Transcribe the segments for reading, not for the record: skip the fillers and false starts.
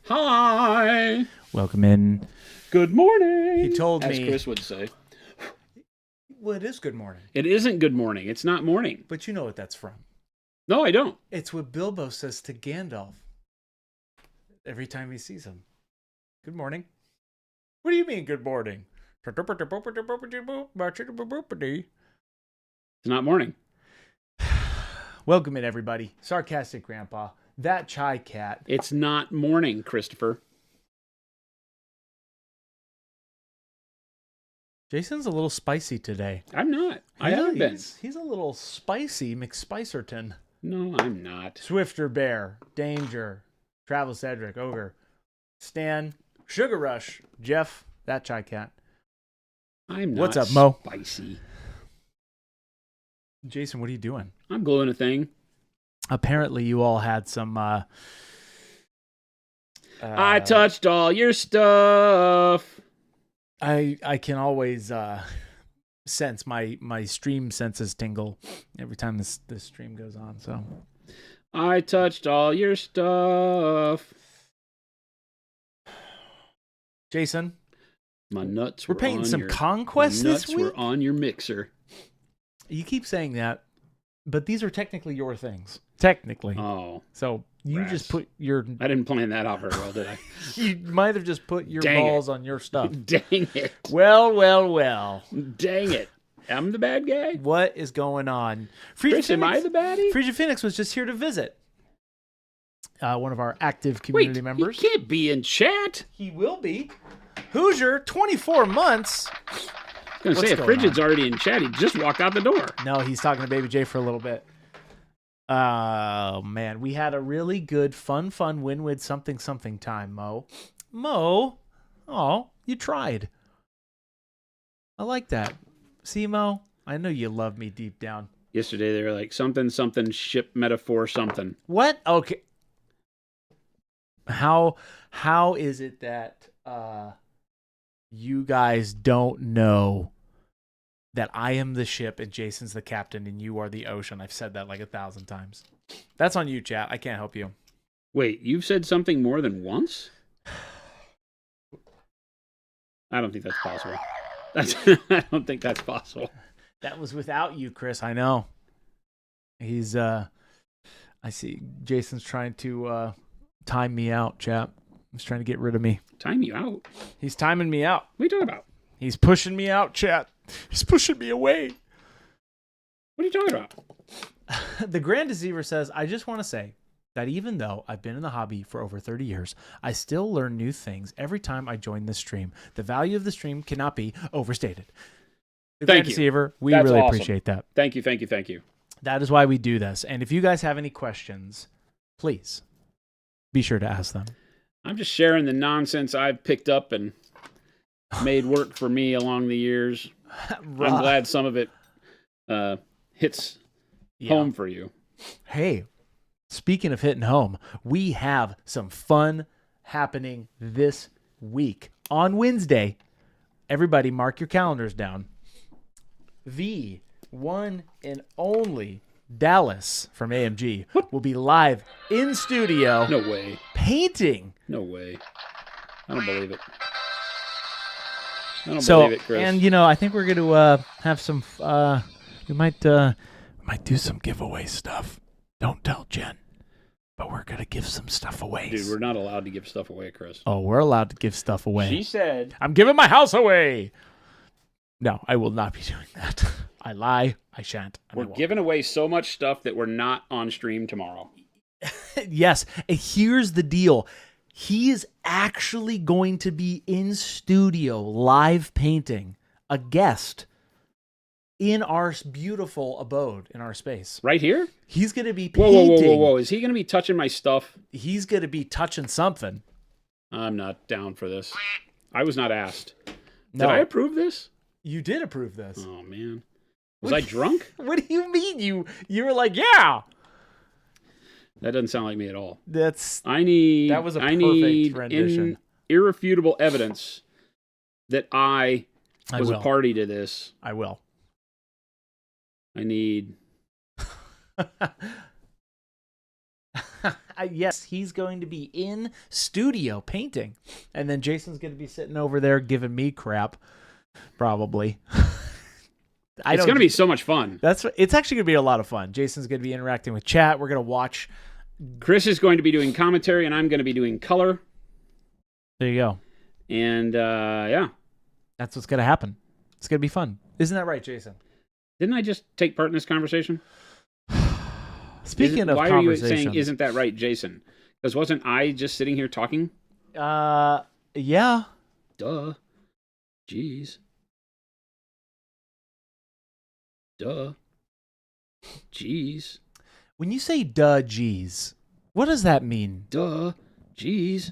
Hi. Welcome in. Good morning. He told as me, Chris would say. well, it is good morning. It isn't good morning. It's not morning. But you know what that's from. No, I don't. It's what Bilbo says to Gandalf every time he sees him. Good morning. What do you mean, good morning? It's not morning. Welcome in, everybody. Sarcastic Grandpa. That Chai Cat. It's not morning, Christopher. Jason's a little spicy today. I'm not. I haven't been. He's a little spicy McSpicerton. No, I'm not. Swifter Bear. Danger. Travel Cedric. Ogre. Stan. Sugar Rush. Jeff. That Chai Cat. I'm not. What's up, Mo? Spicy. Jason, what are you doing? I'm gluing a thing. Apparently, you all had some. I touched all your stuff. I can always sense my stream senses tingle every time this stream goes on. So I touched all your stuff. Jason, my nuts. We're painting some Conquest this week. Nuts were on your mixer. You keep saying that, but these are technically your things. Technically. Oh. So you Rats. just put your. I didn't plan that out very well, did I? You might have just put your Dang balls on your stuff. Dang it. Well. Dang it. I'm the bad guy? What is going on? Chris, am I the baddie? Frigid Phoenix was just here to visit. One of our active community members. He can't be in chat. He will be. Hoosier, 24 months. I was going to say, if Frigid's already in chat, he just walked out the door. No, he's talking to Baby J for a little bit. Oh, man. We had a really good, fun win-win something time, Mo. Oh, you tried. I like that. See, Mo? I know you love me deep down. Yesterday, they were like, something, ship metaphor, something. What? Okay. How is it that you guys don't know that I am the ship and Jason's the captain and you are the ocean? I've said that like 1,000 times. That's on you, chat. I can't help you. Wait, you've said something more than once? I don't think that's possible. I don't think that's possible. That was without you, Chris. I know. He's I see Jason's trying to time me out, chap. He's trying to get rid of me. Time you out? He's timing me out. What are you talking about? He's pushing me out, chat. He's pushing me away. What are you talking about? The Grand Deceiver says, I just want to say that even though I've been in the hobby for over 30 years, I still learn new things every time I join this stream. The value of the stream cannot be overstated. The Grand Deceiver, we really appreciate that. Thank you. That is why we do this. And if you guys have any questions, please be sure to ask them. I'm just sharing the nonsense I've picked up and made work for me along the years. I'm glad some of it hits home for you. Hey, speaking of hitting home, we have some fun happening this week. On Wednesday, everybody mark your calendars down. The one and only Dallas from AMG will be live in studio. No way. Painting. No way. I don't believe it. I don't believe it, Chris. And, I think we're going to have some, we might do some giveaway stuff. Don't tell Jen, but we're going to give some stuff away. Dude, we're not allowed to give stuff away, Chris. Oh, we're allowed to give stuff away. She said. I'm giving my house away. No, I will not be doing that. I lie. I shan't. We're giving away so much stuff that we're not on stream tomorrow. Yes. And here's the deal. He is actually going to be in studio live painting, a guest in our beautiful abode, in our space. Right here? He's going to be painting. Whoa. Is he going to be touching my stuff? He's going to be touching something. I'm not down for this. I was not asked. No. Did I approve this? You did approve this. Oh, man. Was I drunk? What do you mean? You were like, yeah. That doesn't sound like me at all. That was a perfect rendition. Irrefutable evidence that I was a party to this. I will. I need Yes, he's going to be in studio painting. And then Jason's going to be sitting over there giving me crap, probably. It's going to be so much fun. It's actually going to be a lot of fun. Jason's going to be interacting with chat. We're going to watch. Chris is going to be doing commentary, and I'm going to be doing color. There you go. And, yeah. That's what's going to happen. It's going to be fun. Isn't that right, Jason? Didn't I just take part in this conversation? Speaking of why conversation. are you saying, isn't that right, Jason? Because wasn't I just sitting here talking? Yeah. Duh. Jeez. Duh. Jeez. When you say duh, geez, what does that mean? Duh. Jeez.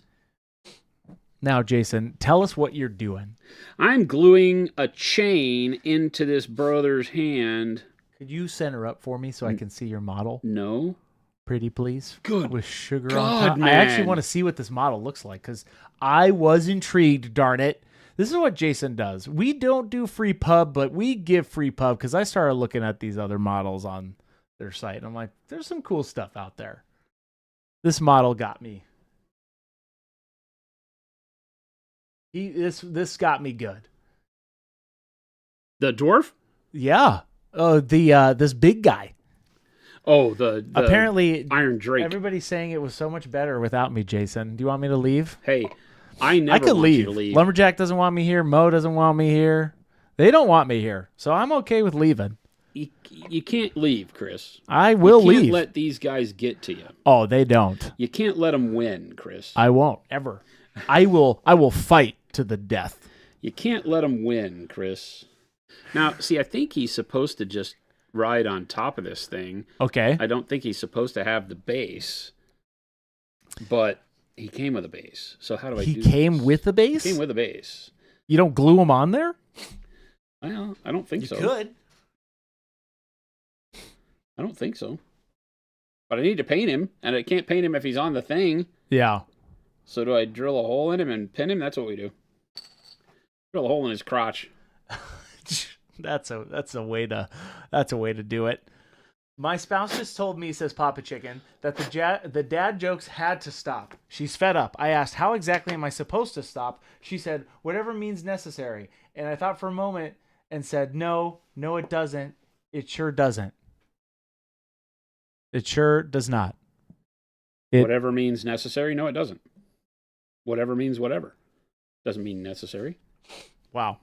Now, Jason, tell us what you're doing. I'm gluing a chain into this brother's hand. Could you center up for me so I can see your model? No. Pretty, please. Good. With sugar God, on top. man. I actually want to see what this model looks like because I was intrigued, darn it. This is what Jason does. We don't do free pub, but we give free pub because I started looking at these other models on their site. And I'm like, there's some cool stuff out there. This model got me. This got me good. The dwarf? Yeah. This big guy. Oh, the apparently Iron Drake. Everybody's saying it was so much better without me, Jason. Do you want me to leave? Hey, I never could want leave. you to leave. Lumberjack doesn't want me here. Mo doesn't want me here. They don't want me here, so I'm okay with leaving. You can't leave, Chris. I will leave. You can't let these guys get to you. Oh, they don't. You can't let them win, Chris. I won't ever. I will fight to the death. You can't let them win, Chris. Now, see, I think he's supposed to just ride on top of this thing. Okay. I don't think he's supposed to have the base, but he came with a base. So how do I do this? He came with a base? He came with a base. You don't glue him on there? Well, I don't think so. You could. I don't think so. But I need to paint him, and I can't paint him if he's on the thing. Yeah. So do I drill a hole in him and pin him? That's what we do. Drill a hole in his crotch. That's a way to do it. My spouse just told me, says Papa Chicken, that the dad jokes had to stop. She's fed up. I asked, how exactly am I supposed to stop? She said, whatever means necessary. And I thought for a moment and said, no, it doesn't. It sure doesn't. It sure does not. Whatever means necessary? No, it doesn't. Whatever means whatever. Doesn't mean necessary. Wow.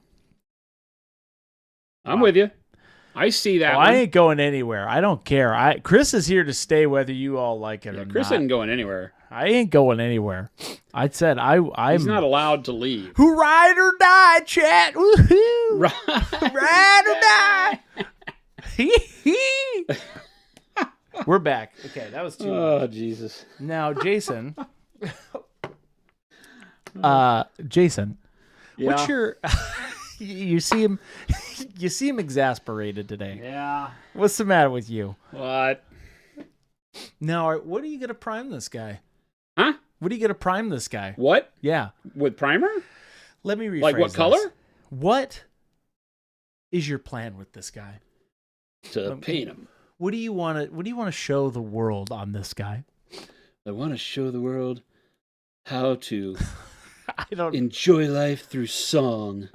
I'm with you. I see that. I ain't going anywhere. I don't care. Chris is here to stay whether you all like it or not. Chris isn't going anywhere. I ain't going anywhere. I said He's not allowed to leave. Who ride or die, chat? Woohoo! Ride or die. We're back. Okay, that was too much. Oh, Jesus. Now, Jason. Jason. Yeah. What's your... You see him exasperated today. Yeah. What's the matter with you? What? Now, what are you going to prime this guy? Huh? What are you going to prime this guy? What? Yeah. With primer? Let me rephrase Like what color? this. What is your plan with this guy? To paint him. What do you want to show the world on this guy? I want to show the world how to I don't enjoy life through song.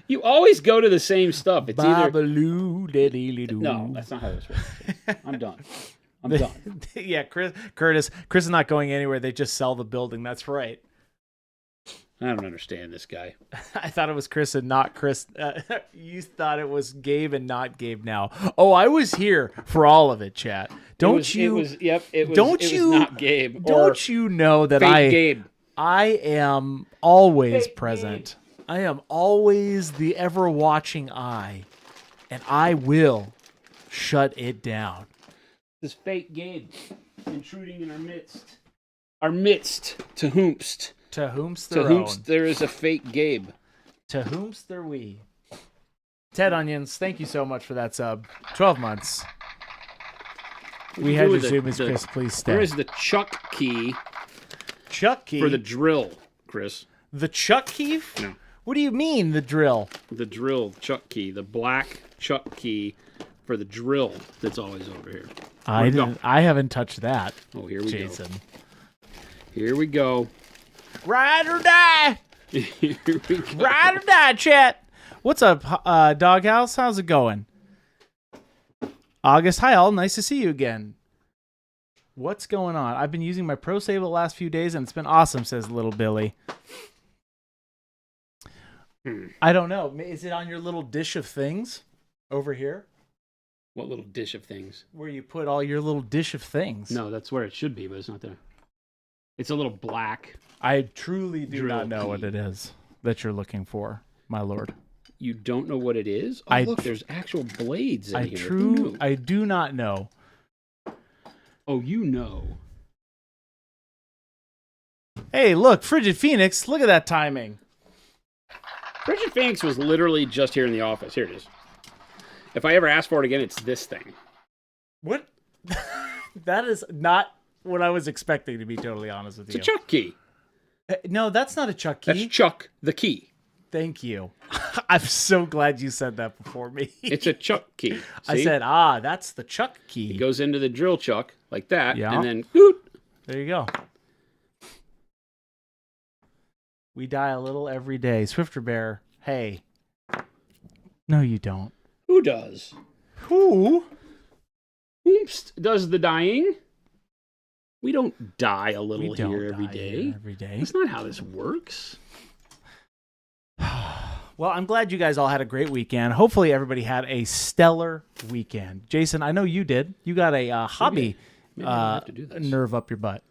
You always go to the same stuff. It's either no, that's not how this works. I'm done. Yeah, Chris is not going anywhere. They just sell the building. That's right. I don't understand this guy. I thought it was Chris and not Chris. You thought it was Gabe and not Gabe now. Oh, I was here for all of it, chat. It was not Gabe. Don't you know that Gabe. I am always Fake present. Gabe. I am always the ever-watching eye, and I will shut it down. This fake Gabe intruding in our midst. Our midst, to whomst. To whomst their own. There is a fake Gabe. To whomst their we. Ted Onions, thank you so much for that sub. 12 months. We had to zoom as Chris, please stay. Where is the Chuck key? Chuck key? For the drill, Chris. The Chuck key? No. What do you mean, the drill? The drill Chuck key. The black Chuck key for the drill that's always over here. I haven't touched that. Oh, here we Jason. go. Here we go. Ride or die. Here we go. Ride or die, chat. What's up, Doghouse? How's it going? August, hi all. Nice to see you again. What's going on? I've been using my Pro Save the last few days, and it's been awesome, says little Billy. I don't know. Is it on your little dish of things over here? What little dish of things? Where you put all your little dish of things. No, that's where it should be, but it's not there. It's a little black. I truly do not know key. what it is that you're looking for, my lord. You don't know what it is? Oh, look, there's actual blades in here. I do not know. Oh, you know. Hey, look, Frigid Phoenix. Look at that timing. Frigid Phoenix was literally just here in the office. Here it is. If I ever ask for it again, it's this thing. What? That is not what I was expecting, to be totally honest with you. It's a Chuck key. No, that's not a Chuck key. That's Chuck the key. Thank you. I'm so glad you said that before me. It's a Chuck key. See? I said, that's the Chuck key. It goes into the drill chuck like that, Yeah. and then doot. There you go. We die a little every day. Swifter Bear, hey. No, you don't. Who does? Who? Oops, does the dying? We don't die a little here every day. Every day. That's not how this works. Well, I'm glad you guys all had a great weekend. Hopefully everybody had a stellar weekend. Jason, I know you did. You got a hobby Maybe I'll have to do this. nerve up your butt.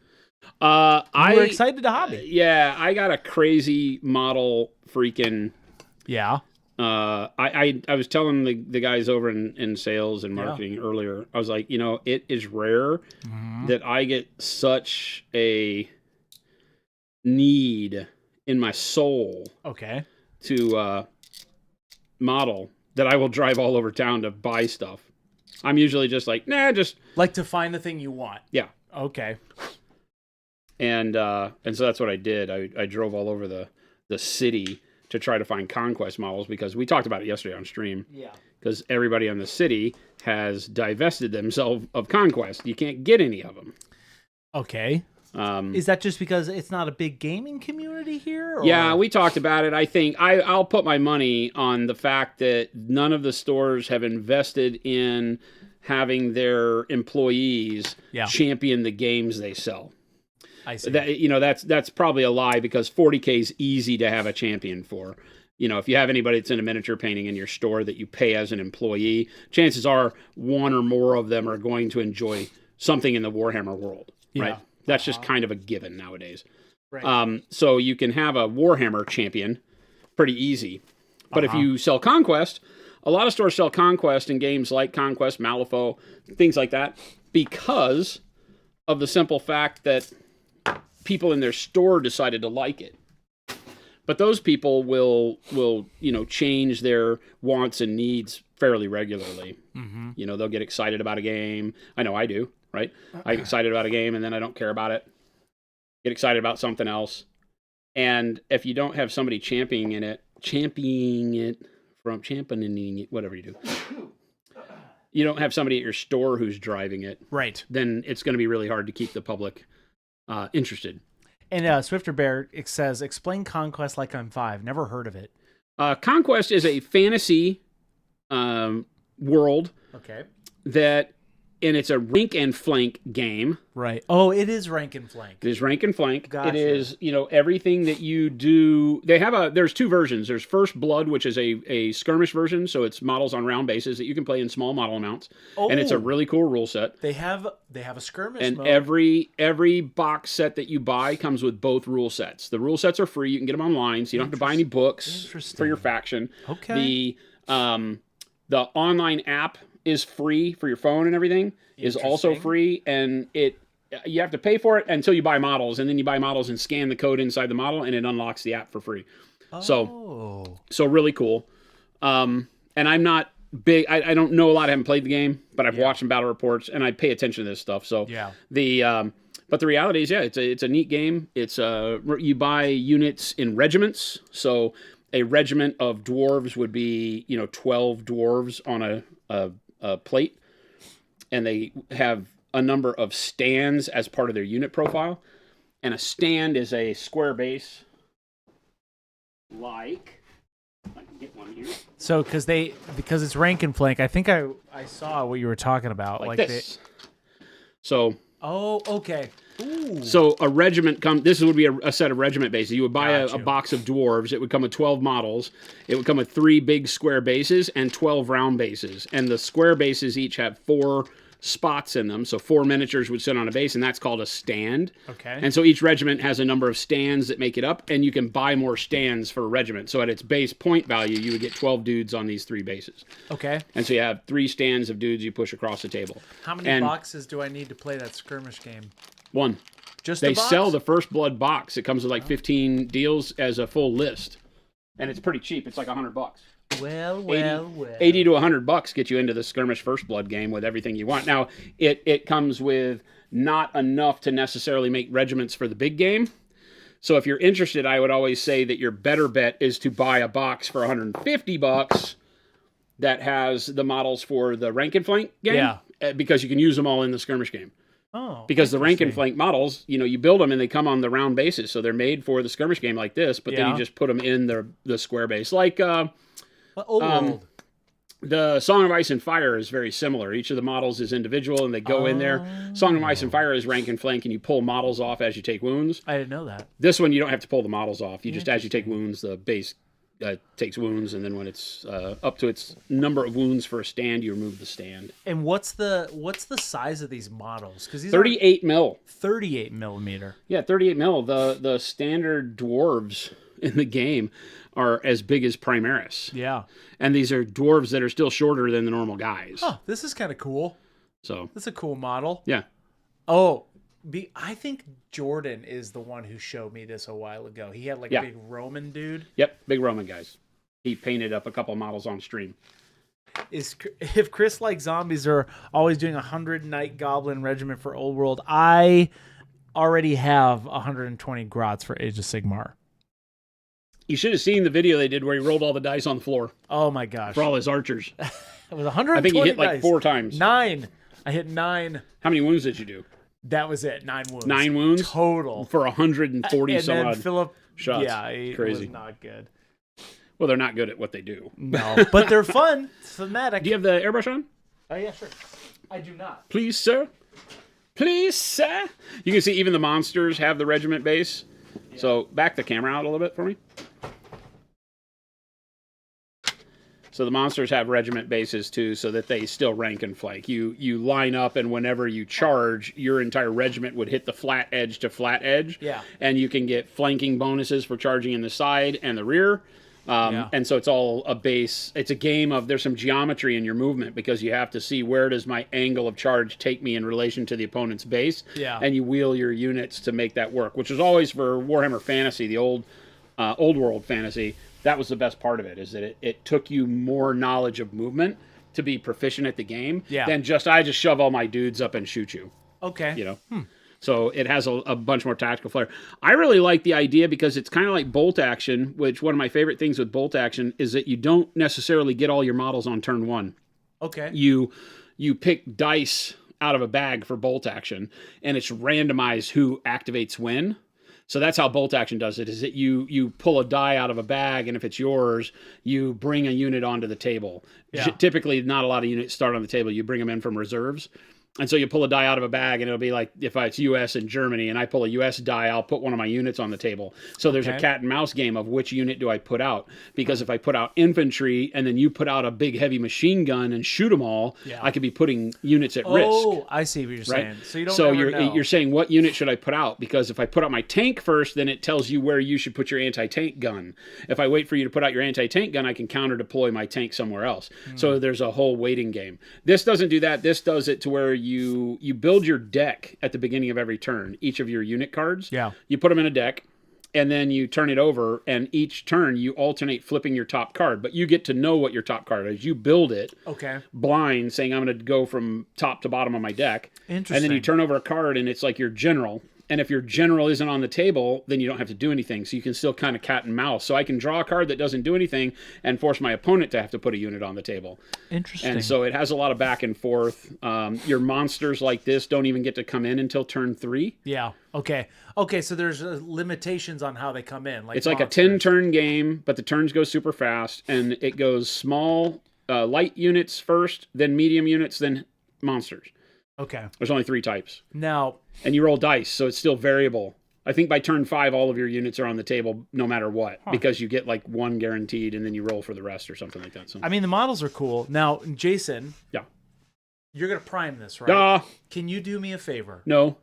You were excited to hobby. Yeah, I got a crazy model freaking... Yeah. I was telling the guys over in sales and marketing earlier, I was like, it is rare that I get such a need in my soul to model that I will drive all over town to buy stuff. I'm usually just like, just... Like to find the thing you want. Yeah. Okay. And so that's what I did. I drove all over the city to try to find Conquest models, because we talked about it yesterday on stream. Yeah. Because everybody in the city has divested themselves of Conquest. You can't get any of them. Okay. Is that just because it's not a big gaming community here? Or? Yeah, we talked about it. I think I'll put my money on the fact that none of the stores have invested in having their employees champion the games they sell. I see. That's probably a lie, because 40K is easy to have a champion for. If you have anybody that's in a miniature painting in your store that you pay as an employee, chances are one or more of them are going to enjoy something in the Warhammer world, right? That's just kind of a given nowadays. Right. So you can have a Warhammer champion pretty easy. But if you sell Conquest, a lot of stores sell Conquest in games like Conquest, Malifaux, things like that, because of the simple fact that people in their store decided to like it. But those people will change their wants and needs fairly regularly. Mm-hmm. They'll get excited about a game. I know I do, right? I get excited about a game and then I don't care about it. Get excited about something else. And if you don't have somebody championing it, whatever you do. You don't have somebody at your store who's driving it. Right. Then it's going to be really hard to keep the public interested. And Swifter Bear says, explain Conquest like I'm 5. Never heard of it. Conquest is a fantasy world. Okay. And it's a rank and flank game. Right. Oh, it is rank and flank. It is rank and flank. Gotcha. It is, everything that you do. There's 2 versions. There's First Blood, which is a skirmish version, so it's models on round bases that you can play in small model amounts. Oh. And it's a really cool rule set. They have a skirmish and mode. every box set that you buy comes with both rule sets. The rule sets are free. You can get them online, so you don't have to buy any books for your faction. Okay. The online app is free for your phone and everything, is also free, and you have to pay for it until you buy models, and then you buy models and scan the code inside the model, and it unlocks the app for free. So really cool. And I'm not big. I don't know a lot. I haven't played the game, but I've watched some battle reports, and I pay attention to this stuff. So but the reality is, it's a neat game. It's you buy units in regiments. So a regiment of dwarves would be 12 dwarves on a plate, and they have a number of stands as part of their unit profile. And a stand is a square base, like, if I can get one here. So because it's rank and flank, I think I saw what you were talking about. Like this. So. Oh, okay. Ooh. So a regiment this would be a set of regiment bases. You would buy a box of dwarves. It would come with 12 models. It would come with 3 big square bases and 12 round bases. And the square bases each have 4 spots in them. So 4 miniatures would sit on a base, and that's called a stand. Okay. And so each regiment has a number of stands that make it up, and you can buy more stands for a regiment. So at its base point value, you would get 12 dudes on these 3 bases. Okay. And so you have 3 stands of dudes you push across the table. How many boxes do I need to play that skirmish game? 1. Just they sell the First Blood box. It comes with like 15 deals as a full list, and it's pretty cheap. It's like $100. Well. 80 to $100 get you into the skirmish First Blood game with everything you want. Now it comes with not enough to necessarily make regiments for the big game. So if you're interested, I would always say that your better bet is to buy a box for $150 that has the models for the rank and flank game, because you can use them all in the skirmish game. Oh, because the rank and flank models, you build them and they come on the round bases, so they're made for the skirmish game like this. But then you just put them in the square base, like the Song of Ice and Fire is very similar. Each of the models is individual, and they go in there. Song of Ice and Fire is rank and flank, and you pull models off as you take wounds. I didn't know that. This one, you don't have to pull the models off. You just, as you take wounds, the base takes wounds, and then when it's up to its number of wounds for a stand, you remove the stand. And what's the size of these models? Because these 38 mil. 38 millimeter. Yeah, 38 mil. The standard dwarves in the game are as big as Primaris. Yeah. And these are dwarves that are still shorter than the normal guys. Oh, this is kind of cool. So that's a cool model. Yeah. Oh, I think Jordan is the one who showed me this a while ago. He had like a big Roman dude. Yep, big Roman guys. He painted up a couple models on stream. If Chris likes zombies are always doing 100 Knight Goblin Regiment for Old World, I already have 120 Grots for Age of Sigmar. You should have seen the video they did where he rolled all the dice on the floor. Oh my gosh. For all his archers. It was 120 I think he hit like dice. 4 times. 9. I hit 9. How many wounds did you do? That was it. 9 wounds. 9 wounds? Total. For 140 and some then odd Philip, shots. Yeah, it Crazy. was not good. Well, they're not good at what they do. No, but they're fun. Thematic. Do you have the airbrush on? Oh, yeah, sure. I do not. Please, sir. Please, sir. You can see even the monsters have the regiment base. Yeah. So back the camera out a little bit for me. So the monsters have regiment bases too, so that they still rank and flank. You line up, and whenever you charge, your entire regiment would hit the flat edge to flat edge. Yeah. And you can get flanking bonuses for charging in the side and the rear. And so it's all a base. It's a game of there's some geometry in your movement, because you have to see where does my angle of charge take me in relation to the opponent's base. Yeah. And you wheel your units to make that work, which is always for Warhammer Fantasy, the old world fantasy. That was the best part of it, is that it took you more knowledge of movement to be proficient at the game than I just shove all my dudes up and shoot you. Okay. So it has a bunch more tactical flair. I really like the idea because it's kind of like bolt action, which one of my favorite things with bolt action is that you don't necessarily get all your models on turn 1. Okay. You pick dice out of a bag for bolt action, and it's randomized who activates when. So that's how bolt action does it, is that you pull a die out of a bag, and if it's yours, you bring a unit onto the table. Yeah. Typically, not a lot of units start on the table. You bring them in from reserves. And so you pull a die out of a bag, and it'll be like, if it's U.S. and Germany, and I pull a U.S. die, I'll put one of my units on the table. So there's a cat and mouse game of which unit do I put out. Because if I put out infantry, and then you put out a big heavy machine gun and shoot them all, I could be putting units at risk. Oh, I see what you're saying. So you don't know. You're saying, what unit should I put out? Because if I put out my tank first, then it tells you where you should put your anti-tank gun. If I wait for you to put out your anti-tank gun, I can counter-deploy my tank somewhere else. So there's a whole waiting game. This doesn't do that. This does it to where you build your deck at the beginning of every turn, each of your unit cards. Yeah. You put them in a deck, and then you turn it over, and each turn you alternate flipping your top card, but you get to know what your top card is. You build it blind, saying I'm going to go from top to bottom of my deck. Interesting. And then you turn over a card, and it's like your general, And if your general isn't on the table, then you don't have to do anything. So you can still kind of cat and mouse. So I can draw a card that doesn't do anything and force my opponent to have to put a unit on the table. Interesting. And so it has a lot of back and forth. Your monsters like this don't even get to come in until turn 3. Yeah. Okay. Okay. So there's limitations on how they come in. Like it's like monsters. a 10-turn game, but the turns go super fast. And it goes small, light units first, then medium units, then monsters. Okay. There's only 3 types. Now... And you roll dice, so it's still variable. I think by turn 5, all of your units are on the table no matter what, because you get like 1 guaranteed, and then you roll for the rest or something like that. So. I mean, the models are cool. Now, Jason, yeah, you're going to prime this, right? Duh. Can you do me a favor? No.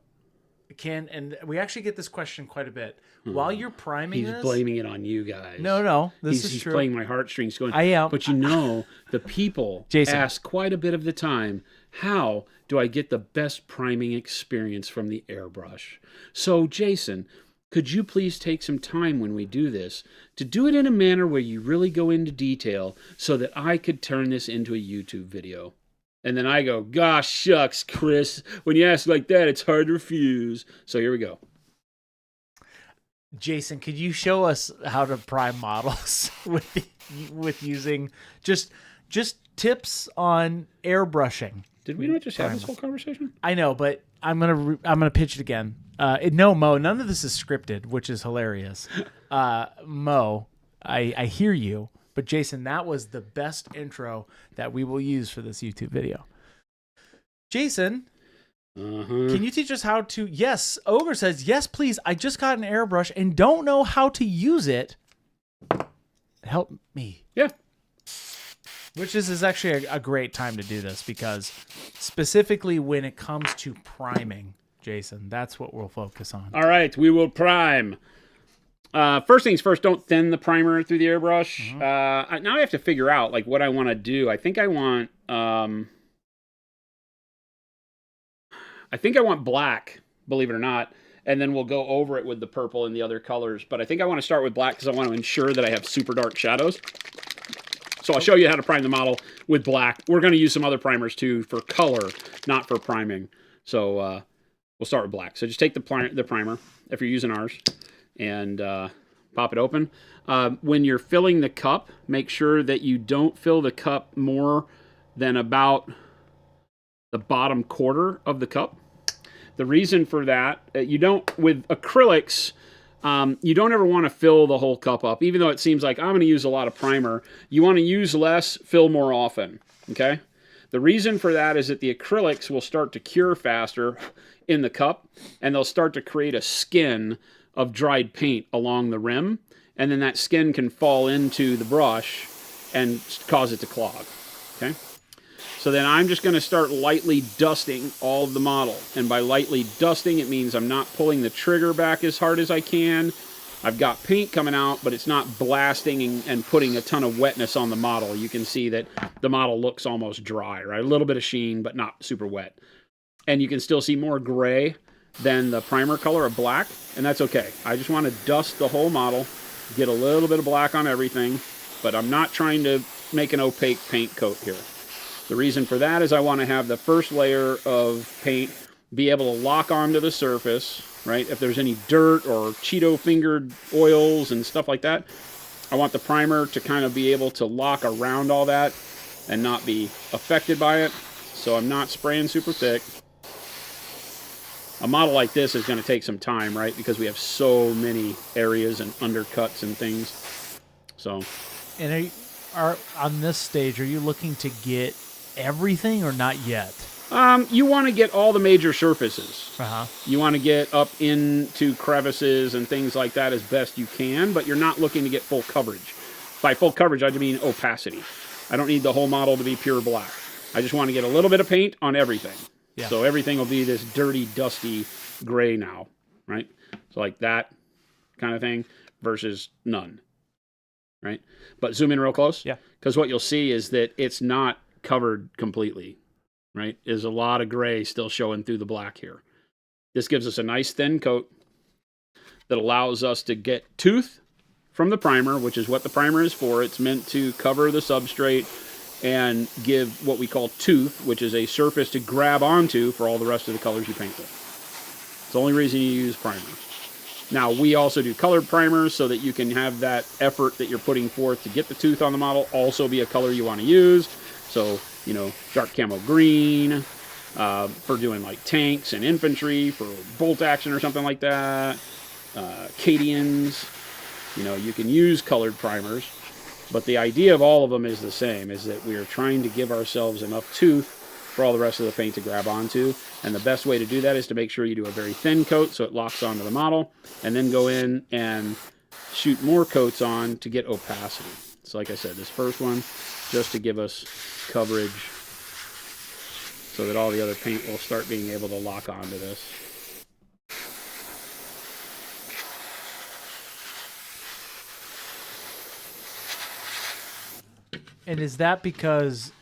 And we actually get this question quite a bit. While you're priming He's this... blaming it on you guys. No. This is he's true. playing my heartstrings going, I am. But you know, the people Jason. ask quite a bit of the time, how do I get the best priming experience from the airbrush? So, Jason, could you please take some time when we do this to do it in a manner where you really go into detail so that I could turn this into a YouTube video? And then I go, gosh, shucks, Chris, when you ask like that, it's hard to refuse. So here we go. Jason, could you show us how to prime models with using just tips on airbrushing? Did we not just have this whole conversation? I know, but I'm gonna pitch it again. No, Mo, none of this is scripted, which is hilarious. Mo, I hear you, but Jason, that was the best intro that we will use for this YouTube video. Jason, can you teach us how to? Yes, Ogre says yes, please. I just got an airbrush and don't know how to use it. Help me. Yeah. Which is actually a great time to do this, because specifically when it comes to priming, Jason, that's what we'll focus on. All right, we will prime. First things first, don't thin the primer through the airbrush. Now I have to figure out like what I want to do. I think I want black, believe it or not, and then we'll go over it with the purple and the other colors. But I think I want to start with black because I want to ensure that I have super dark shadows. So I'll show you how to prime the model with black. We're going to use some other primers too for color, not for priming. So we'll start with black. So just take the primer, if you're using ours, and pop it open. When you're filling the cup, make sure that you don't fill the cup more than about the bottom quarter of the cup. The reason for that, with acrylics, you don't ever want to fill the whole cup up, even though it seems like I'm going to use a lot of primer. You want to use less, fill more often, okay? The reason for that is that the acrylics will start to cure faster in the cup, and they'll start to create a skin of dried paint along the rim, and then that skin can fall into the brush and cause it to clog, okay? So then I'm just going to start lightly dusting all of the model. And by lightly dusting, it means I'm not pulling the trigger back as hard as I can. I've got paint coming out, but it's not blasting and putting a ton of wetness on the model. You can see that the model looks almost dry, right? A little bit of sheen, but not super wet. And you can still see more gray than the primer color of black, and that's okay. I just want to dust the whole model, get a little bit of black on everything, but I'm not trying to make an opaque paint coat here. The reason for that is I want to have the first layer of paint be able to lock onto the surface, right? If there's any dirt or Cheeto-fingered oils and stuff like that, I want the primer to kind of be able to lock around all that and not be affected by it. So I'm not spraying super thick. A model like this is going to take some time, right? Because we have so many areas and undercuts and things. So. And are on this stage, are you looking to get everything or not yet? You want to get all the major surfaces. Uh-huh. You want to get up into crevices and things like that as best you can, but you're not looking to get full coverage. By full coverage, I mean opacity. I don't need the whole model to be pure black. I just want to get a little bit of paint on everything. Yeah. So everything will be this dirty, dusty gray now, right? So like that kind of thing versus none, right? But zoom in real close. Yeah. Because what you'll see is that it's not covered completely, right? There's a lot of gray still showing through the black here. This gives us a nice thin coat that allows us to get tooth from the primer, which is what the primer is for. It's meant to cover the substrate and give what we call tooth, which is a surface to grab onto for all the rest of the colors you paint with. It's the only reason you use primers. Now, we also do colored primers so that you can have that effort that you're putting forth to get the tooth on the model also be a color you want to use. So, you know, dark camo green for doing like tanks and infantry, for bolt action or something like that. Cadians, you know, you can use colored primers. But the idea of all of them is the same, is that we are trying to give ourselves enough tooth for all the rest of the paint to grab onto. And the best way to do that is to make sure you do a very thin coat so it locks onto the model, and then go in and shoot more coats on to get opacity. So like I said, this first one, just to give us coverage so that all the other paint will start being able to lock onto this. And is that because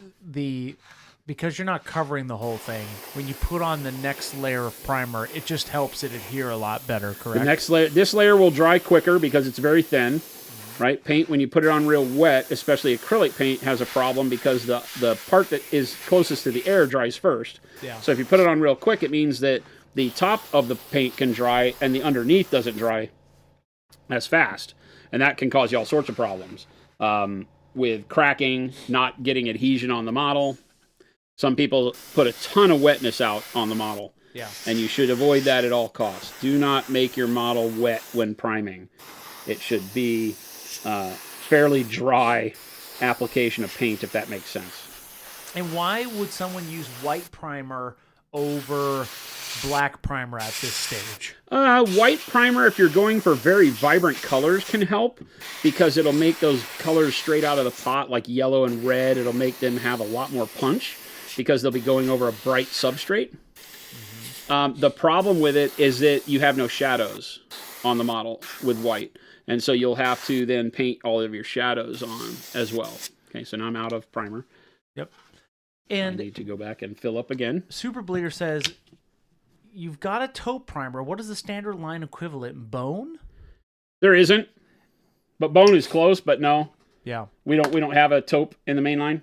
you're not covering the whole thing, when you put on the next layer of primer, it just helps it adhere a lot better, correct? The next layer, this layer will dry quicker because it's very thin, right? Paint, when you put it on real wet, especially acrylic paint, has a problem because the part that is closest to the air dries first. Yeah. So if you put it on real quick, it means that the top of the paint can dry and the underneath doesn't dry as fast. And that can cause you all sorts of problems. With cracking, not getting adhesion on the model. Some people put a ton of wetness out on the model. Yeah. And you should avoid that at all costs. Do not make your model wet when priming. It should be fairly dry application of paint, if that makes sense. And why would someone use white primer over black primer at this stage? White primer, if you're going for very vibrant colors, can help because it'll make those colors straight out of the pot, like yellow and red. It'll make them have a lot more punch because they'll be going over a bright substrate. Mm-hmm. The problem with it is that you have no shadows on the model with white. And so you'll have to then paint all of your shadows on as well. Okay, so now I'm out of primer. Yep. And I need to go back and fill up again. Super Bleeder says, you've got a taupe primer. What is the standard line equivalent? Bone? There isn't. But bone is close, but no. Yeah. We don't have a taupe in the main line.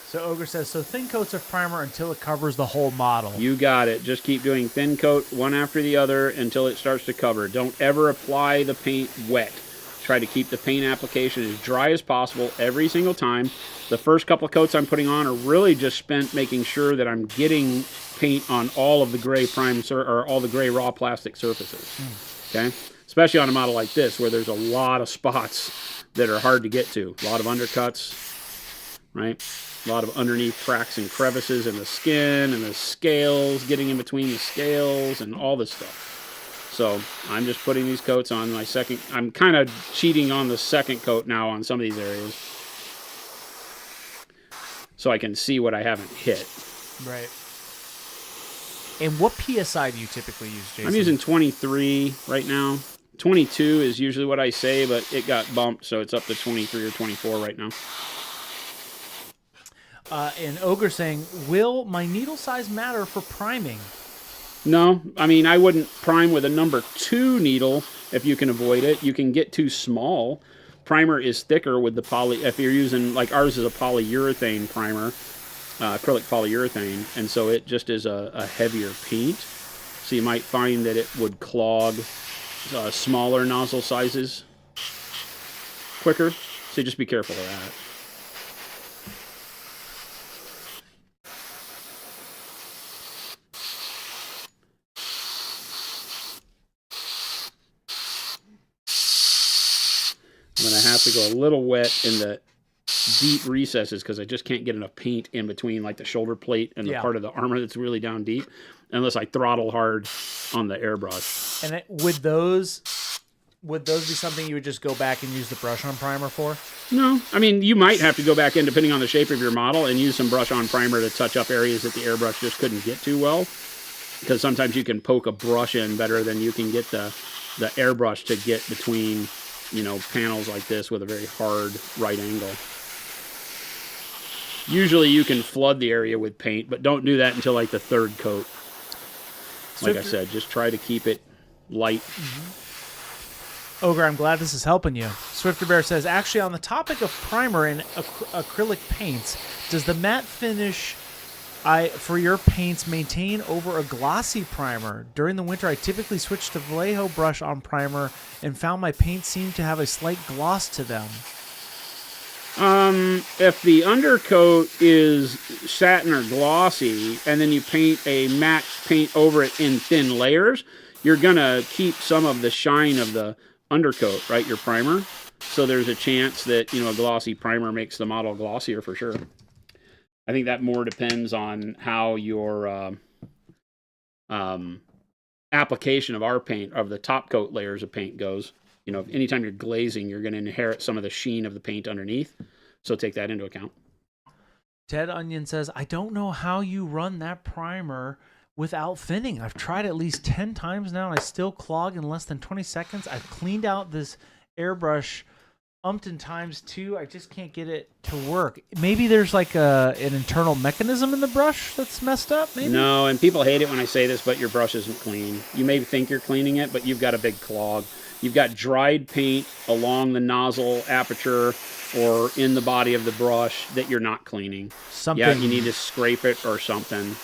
So Ogre says, so thin coats of primer until it covers the whole model. You got it. Just keep doing thin coat one after the other until it starts to cover. Don't ever apply the paint wet. Try to keep the paint application as dry as possible every single time. The first couple of coats I'm putting on are really just spent making sure that I'm getting paint on all of the gray or all the gray raw plastic surfaces. Okay? Especially on a model like this where there's a lot of spots that are hard to get to. A lot of undercuts, right? A lot of underneath cracks and crevices in the skin and the scales, getting in between the scales and all this stuff. So I'm just putting these coats on my second. I'm kind of cheating on the second coat now on some of these areas, so I can see what I haven't hit. Right. And what PSI do you typically use, Jason? I'm using 23 right now. 22 is usually what I say, but it got bumped, so it's up to 23 or 24 right now. And Ogre saying, will my needle size matter for priming? No, I mean, I wouldn't prime with a number 2 needle if you can avoid it. You can get too small. Primer is thicker with the if you're using, like ours is a polyurethane primer, acrylic polyurethane, and so it just is a heavier paint. So you might find that it would clog smaller nozzle sizes quicker. So just be careful of that. I'm going to have to go a little wet in the deep recesses because I just can't get enough paint in between like the shoulder plate and the part of the armor that's really down deep unless I throttle hard on the airbrush. And would those be something you would just go back and use the brush-on primer for? No. I mean, you might have to go back in, depending on the shape of your model, and use some brush-on primer to touch up areas that the airbrush just couldn't get to well. Because sometimes you can poke a brush in better than you can get the airbrush to get between, you know, panels like this with a very hard right angle. Usually you can flood the area with paint, but don't do that until like the third coat. Like I said, just try to keep it light. Mm-hmm. Ogre, I'm glad this is helping you. Swifter Bear says, actually, on the topic of primer and acrylic paints, does the matte finish for your paints maintain over a glossy primer? During the winter, I typically switch to Vallejo brush on primer and found my paints seem to have a slight gloss to them. If the undercoat is satin or glossy, and then you paint a matte paint over it in thin layers, you're going to keep some of the shine of the undercoat, right, your primer. So there's a chance that, you know, a glossy primer makes the model glossier for sure. I think that more depends on how your application of our paint, of the top coat layers of paint goes. You know, anytime you're glazing, you're going to inherit some of the sheen of the paint underneath. So take that into account. Ted Onion says, I don't know how you run that primer without thinning. I've tried at least 10 times now, and I still clog in less than 20 seconds. I've cleaned out this airbrush umpteen times too. I just can't get it to work. Maybe there's like an internal mechanism in the brush that's messed up, maybe? No, and people hate it when I say this, but your brush isn't clean. You may think you're cleaning it, but you've got a big clog. You've got dried paint along the nozzle aperture or in the body of the brush that you're not cleaning. Yeah, you need to scrape it or something.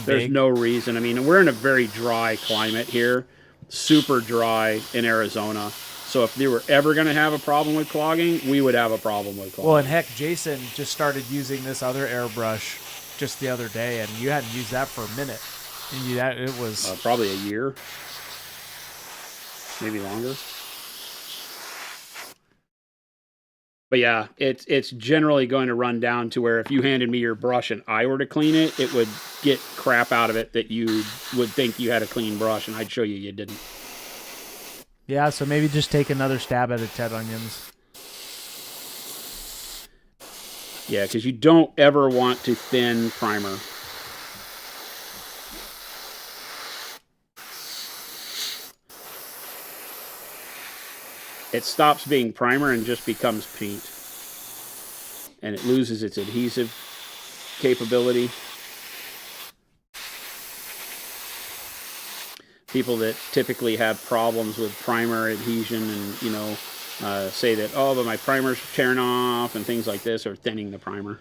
There's no reason. I mean, we're in a very dry climate here, super dry in Arizona. So if they were ever going to have a problem with clogging, we would have a problem with clogging. Well, and heck, Jason just started using this other airbrush just the other day, and you hadn't used that for a minute. And it was probably a year, maybe longer. But yeah, it's generally going to run down to where if you handed me your brush and I were to clean it, it would get crap out of it that you would think you had a clean brush, and I'd show you you didn't. Yeah, so maybe just take another stab at it, Ted Onions. Yeah, because you don't ever want to thin primer. It stops being primer and just becomes paint. And it loses its adhesive capability. People that typically have problems with primer adhesion and, you know, say that, oh, but my primer's tearing off and things like this, or thinning the primer.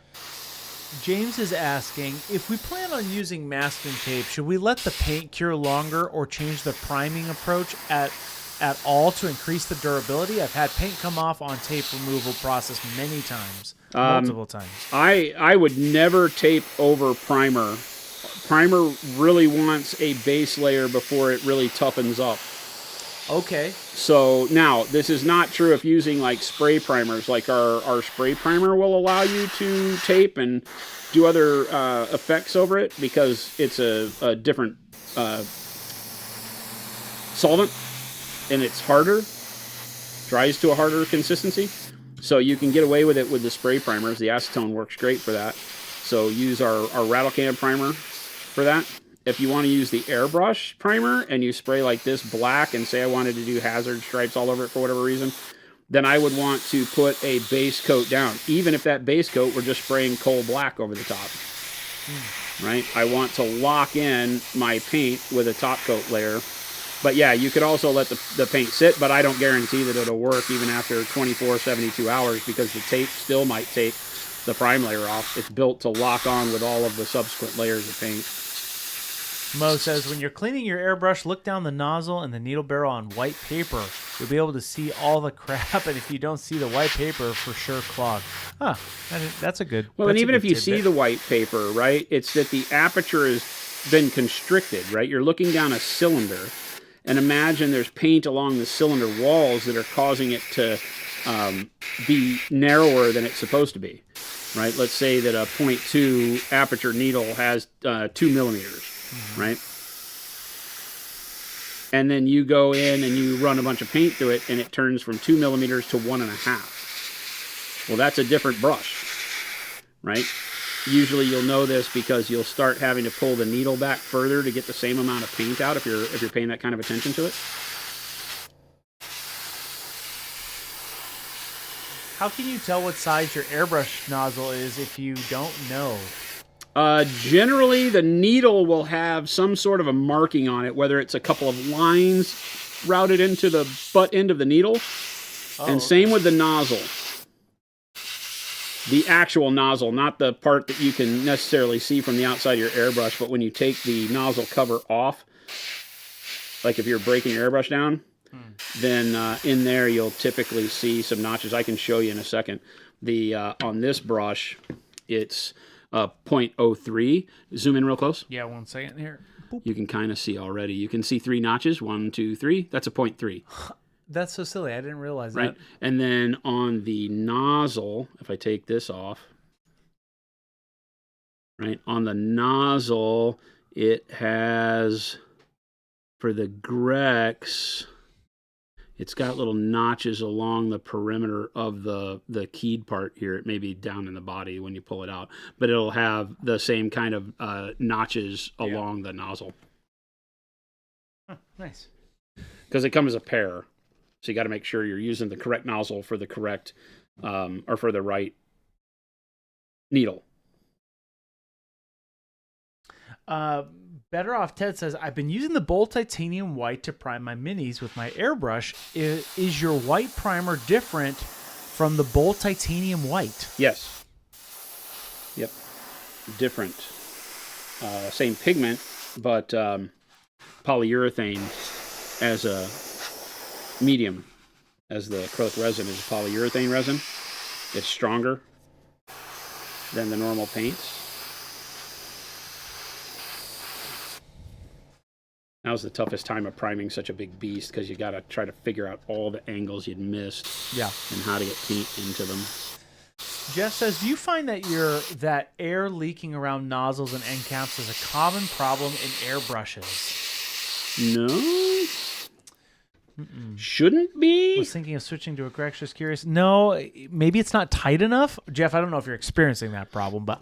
James is asking, if we plan on using masking tape, should we let the paint cure longer or change the priming approach at all to increase the durability? I've had paint come off on tape removal process many times, multiple times. I would never tape over primer. Primer really wants a base layer before it really toughens up. Okay. So now, this is not true if using like spray primers. Like our spray primer will allow you to tape and do other effects over it because it's a different solvent and it's harder, dries to a harder consistency. So you can get away with it with the spray primers. The acetone works great for that. So use our rattle can primer for that. If you want to use the airbrush primer and you spray like this black and say I wanted to do hazard stripes all over it for whatever reason, then I would want to put a base coat down. Even if that base coat were just spraying coal black over the top. Right? I want to lock in my paint with a top coat layer. But yeah, you could also let the paint sit, but I don't guarantee that it'll work even after 24, 72 hours because the tape still might take the prime layer off. It's built to lock on with all of the subsequent layers of paint. Mo says, when you're cleaning your airbrush, look down the nozzle and the needle barrel on white paper. You'll be able to see all the crap, and if you don't see the white paper, for sure clog. Huh, that's a good Well, that's and even if you tidbit. see the white paper, right, it's that the aperture has been constricted, right? You're looking down a cylinder, and imagine there's paint along the cylinder walls that are causing it to be narrower than it's supposed to be, right? Let's say that a 0.2 aperture needle has 2 millimeters. Right? And then you go in and you run a bunch of paint through it and it turns from 2 millimeters to 1.5. Well, that's a different brush, right? Usually you'll know this because you'll start having to pull the needle back further to get the same amount of paint out if you're paying that kind of attention to it. How can you tell what size your airbrush nozzle is if you don't know? Generally, the needle will have some sort of a marking on it, whether it's a couple of lines routed into the butt end of the needle. And same with the nozzle. The actual nozzle, not the part that you can necessarily see from the outside of your airbrush, but when you take the nozzle cover off, like if you're breaking your airbrush down, then in there you'll typically see some notches. I can show you in a second. The on this brush, it's 0.03. Zoom in real close. Yeah, 1 second here. Boop. You can kind of see already. You can see 3 notches. 1, 2, 3. That's a 0.3. That's so silly. I didn't realize Right. that. And then on the nozzle, if I take this off, right, on the nozzle, it has, for the Grex, it's got little notches along the perimeter of the keyed part here. It may be down in the body when you pull it out, but it'll have the same kind of notches along the nozzle. Huh, nice. Because they come as a pair. So you got to make sure you're using the correct nozzle for the correct, or for the right needle. Better Off Ted says, I've been using the Bold Titanium White to prime my minis with my airbrush. Is your white primer different from the Bold Titanium White? Yes. Yep. Different. Same pigment, but polyurethane as a medium, as the acrylic resin is a polyurethane resin. It's stronger than the normal paints. Now's the toughest time of priming such a big beast because you got to try to figure out all the angles you'd missed, and how to get paint into them. Jeff says, do you find that air leaking around nozzles and end caps is a common problem in airbrushes? No. Shouldn't be. Was thinking of switching to a Grex. Just curious. No, maybe it's not tight enough. Jeff, I don't know if you're experiencing that problem, but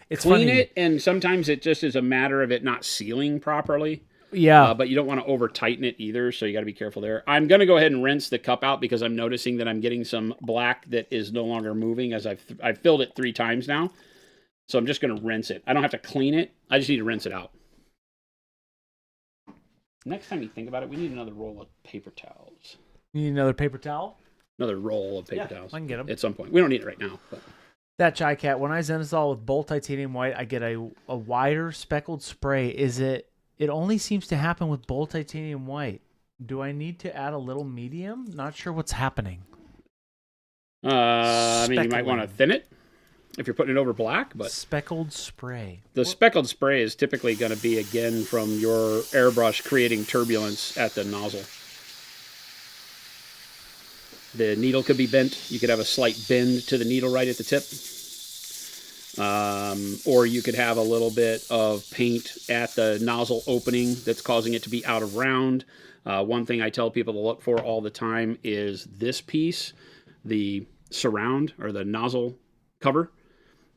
it's clean funny. it, and sometimes it just is a matter of it not sealing properly. Yeah, but you don't want to over tighten it either, so you got to be careful there. I'm going to go ahead and rinse the cup out because I'm noticing that I'm getting some black that is no longer moving as I've filled it 3 times now. So I'm just going to rinse it. I don't have to clean it. I just need to rinse it out. Next time you think about it, we need another roll of paper towels. You need another paper towel? Another roll of paper towels. I can get them. At some point. We don't need it right now. But. That Chai Cat, when I Zenithal with Bold Titanium White, I get a wider speckled spray. It only seems to happen with Bold Titanium White. Do I need to add a little medium? Not sure what's happening. I mean, you might want to thin it if you're putting it over black, but speckled spray. The speckled spray is typically going to be, again, from your airbrush creating turbulence at the nozzle. The needle could be bent. You could have a slight bend to the needle right at the tip. Or you could have a little bit of paint at the nozzle opening that's causing it to be out of round. One thing I tell people to look for all the time is this piece, the surround or the nozzle cover.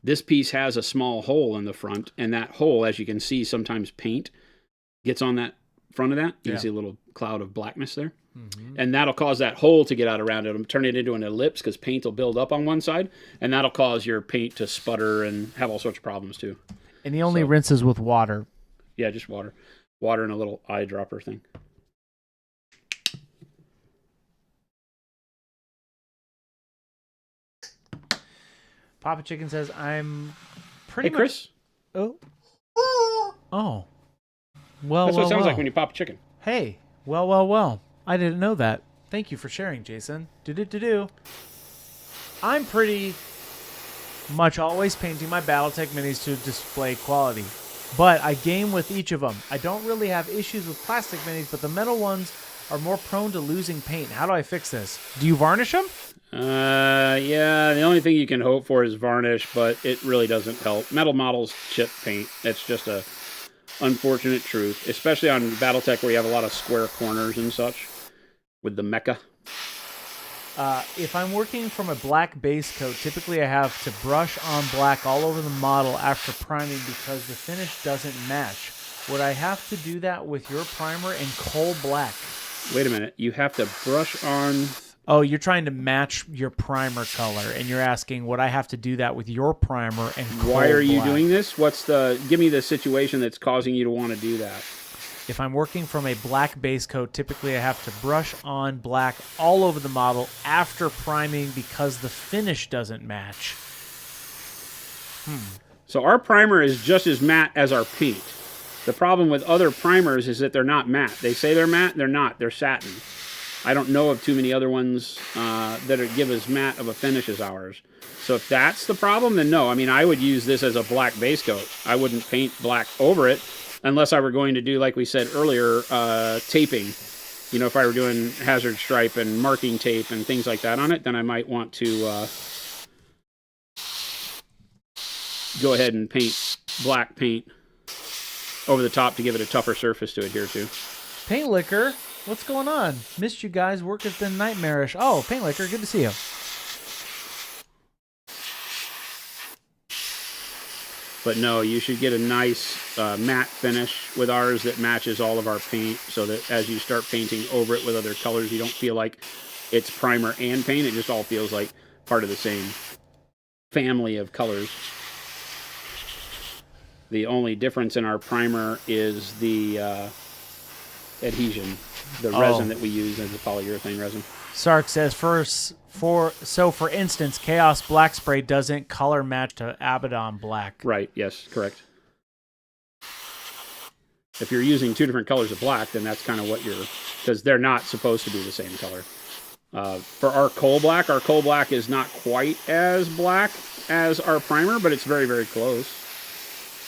This piece has a small hole in the front, and that hole, as you can see, sometimes paint gets on that front of that. You can see a little cloud of blackness there. Mm-hmm. And that'll cause that hole to get out around it. It'll turn it into an ellipse because paint will build up on one side, and that'll cause your paint to sputter and have all sorts of problems too. And he only rinses with water. Yeah, just water. Water and a little eyedropper thing. Papa Chicken says, I'm pretty much... Chris? Oh. Oh. Well, That's what it sounds like when you pop a chicken. Hey. Well. I didn't know that. Thank you for sharing, Jason. Do. I'm pretty much always painting my Battletech minis to display quality, but I game with each of them. I don't really have issues with plastic minis, but the metal ones are more prone to losing paint. How do I fix this? Do you varnish them? Yeah, the only thing you can hope for is varnish, but it really doesn't help. Metal models chip paint. It's just a unfortunate truth, especially on Battletech where you have a lot of square corners and such with the mecha. If I'm working from a black base coat, typically I have to brush on black all over the model after priming because the finish doesn't match. Would I have to do that with your primer in coal black? Wait a minute. You have to brush on... Oh, you're trying to match your primer color, and you're asking, would I have to do that with your primer and coal Why are you black? doing this? Give me the situation that's causing you to want to do that. If I'm working from a black base coat, typically I have to brush on black all over the model after priming because the finish doesn't match. So our primer is just as matte as our paint. The problem with other primers is that they're not matte. They say they're matte, they're not. They're satin. I don't know of too many other ones that give as matte of a finish as ours. So if that's the problem, then no. I mean, I would use this as a black base coat. I wouldn't paint black over it unless I were going to do, like we said earlier, taping. You know, if I were doing hazard stripe and marking tape and things like that on it, then I might want to go ahead and paint black paint over the top to give it a tougher surface to adhere to. Paint Liquor, what's going on? Missed you guys. Work has been nightmarish. Oh, Paint Liquor, good to see you. But no, you should get a nice matte finish with ours that matches all of our paint so that as you start painting over it with other colors, you don't feel like it's primer and paint. It just all feels like part of the same family of colors. The only difference in our primer is the adhesion, the resin that we use as a polyurethane resin. Sark says, for instance, Chaos Black Spray doesn't color match to Abaddon Black. Right, yes, correct. If you're using two different colors of black, then that's kind of what you're, because they're not supposed to be the same color. For our coal black is not quite as black as our primer, but it's very, very close.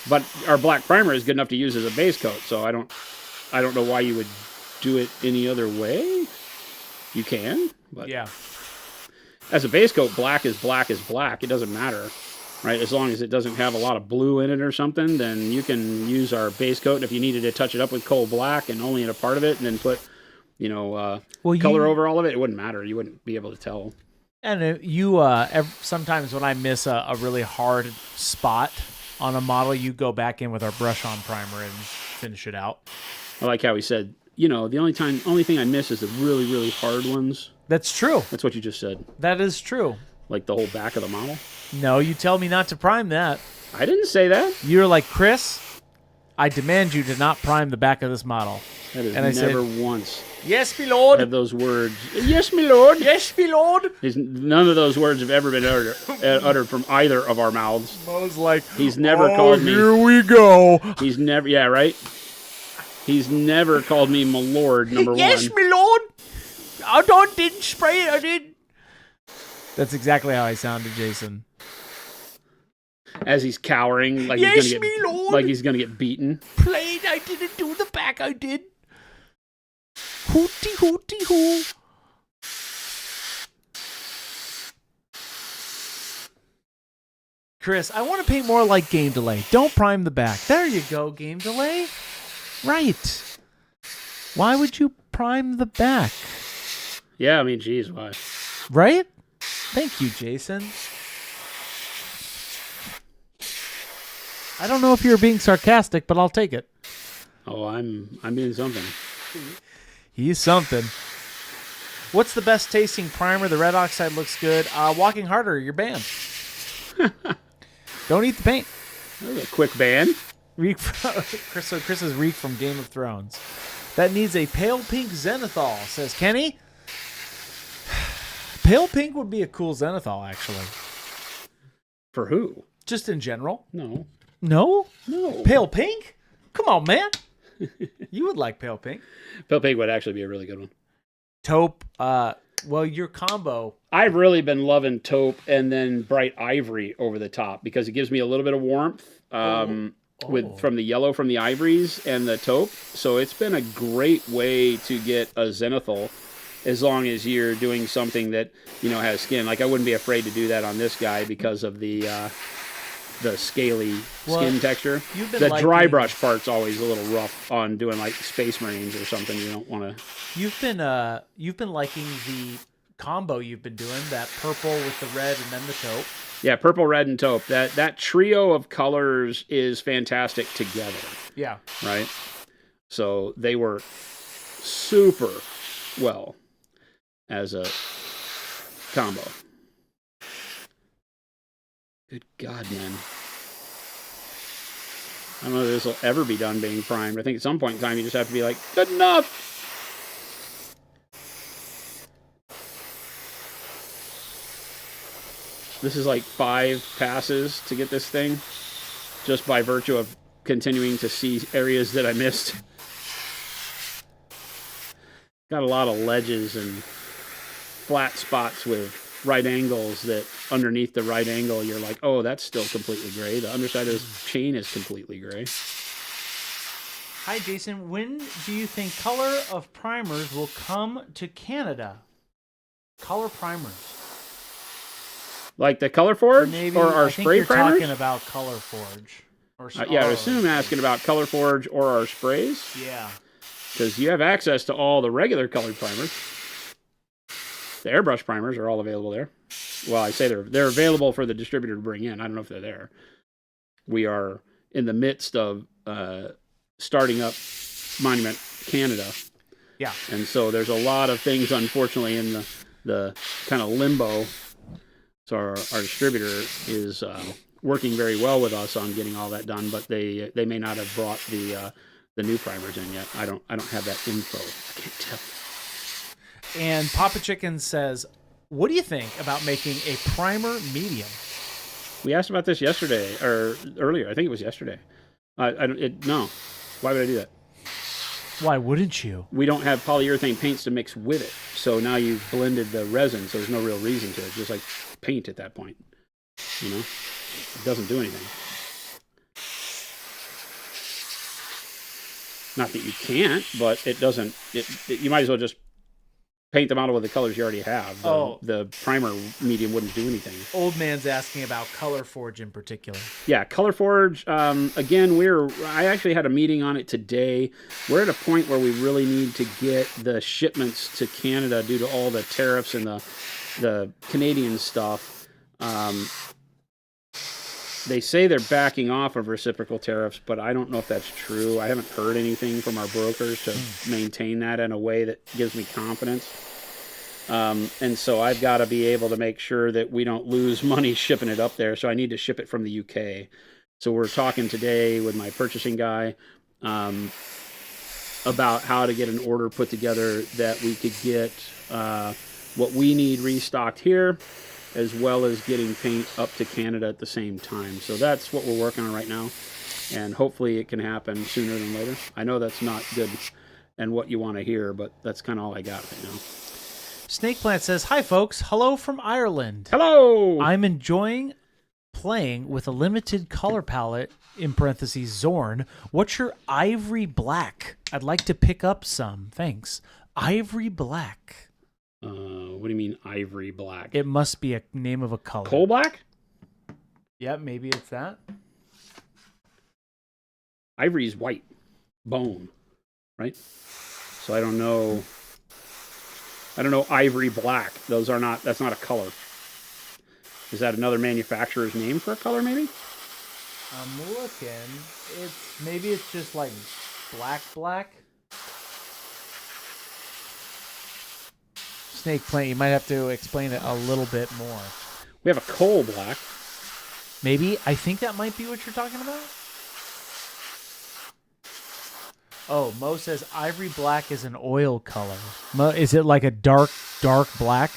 But our black primer is good enough to use as a base coat, so I don't know why you would do it any other way. You can, but yeah. As a base coat, black is black is black. It doesn't matter, right? As long as it doesn't have a lot of blue in it or something, then you can use our base coat. And if you needed to touch it up with coal black and only in a part of it, and then put, color over all of it, it wouldn't matter. You wouldn't be able to tell. And sometimes when I miss a really hard spot on a model, you go back in with our brush-on primer and finish it out. I like how he said, the only thing I miss is the really, really hard ones. That's true. That's what you just said. That is true. Like the whole back of the model? No, you tell me not to prime that. I didn't say that. You're like, Chris, I demand you to not prime the back of this model. That is never once. Yes, my lord. Have those words. Yes, my lord. Yes, my lord. None of those words have ever been uttered from either of our mouths. Mo's like, he's never called me. Here we go. He's never, yeah, right? He's never called me my lord, number one. Yes, my lord. Didn't spray it, I did. That's exactly how I sounded, Jason. As he's cowering, like yes, he's gonna get beaten. Played, I didn't do the back, I did. Hooty hooty hoo. Chris, I want to paint more like Game Delay. Don't prime the back. There you go, Game Delay. Right. Why would you prime the back? Yeah, I mean, geez, why? Right? Thank you, Jason. I don't know if you're being sarcastic, but I'll take it. Oh, I'm being something. He's something. What's the best tasting primer? The red oxide looks good. Walking Harder, you're banned. Don't eat the paint. That was a quick ban. Chris is Reek from Game of Thrones. That needs a pale pink zenithal, says Kenny. Pale pink would be a cool zenithal, actually. For who? Just in general. No. No? No. Pale pink? Come on, man. You would like pale pink. Pale pink would actually be a really good one. Taupe. Well, your combo. I've really been loving taupe and then bright ivory over the top because it gives me a little bit of warmth from the yellow from the ivories and the taupe. So it's been a great way to get a zenithal as long as you're doing something that, has skin. Like I wouldn't be afraid to do that on this guy because of the scaly skin texture. The dry brush part's always a little rough on doing like Space Marines or something. You don't want to. You've been liking the combo you've been doing, that purple with the red and then the taupe. Yeah, purple, red, and taupe. That trio of colors is fantastic together. Yeah. Right? So they work super well as a combo. Good God, man. I don't know if this will ever be done being primed. I think at some point in time you just have to be like, good enough. This is like 5 passes to get this thing, just by virtue of continuing to see areas that I missed. Got a lot of ledges and flat spots with right angles that underneath the right angle you're like, oh, that's still completely gray. The underside of this chain is completely gray. Hi, Jason. When do you think color of primers will come to Canada? Color primers. Like the Color Forge Maybe, or our I think spray you're primers? talking about Color Forge. Or, Yeah, I would assume asking about Color Forge or our sprays. Yeah. Because you have access to all the regular colored primers. The airbrush primers are all available there. Well, I say they're available for the distributor to bring in. I don't know if they're there. We are in the midst of starting up Monument Canada. Yeah. And so there's a lot of things, unfortunately, in the kind of limbo. So our distributor is working very well with us on getting all that done, but they may not have brought the new primers in yet. I don't have that info. I can't tell. And Papa Chicken says, what do you think about making a primer medium? We asked about this yesterday or earlier. I think it was yesterday. No. Why would I do that? Why wouldn't you? We don't have polyurethane paints to mix with it. So now you've blended the resin, so there's no real reason to it. It's just like paint at that point. You know? It doesn't do anything. Not that you can't, but it doesn't. You might as well just paint them out with the colors you already have. The primer medium wouldn't do anything. Old man's asking about Color Forge in particular. Yeah, Color Forge. Again, I actually had a meeting on it today. We're at a point where we really need to get the shipments to Canada due to all the tariffs and the Canadian stuff. They say they're backing off of reciprocal tariffs, but I don't know if that's true. I haven't heard anything from our brokers to maintain that in a way that gives me confidence. And so I've got to be able to make sure that we don't lose money shipping it up there. So I need to ship it from the UK. So we're talking today with my purchasing guy about how to get an order put together that we could get what we need restocked here, as well as getting paint up to Canada at the same time. So that's what we're working on right now, and hopefully it can happen sooner than later. I know that's not good and what you want to hear, but that's kind of all I got right now. Snake Plant says, hi, folks. Hello from Ireland. Hello! I'm enjoying playing with a limited color palette, in parentheses, Zorn. What's your ivory black? I'd like to pick up some. Thanks. Ivory black. What do you mean ivory black? It must be a name of a color. Coal black? Yeah, maybe it's that. Ivory's white. Bone. Right? So I don't know ivory black. That's not a color. Is that another manufacturer's name for a color, maybe? I'm looking. Maybe it's just like black. Snake Plant, you might have to explain it a little bit more. We have a coal black. Maybe. I think that might be what you're talking about. Oh, Mo says ivory black is an oil color. Mo, is it like a dark black?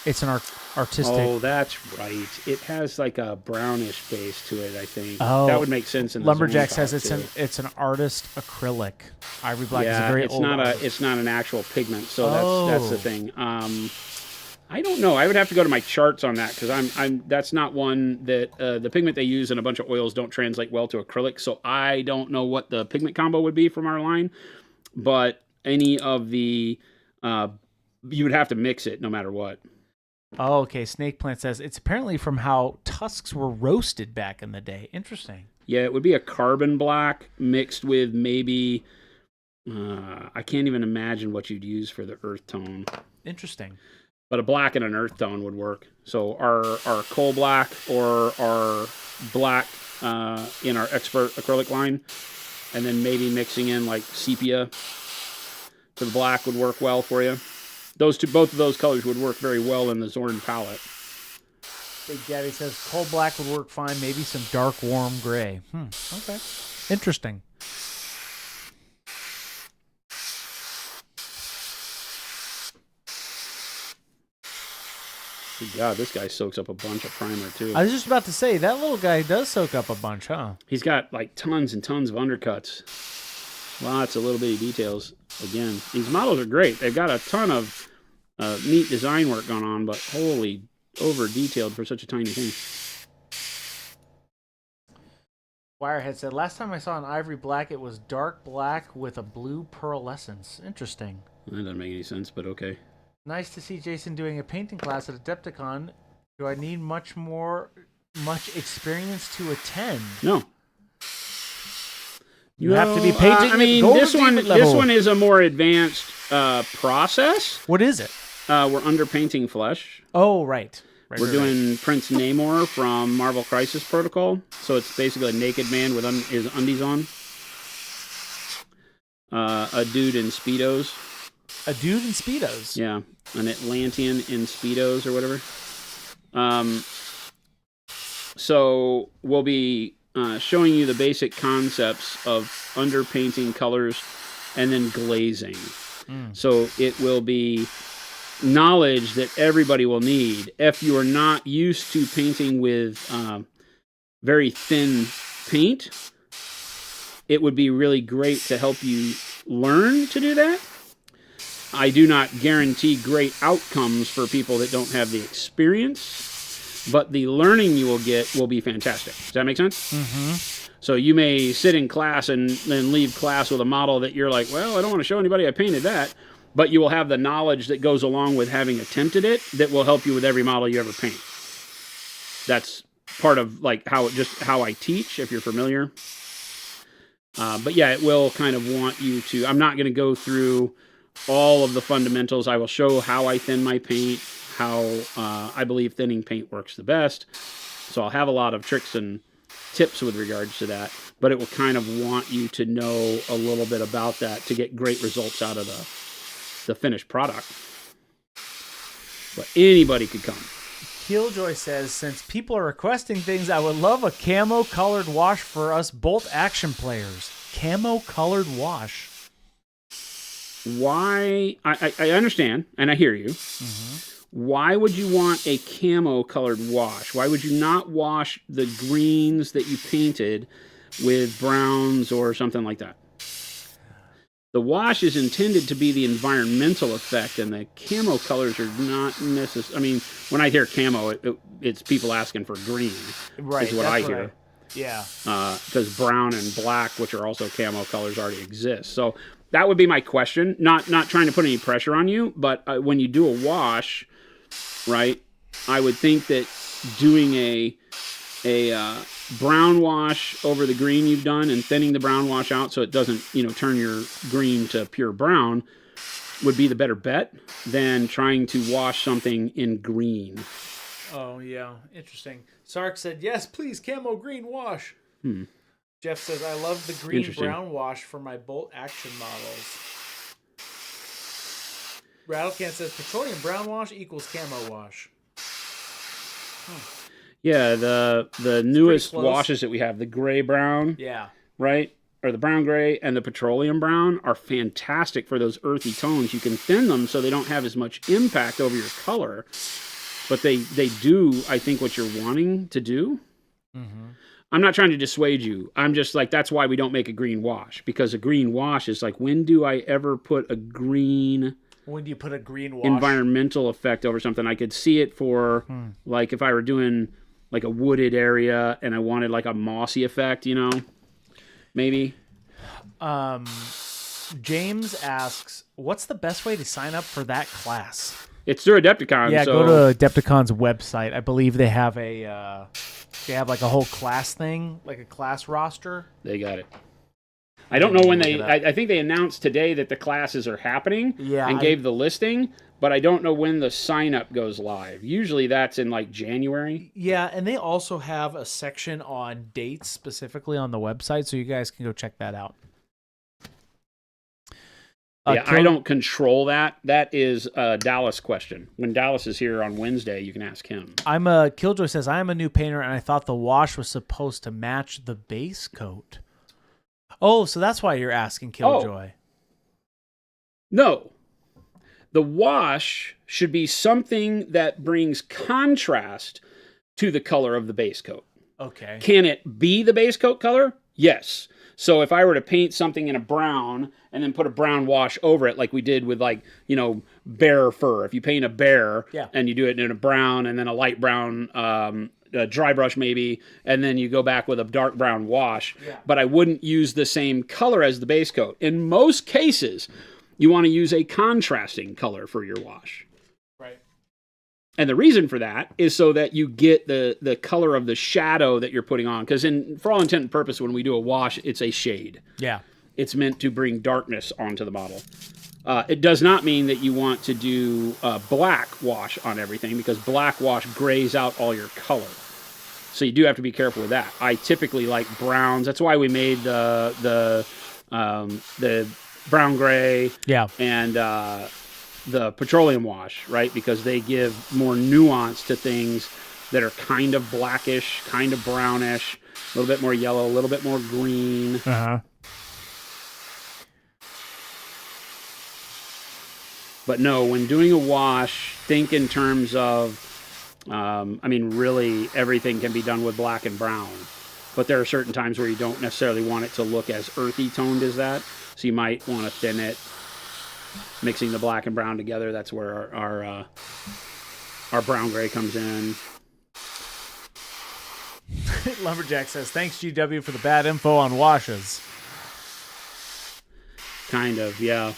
It's an artistic. Oh, that's right. It has like a brownish base to it, I think. Oh, that would make sense. In the Lumberjack Zorn says palette, it's an artist acrylic. Ivory black is a yeah, very it's old not artist. it's not an actual pigment, so that's the thing. I don't know. I would have to go to my charts on that because that's not one that the pigment they use in a bunch of oils don't translate well to acrylic. So I don't know what the pigment combo would be from our line, but any of the you would have to mix it no matter what. Oh, okay. Snake Plant says it's apparently from how tusks were roasted back in the day. Interesting. Yeah, it would be a carbon black mixed with maybe I can't even imagine what you'd use for the earth tone. Interesting. But a black and an earth tone would work. So our coal black or our black in our expert acrylic line, and then maybe mixing in like sepia to the black would work well for you. Both of those colors would work very well in the Zorn palette. Big Daddy says cold black would work fine. Maybe some dark warm gray. Okay. Interesting. Good God, this guy soaks up a bunch of primer too. I was just about to say, that little guy does soak up a bunch, huh? He's got like tons and tons of undercuts. Lots of little bitty details. Again, these models are great. They've got a ton of neat design work going on, but holy, over detailed for such a tiny thing. Wirehead said, last time I saw an ivory black, it was dark black with a blue pearlescence. Interesting. That doesn't make any sense, but okay. Nice to see Jason doing a painting class at Adepticon. Do I need much experience to attend? No. You have to be painting. I mean, this one is a more advanced process. What is it? We're underpainting flesh. Oh, right. We're doing Prince Namor from Marvel Crisis Protocol. So it's basically a naked man with his undies on. A dude in Speedos. A dude in Speedos? Yeah. An Atlantean in Speedos or whatever. So we'll be showing you the basic concepts of underpainting colors and then glazing. So it will be knowledge that everybody will need. If you are not used to painting with very thin paint, it would be really great to help you learn to do that. I do not guarantee great outcomes for people that don't have the experience, but the learning you will get will be fantastic. Does that make sense? Mm-hmm. So you may sit in class and then leave class with a model that you're like, well, I don't want to show anybody I painted that, but you will have the knowledge that goes along with having attempted it that will help you with every model you ever paint. That's part of like how I teach, if you're familiar. But yeah, it will kind of want you to, I'm not going to go through all of the fundamentals. I will show how I thin my paint, how I believe thinning paint works the best. So I'll have a lot of tricks and tips with regards to that, but it will kind of want you to know a little bit about that to get great results out of the finished product. But anybody could come. Killjoy says, since people are requesting things, I would love a camo colored wash for us bolt action players. Camo colored wash. Why? I understand, and I hear you. Mm-hmm. Why would you want a camo colored wash? Why would you not wash the greens that you painted with browns or something like that? The wash is intended to be the environmental effect, and the camo colors are not necessary. I mean, when I hear camo, it's people asking for green. Right. Is what I hear. Yeah. Because brown and black, which are also camo colors, already exist. So that would be my question. Not trying to put any pressure on you, but when you do a wash, right, I would think that doing a brown wash over the green you've done and thinning the brown wash out so it doesn't, turn your green to pure brown would be the better bet than trying to wash something in green. Oh, yeah. Interesting. Sark said, yes, please, camo green wash. Jeff says, I love the green-brown wash for my bolt action models. Rattlecan says, petroleum brown wash equals camo wash. Yeah, the newest washes that we have, the gray-brown, right, or the brown-gray and the petroleum brown are fantastic for those earthy tones. You can thin them so they don't have as much impact over your color, but they do, I think, what you're wanting to do. Mm-hmm. I'm not trying to dissuade you. I'm just like, that's why we don't make a green wash, because a green wash is like, when do I ever put a green... When do you put a green wash? Environmental effect over something? I could see it for, like, if I were doing... like a wooded area and I wanted like a mossy effect, maybe. James asks, what's the best way to sign up for that class? It's through Adepticon. Yeah, so... go to Adepticon's website. I believe they have like a whole class thing, like a class roster. They got it. I don't know when I think they announced today that the classes are happening and gave the listing, but I don't know when the sign-up goes live. Usually that's in like January. Yeah, and they also have a section on dates specifically on the website, so you guys can go check that out. Yeah, I don't control that. That is a Dallas question. When Dallas is here on Wednesday, you can ask him. Killjoy says, I am a new painter, and I thought the wash was supposed to match the base coat. Oh, so that's why you're asking, Killjoy. No. The wash should be something that brings contrast to the color of the base coat. Okay. Can it be the base coat color? Yes. So if I were to paint something in a brown and then put a brown wash over it, like we did with bear fur. If you paint a bear and you do it in a brown and then a light brown dry brush maybe, and then you go back with a dark brown wash, but I wouldn't use the same color as the base coat. In most cases, you want to use a contrasting color for your wash. Right. And the reason for that is so that you get the color of the shadow that you're putting on. Because for all intent and purpose, when we do a wash, it's a shade. Yeah. It's meant to bring darkness onto the model. It does not mean that you want to do black wash on everything, because black wash grays out all your color. So you do have to be careful with that. I typically like browns. That's why we made the brown gray and the petroleum wash, right? Because they give more nuance to things that are kind of blackish, kind of brownish, a little bit more yellow, a little bit more green. But no, when doing a wash, think in terms of, really everything can be done with black and brown. But there are certain times where you don't necessarily want it to look as earthy toned as that. So you might want to thin it, mixing the black and brown together. That's where our brown gray comes in. Lumberjack says, thanks, GW, for the bad info on washes. Kind of, yeah.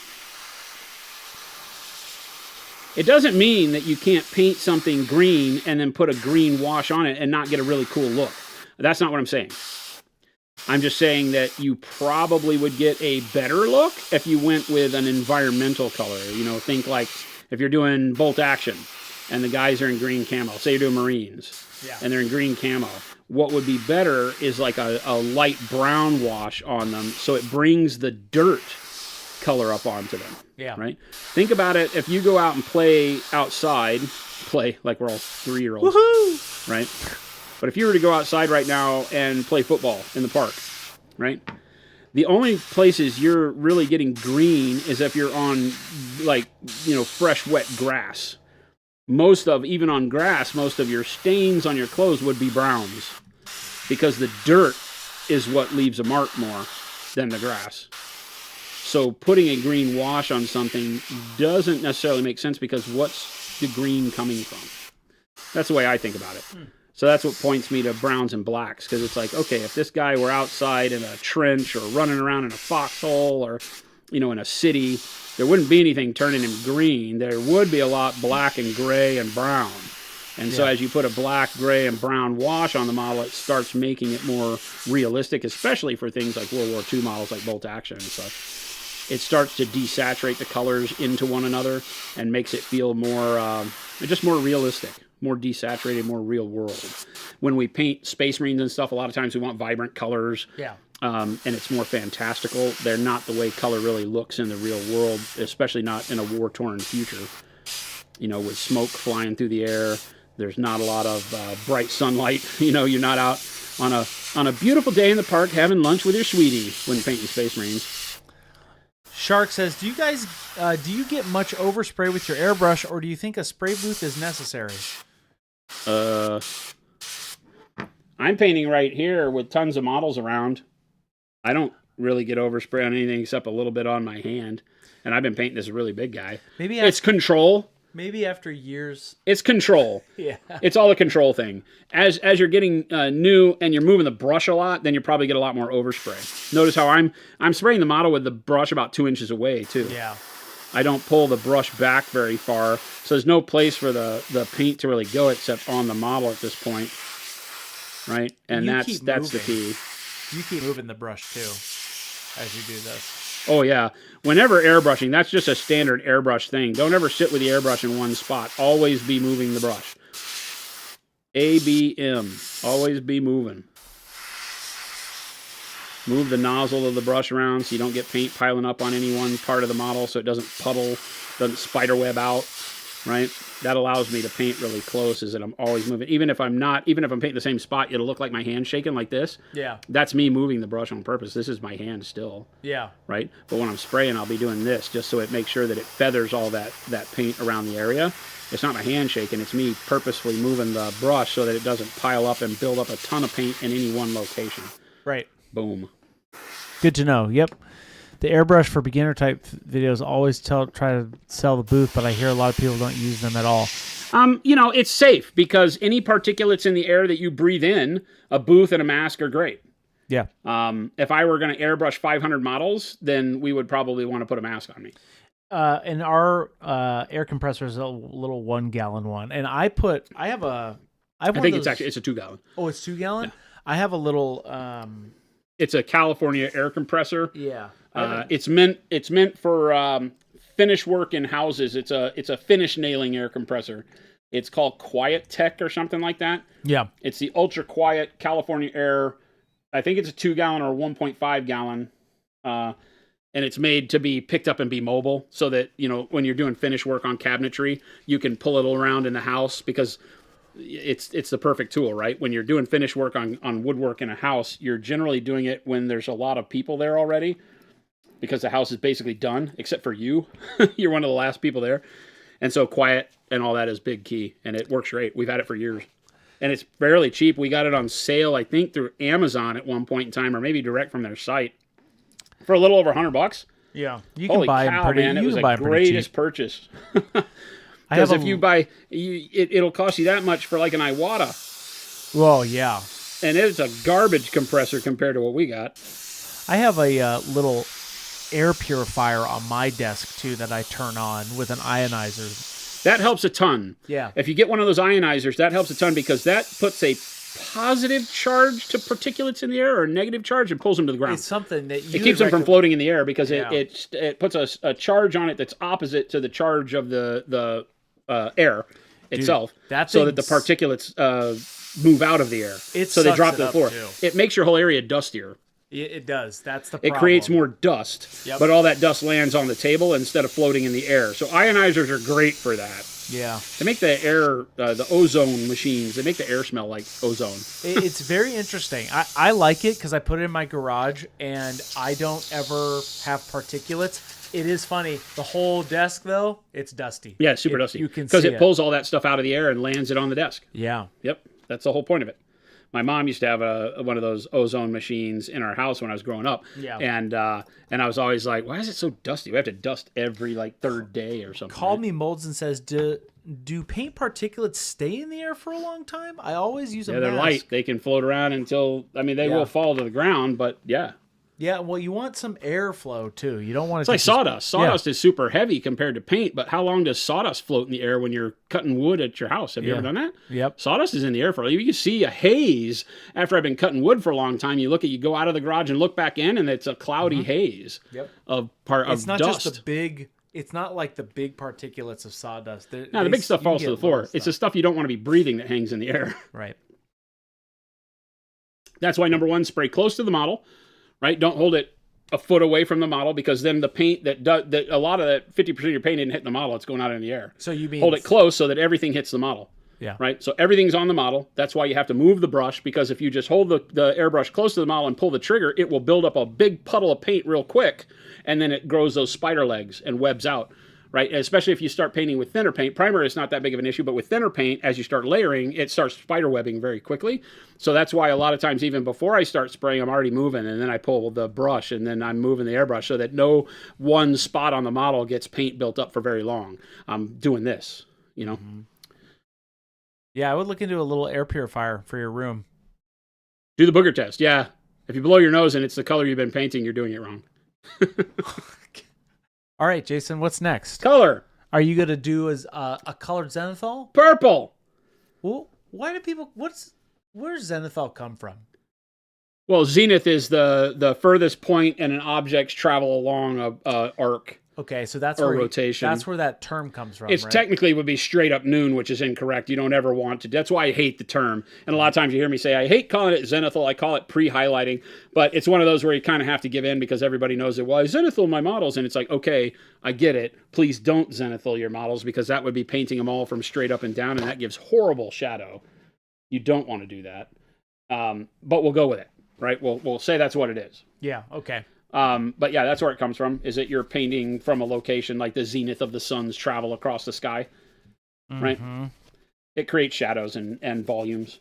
It doesn't mean that you can't paint something green and then put a green wash on it and not get a really cool look. That's not what I'm saying. I'm just saying that you probably would get a better look if you went with an environmental color. Think like if you're doing bolt action and the guys are in green camo. Say you're doing Marines and they're in green camo. What would be better is like a light brown wash on them, so it brings the dirt color up onto them. Yeah. Right? Think about it. If you go out and play outside, like we're all 3-year-olds. Woohoo! Right? But if you were to go outside right now and play football in the park, right? The only places you're really getting green is if you're on, fresh, wet grass. Even on grass, most of your stains on your clothes would be browns, because the dirt is what leaves a mark more than the grass. So putting a green wash on something doesn't necessarily make sense, because what's the green coming from? That's the way I think about it. So that's what points me to browns and blacks, because it's like, okay, if this guy were outside in a trench or running around in a foxhole or, in a city, there wouldn't be anything turning him green. There would be a lot black and gray and brown. And so as you put a black, gray, and brown wash on the model, it starts making it more realistic, especially for things like World War II models like bolt action and such. It starts to desaturate the colors into one another and makes it feel more, just more realistic, more desaturated, more real world. When we paint Space Marines and stuff, a lot of times we want vibrant colors. Yeah. And it's more fantastical. They're not the way color really looks in the real world, especially not in a war-torn future. With smoke flying through the air, there's not a lot of bright sunlight. You're not out on a beautiful day in the park having lunch with your sweetie when painting Space Marines. Shark says, do you get much overspray with your airbrush, or do you think a spray booth is necessary? I'm painting right here with tons of models around. I don't really get overspray on anything except a little bit on my hand. And I've been painting this really big guy. It's control. Maybe after years. It's control. Yeah. It's all a control thing. As you're getting new and you're moving the brush a lot, then you probably get a lot more overspray. Notice how I'm spraying the model with the brush about 2 inches away too. Yeah. I don't pull the brush back very far, so there's no place for the paint to really go except on the model at this point. Right? And that's the key. You keep moving the brush too as you do this. Oh, yeah. Whenever airbrushing, that's just a standard airbrush thing. Don't ever sit with the airbrush in one spot. Always be moving the brush. ABM. Always be moving. Move the nozzle of the brush around so you don't get paint piling up on any one part of the model, so it doesn't puddle, doesn't spider web out, right? That allows me to paint really close, is that I'm always moving. Even if I'm painting the same spot, it'll look like my hand shaking like this. Yeah. That's me moving the brush on purpose. This is my hand still. Yeah. Right? But when I'm spraying, I'll be doing this just so it makes sure that it feathers all that paint around the area. It's not my hand shaking, it's me purposefully moving the brush so that it doesn't pile up and build up a ton of paint in any one location. Right. Boom. Good to know. Yep. The airbrush for beginner type videos always try to sell the booth, but I hear a lot of people don't use them at all. It's safe because any particulates in the air that you breathe in, a booth and a mask are great. Yeah. If I were going to airbrush 500 models, then we would probably want to put a mask on me. And our air compressor is a little 1 gallon one, and I think it's a 2 gallon. Oh, it's 2 gallon. Yeah. I have a little. It's a California air compressor. Yeah. It's meant for finish work in houses. It's a finish nailing air compressor. It's called Quiet Tech or something like that. Yeah. It's the ultra quiet California air. I think it's a 2 gallon or 1.5 gallon. And it's made to be picked up and be mobile so that, when you're doing finish work on cabinetry, you can pull it around in the house because it's the perfect tool, right? When you're doing finish work on woodwork in a house, you're generally doing it when there's a lot of people there already because the house is basically done, except for you. You're one of the last people there. And so quiet and all that is big key, and it works great. We've had it for years. And it's fairly cheap. We got it on sale, I think, through Amazon at one point in time, or maybe direct from their site, for a little over $100. Yeah, you can buy them pretty. Man, it was the greatest purchase. Because if you buy, it'll cost you that much for like an Iwata. Well, yeah. And it's a garbage compressor compared to what we got. I have a little air purifier on my desk too that I turn on with an ionizer. That helps a ton. Yeah. If you get one of those ionizers, that helps a ton because that puts a positive charge to particulates in the air or a negative charge and pulls them to the ground. It's something that it keeps them from floating in the air because it puts a charge on it that's opposite to the charge of the air itself. So that the particulates move out of the air. So they drop to the floor. Too. It makes your whole area dustier. It does. That's the problem. It creates more dust, but all that dust lands on the table instead of floating in the air. So ionizers are great for that. Yeah. They make the air, the ozone machines, they make the air smell like ozone. It's very interesting. I like it because I put it in my garage and I don't ever have particulates. It is funny. The whole desk, though, it's dusty. Yeah, it's super dusty. You can because it pulls all that stuff out of the air and lands it on the desk. Yeah. Yep. That's the whole point of it. My mom used to have one of those ozone machines in our house when I was growing up. Yeah. And I was always like, why is it so dusty? We have to dust every third day or something. Called me Molds and says, do paint particulates stay in the air for a long time? I always use a mask. They're light. They can float around until, they will fall to the ground, but yeah. Yeah, well, you want some airflow, too. You don't want It's like sawdust. Sawdust is super heavy compared to paint, but how long does sawdust float in the air when you're cutting wood at your house? Have you ever done that? Yep. Sawdust is in the air for, you can see a haze after I've been cutting wood for a long time. You go out of the garage and look back in, and it's a cloudy haze of dust. It's not just the big... It's not like the big particulates of sawdust. The big stuff falls to the floor. It's the stuff you don't want to be breathing that hangs in the air. Right. That's why, number one, spray close to the model, right? Don't hold it a foot away from the model because then the paint that a lot of that 50% of your paint isn't hitting the model. It's going out in the air. So you mean hold it close so that everything hits the model. Yeah. Right. So everything's on the model. That's why you have to move the brush because if you just hold the airbrush close to the model and pull the trigger, it will build up a big puddle of paint real quick, and then it grows those spider legs and webs out. Right, and especially if you start painting with thinner paint. Primer is not that big of an issue, but with thinner paint, as you start layering, it starts spider webbing very quickly. So that's why a lot of times, even before I start spraying, I'm already moving, and then I pull the brush, and then I'm moving the airbrush so that no one spot on the model gets paint built up for very long. I'm doing this, Mm-hmm. Yeah, I would look into a little air purifier for your room. Do the booger test, yeah. If you blow your nose and it's the color you've been painting, you're doing it wrong. All right, Jason, what's next? Color. Are you going to do a colored zenithal? Purple. Well, why do people... Where's zenithal come from? Well, zenith is the furthest point in an object's travel along a arc. Okay, so that's or where rotation. that's where that term comes from. It's right? technically would be straight up noon, which is incorrect. You don't ever want to. That's why I hate the term. And a lot of times you hear me say, I hate calling it zenithal. I call it pre-highlighting. But it's one of those where you kind of have to give in because everybody knows it. Well, I zenithal my models. And it's like, okay, I get it. Please don't zenithal your models because that would be painting them all from straight up and down. And that gives horrible shadow. You don't want to do that. But we'll go with it, right? We'll say that's what it is. Yeah, okay. But yeah, that's where it comes from, is that you're painting from a location like the zenith of the sun's travel across the sky, right? It creates shadows and volumes.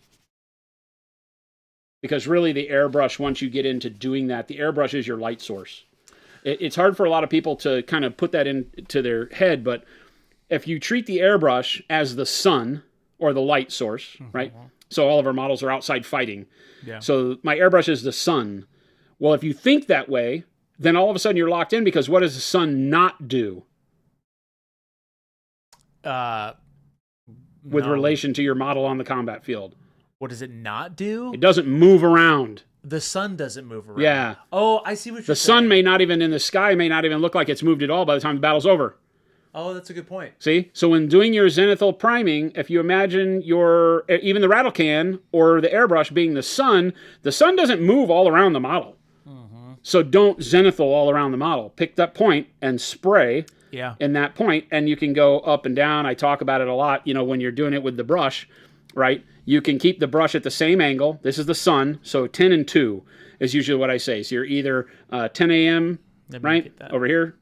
Because really the airbrush, once you get into doing that, the airbrush is your light source. It's hard for a lot of people to kind of put that into their head, but if you treat the airbrush as the sun or the light source, right? So all of our models are outside fighting. Yeah. So my airbrush is the sun. Well, if you think that way, then all of a sudden you're locked in because what does the sun not do? With relation to your model on the combat field. What does it not do? It doesn't move around. The sun doesn't move around. Yeah. Oh, I see what you're saying. The sun may not even in the sky may not even look like it's moved at all by the time the battle's over. Oh, that's a good point. See? So when doing your zenithal priming, if you imagine even the rattle can or the airbrush being the sun doesn't move all around the model. So don't zenithal all around the model. Pick that point and spray in that point, and you can go up and down. I talk about it a lot, when you're doing it with the brush, right? You can keep the brush at the same angle. This is the sun, so 10 and 2 is usually what I say. So you're either 10 a.m., right, over here,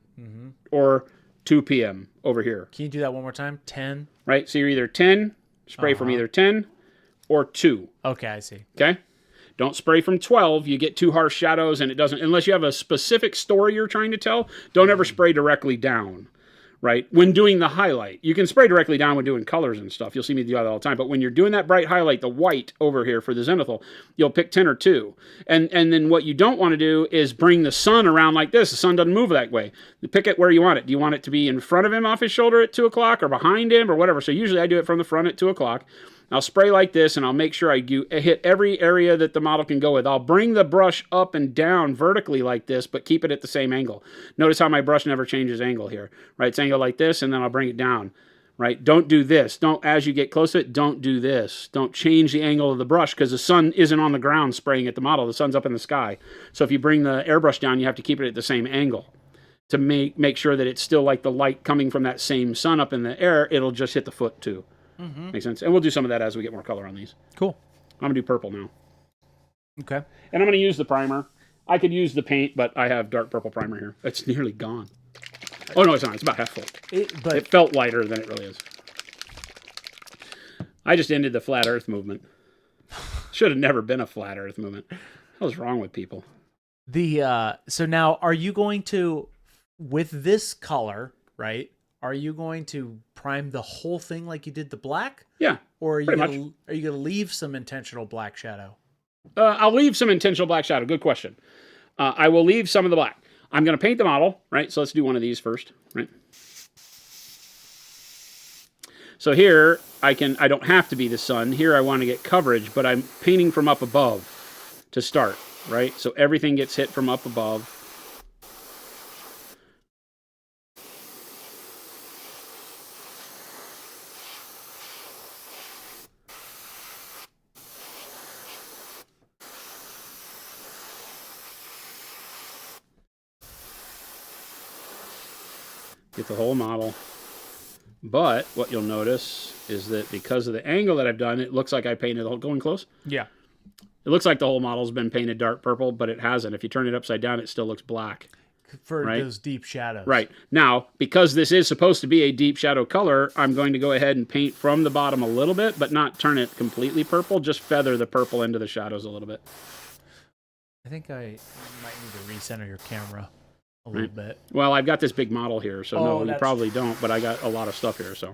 or 2 p.m. over here. Can you do that one more time? 10? Right, so you're either 10, spray from either 10 or 2. Okay, I see. Okay? Don't spray from 12. You get too harsh shadows, and it doesn't, unless you have a specific story you're trying to tell, don't ever spray directly down, right? When doing the highlight. You can spray directly down when doing colors and stuff. You'll see me do that all the time. But when you're doing that bright highlight, the white over here for the zenithal, you'll pick 10 or 2. And then what you don't want to do is bring the sun around like this. The sun doesn't move that way. You pick it where you want it. Do you want it to be in front of him off his shoulder at 2 o'clock or behind him or whatever? So usually I do it from the front at 2 o'clock. I'll spray like this, and I'll make sure I hit every area that the model can go with. I'll bring the brush up and down vertically like this, but keep it at the same angle. Notice how my brush never changes angle here, right? It's angled like this, and then I'll bring it down, right? Don't do this. As you get close to it, don't do this. Don't change the angle of the brush because the sun isn't on the ground spraying at the model. The sun's up in the sky. So if you bring the airbrush down, you have to keep it at the same angle to make sure that it's still like the light coming from that same sun up in the air. It'll just hit the foot too. Makes sense. And we'll do some of that as we get more color on these. Cool. I'm going to do purple now. Okay. And I'm going to use the primer. I could use the paint, but I have dark purple primer here. It's nearly gone. Oh, no, it's not. It's about half full. It felt lighter than it really is. I just ended the flat earth movement. Should have never been a flat earth movement. What's wrong with people? So now, are you going to, with this color, right? Are you going to prime the whole thing like you did the black? Yeah. Or are you going to leave some intentional black shadow? I'll leave some intentional black shadow. Good question. I will leave some of the black. I'm going to paint the model, right? So let's do one of these first, right? So here, I don't have to be the sun. Here I want to get coverage, but I'm painting from up above to start, right? So everything gets hit from up above. Get the whole model. But what you'll notice is that because of the angle that I've done, it looks like I painted the whole... Going close? Yeah. It looks like the whole model's been painted dark purple, but it hasn't. If you turn it upside down, it still looks black. For those deep shadows. Right. Now, because this is supposed to be a deep shadow color, I'm going to go ahead and paint from the bottom a little bit, but not turn it completely purple. Just feather the purple into the shadows a little bit. I think I might need to recenter your camera a little bit. Well, I've got this big model here, so no, you probably don't, but I got a lot of stuff here, so.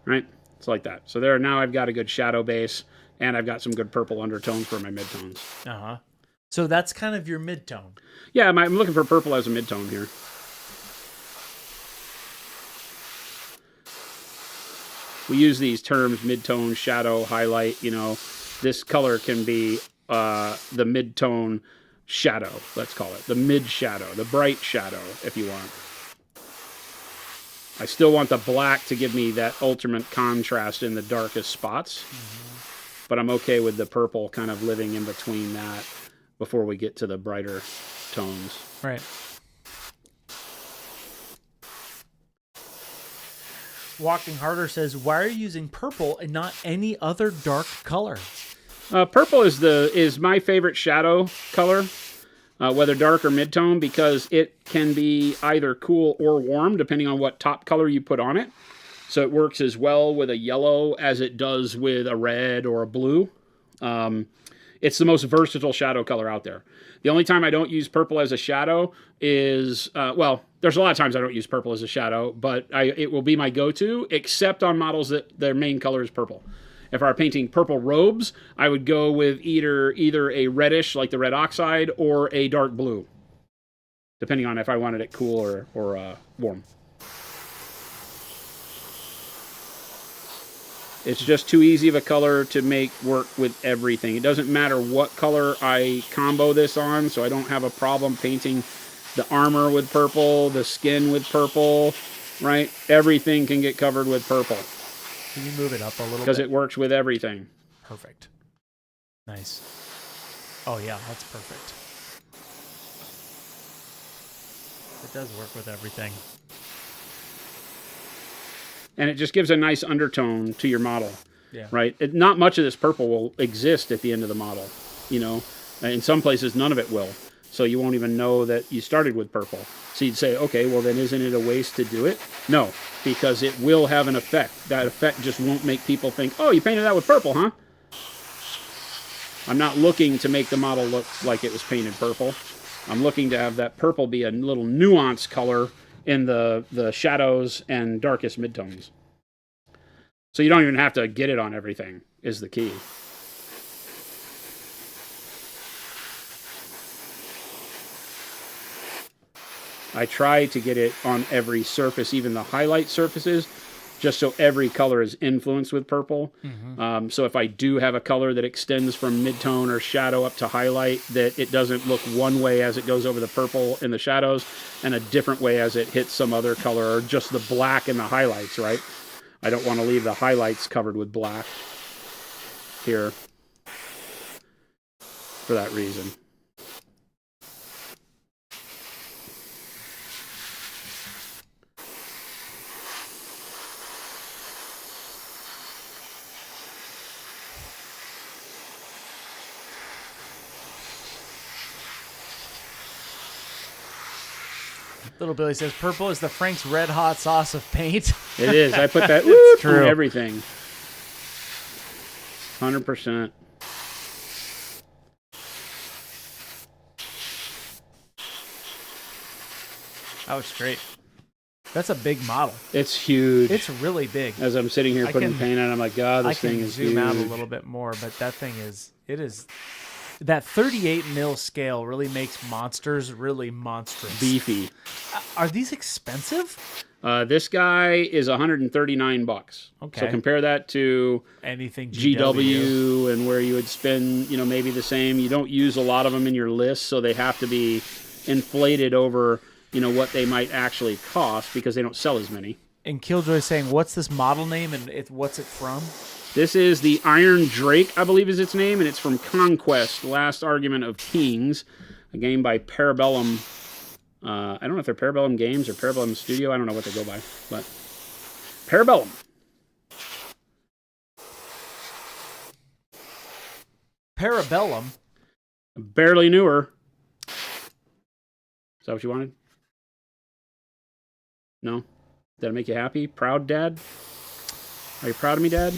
Right? It's like that. So there, now I've got a good shadow base, and I've got some good purple undertones for my midtones. Uh-huh. So that's kind of your midtone. Yeah, I'm looking for purple as a midtone here. We use these terms, midtone, shadow, highlight, this color can be the midtone shadow, let's call it. The mid shadow, the bright shadow, if you want. I still want the black to give me that ultimate contrast in the darkest spots. But I'm okay with the purple kind of living in between that before we get to the brighter tones. Right. Walking Harder says, why are you using purple and not any other dark color? Purple is my favorite shadow color, whether dark or mid-tone, because it can be either cool or warm, depending on what top color you put on it. So it works as well with a yellow as it does with a red or a blue. It's the most versatile shadow color out there. The only time I don't use purple as a shadow is, well, there's a lot of times I don't use purple as a shadow, but it will be my go-to, except on models that their main color is purple. If I were painting purple robes, I would go with either a reddish, like the red oxide, or a dark blue, depending on if I wanted it cool or warm. It's just too easy of a color to make work with everything. It doesn't matter what color I combo this on, so I don't have a problem painting the armor with purple, the skin with purple, right? Everything can get covered with purple. Can you move it up a little bit? Because it works with everything. Perfect. Nice. Oh, yeah, that's perfect. It does work with everything. And it just gives a nice undertone to your model, Yeah. right? Not much of this purple will exist at the end of the model, you know. In some places, none of it will. So you won't even know that you started with purple. So you'd say, okay, well then isn't it a waste to do it? No, because it will have an effect. That effect just won't make people think, oh, you painted that with purple, huh? I'm not looking to make the model look like it was painted purple. I'm looking to have that purple be a little nuanced color in the shadows and darkest midtones. So you don't even have to get it on everything, is the key. I try to get it on every surface, even the highlight surfaces, just so every color is influenced with purple. Mm-hmm. So if I do have a color that extends from midtone or shadow up to highlight, that it doesn't look one way as it goes over the purple in the shadows and a different way as it hits some other color, or just the black in the highlights, right? I don't want to leave the highlights covered with black here for that reason. Little Billy says, purple is the Frank's Red Hot sauce of paint. It is. I put that true. on everything. 100%. That was great. That's a big model. It's huge. It's really big. As I'm sitting here putting paint on, I'm like, God, this thing is huge. I can zoom out a little bit more, but that thing is, that 38 mil scale really makes monsters really monstrous. Beefy. Are these expensive? This guy is $139. Okay. So compare that to anything GW and where you would spend, maybe the same. You don't use a lot of them in your list, so they have to be inflated over, what they might actually cost because they don't sell as many. And Killjoy saying, what's this model name and what's it from? This is the Iron Drake, I believe is its name, and it's from Conquest, Last Argument of Kings, a game by Parabellum. I don't know if they're Parabellum Games or Parabellum Studio. I don't know what they go by, but Parabellum. Parabellum? Barely newer. Is that what you wanted? No? Did I make you happy? Proud, Dad? Are you proud of me, Dad?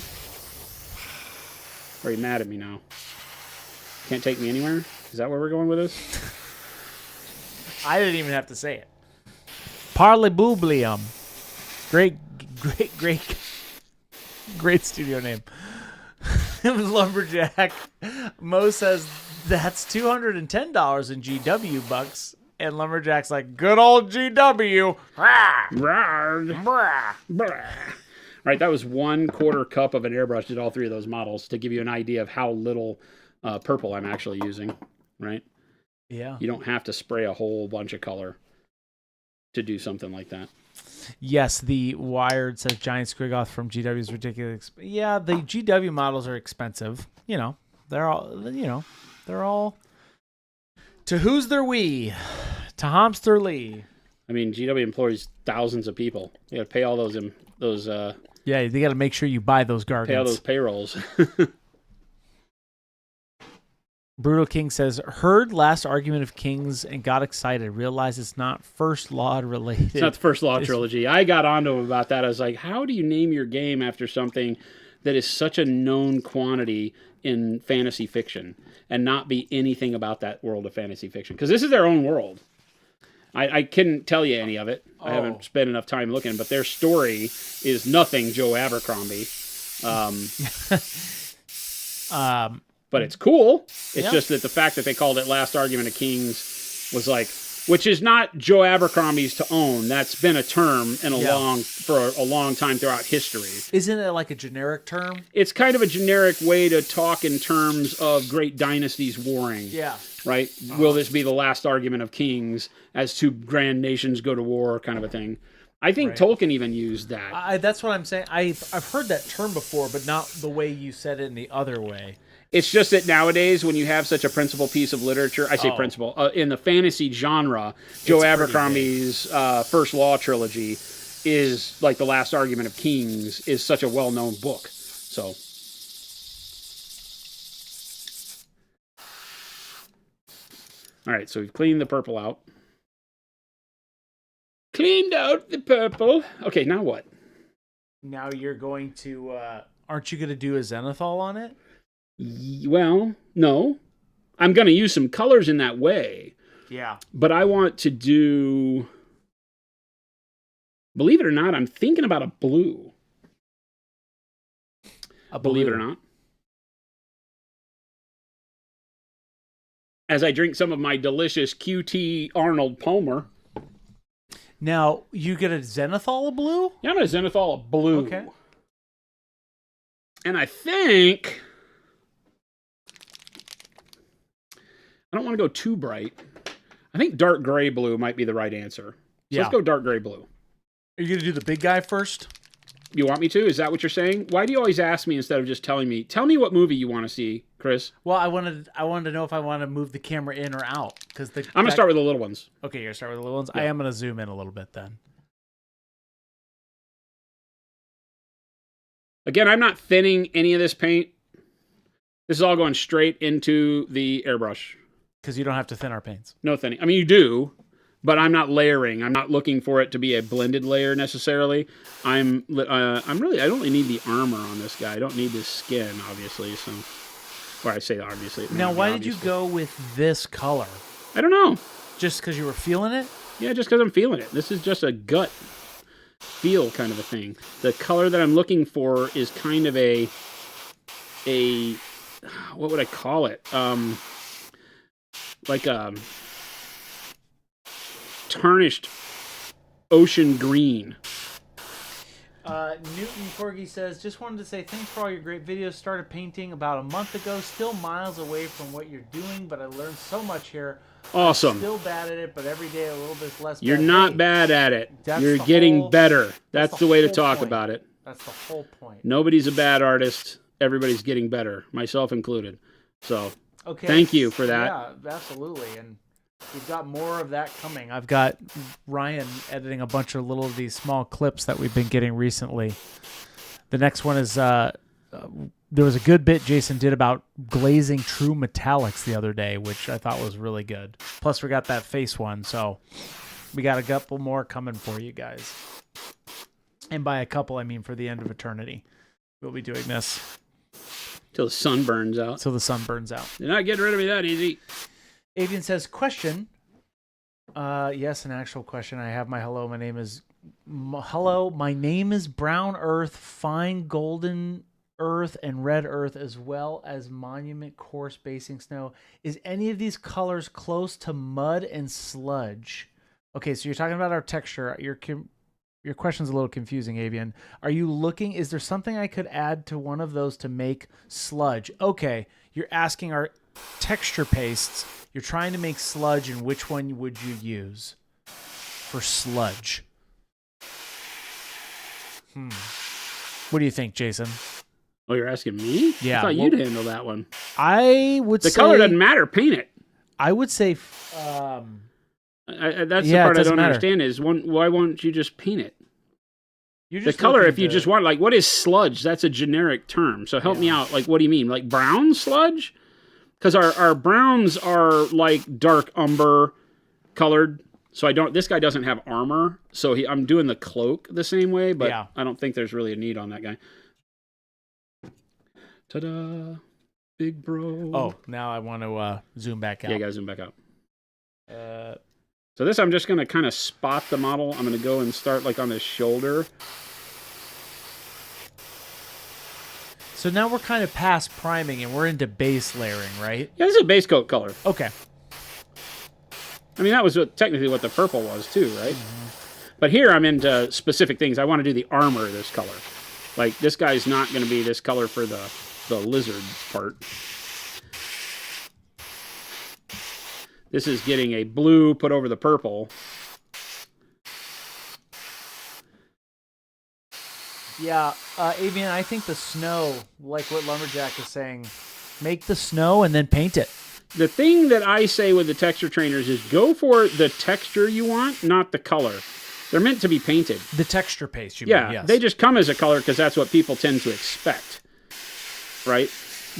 Or are you mad at me now? Can't take me anywhere? Is that where we're going with this? I didn't even have to say it. Parleybublium. Great studio name. Lumberjack. Mo says that's $210 in GW bucks. And Lumberjack's like, good old GW. All right, that was 1/4 cup of an airbrush. Did all three of those models to give you an idea of how little purple I'm actually using, right? Yeah. You don't have to spray a whole bunch of color to do something like that. Yes, the Wired says Giant Squiggoth from GW is ridiculous. Yeah, the GW models are expensive. They're all. To who's their we? To Hamster Lee. I mean, GW employs thousands of people. You got to pay all those. Yeah, they got to make sure you buy those Gargants. Pay all those payrolls. Brutal King says, heard last argument of Kings and got excited. Realized it's not First Law related. It's not the First Law trilogy. I got onto him about that. I was like, how do you name your game after something that is such a known quantity in fantasy fiction and not be anything about that world of fantasy fiction? Because this is their own world. I couldn't tell you any of it. I haven't spent enough time looking, but their story is nothing Joe Abercrombie. But it's cool. It's just that the fact that they called it Last Argument of Kings was like, which is not Joe Abercrombie's to own. That's been a term for a long time throughout history. Isn't it like a generic term? It's kind of a generic way to talk in terms of great dynasties warring. Yeah. Right? Will this be the last argument of kings as two grand nations go to war, kind of a thing. I think Tolkien even used that. That's what I'm saying. I've heard that term before, but not the way you said it in the other way. It's just that nowadays, when you have such a principal piece of literature, I say principal, in the fantasy genre, Joe Abercrombie's First Law trilogy is like the Last Argument of Kings is such a well-known book. So, all right, so we've cleaned the purple out. Cleaned out the purple. Okay, now what? Now you're going to, aren't you going to do a Zenithal on it? Well, no. I'm going to use some colors in that way. Yeah. But I want to do... Believe it or not, I'm thinking about a blue. Believe it or not. As I drink some of my delicious QT Arnold Palmer. Now, you get a Zenithal of blue? Yeah, I'm going to Zenithal of blue. Okay. And I think... I don't want to go too bright. I think dark gray blue might be the right answer. So let's go dark gray blue. Are you going to do the big guy first? You want me to? Is that what you're saying? Why do you always ask me instead of just telling me? Tell me what movie you want to see, Chris. Well, I wanted to know if I want to move the camera in or out. I'm going to start with the little ones. Okay, you're going to start with the little ones? Yeah. I am going to zoom in a little bit then. Again, I'm not thinning any of this paint. This is all going straight into the airbrush. Because you don't have to thin our paints. No thinning. I mean, you do, but I'm not layering. I'm not looking for it to be a blended layer necessarily. I don't really need the armor on this guy. I don't need his skin, obviously. So, or I say obviously. Now, why did you go with this color? I don't know. Just because you were feeling it? Yeah, just because I'm feeling it. This is just a gut feel kind of a thing. The color that I'm looking for is kind of a what would I call it? Like a tarnished ocean green. Newton Corgi says, just wanted to say thanks for all your great videos. Started painting about a month ago. Still miles away from what you're doing, but I learned so much here. Awesome. I'm still bad at it, but every day a little bit less. You're not bad at it. You're getting better. That's the way to talk about it. That's the whole point. Nobody's a bad artist. Everybody's getting better, myself included. So, okay. Thank you for that. Yeah, absolutely. And we've got more of that coming. I've got Ryan editing a bunch of these small clips that we've been getting recently. The next one is there was a good bit Jason did about glazing true metallics the other day, which I thought was really good. Plus, we got that face one, so we got a couple more coming for you guys. And by a couple, I mean for the end of eternity. We'll be doing this. Till the sun burns out. You're not getting rid of me that easy. Avian says, question. Yes, an actual question. I have my hello. My name is Brown Earth, Fine Golden Earth, and Red Earth, as well as Monument Coarse Basing Snow. Is any of these colors close to mud and sludge? Okay, so you're talking about our texture. Your question's a little confusing, Avian. Are you looking, is there something I could add to one of those to make sludge? Okay, you're asking our texture pastes. You're trying to make sludge, and which one would you use for sludge? What do you think, Jason? Oh, you're asking me? Yeah. I thought you'd handle that one. I would say... The color doesn't matter. Paint it. I would say... that's the part I don't understand is, why won't you just paint it? The color, if you just want, like, what is sludge? That's a generic term. So help me out. Like, what do you mean? Like brown sludge? Because our browns are like dark umber colored. So this guy doesn't have armor. So I'm doing the cloak the same way, but I don't think there's really a need on that guy. Ta-da. Big bro. Oh, now I want to zoom back out. Yeah, you gotta zoom back out. So this, I'm just going to kind of spot the model. I'm going to go and start like on his shoulder. So now we're kind of past priming and we're into base layering, right? Yeah, this is a base coat color. Okay. I mean, that was technically what the purple was too, right? But here I'm into specific things. I want to do the armor of this color. Like, this guy's not going to be this color for the lizard part. This is getting a blue put over the purple. Yeah, Avian, I think the snow, like what Lumberjack is saying, make the snow and then paint it. The thing that I say with the texture trainers is go for the texture you want, not the color. They're meant to be painted. The texture paste, you mean, yes. They just come as a color because that's what people tend to expect, right?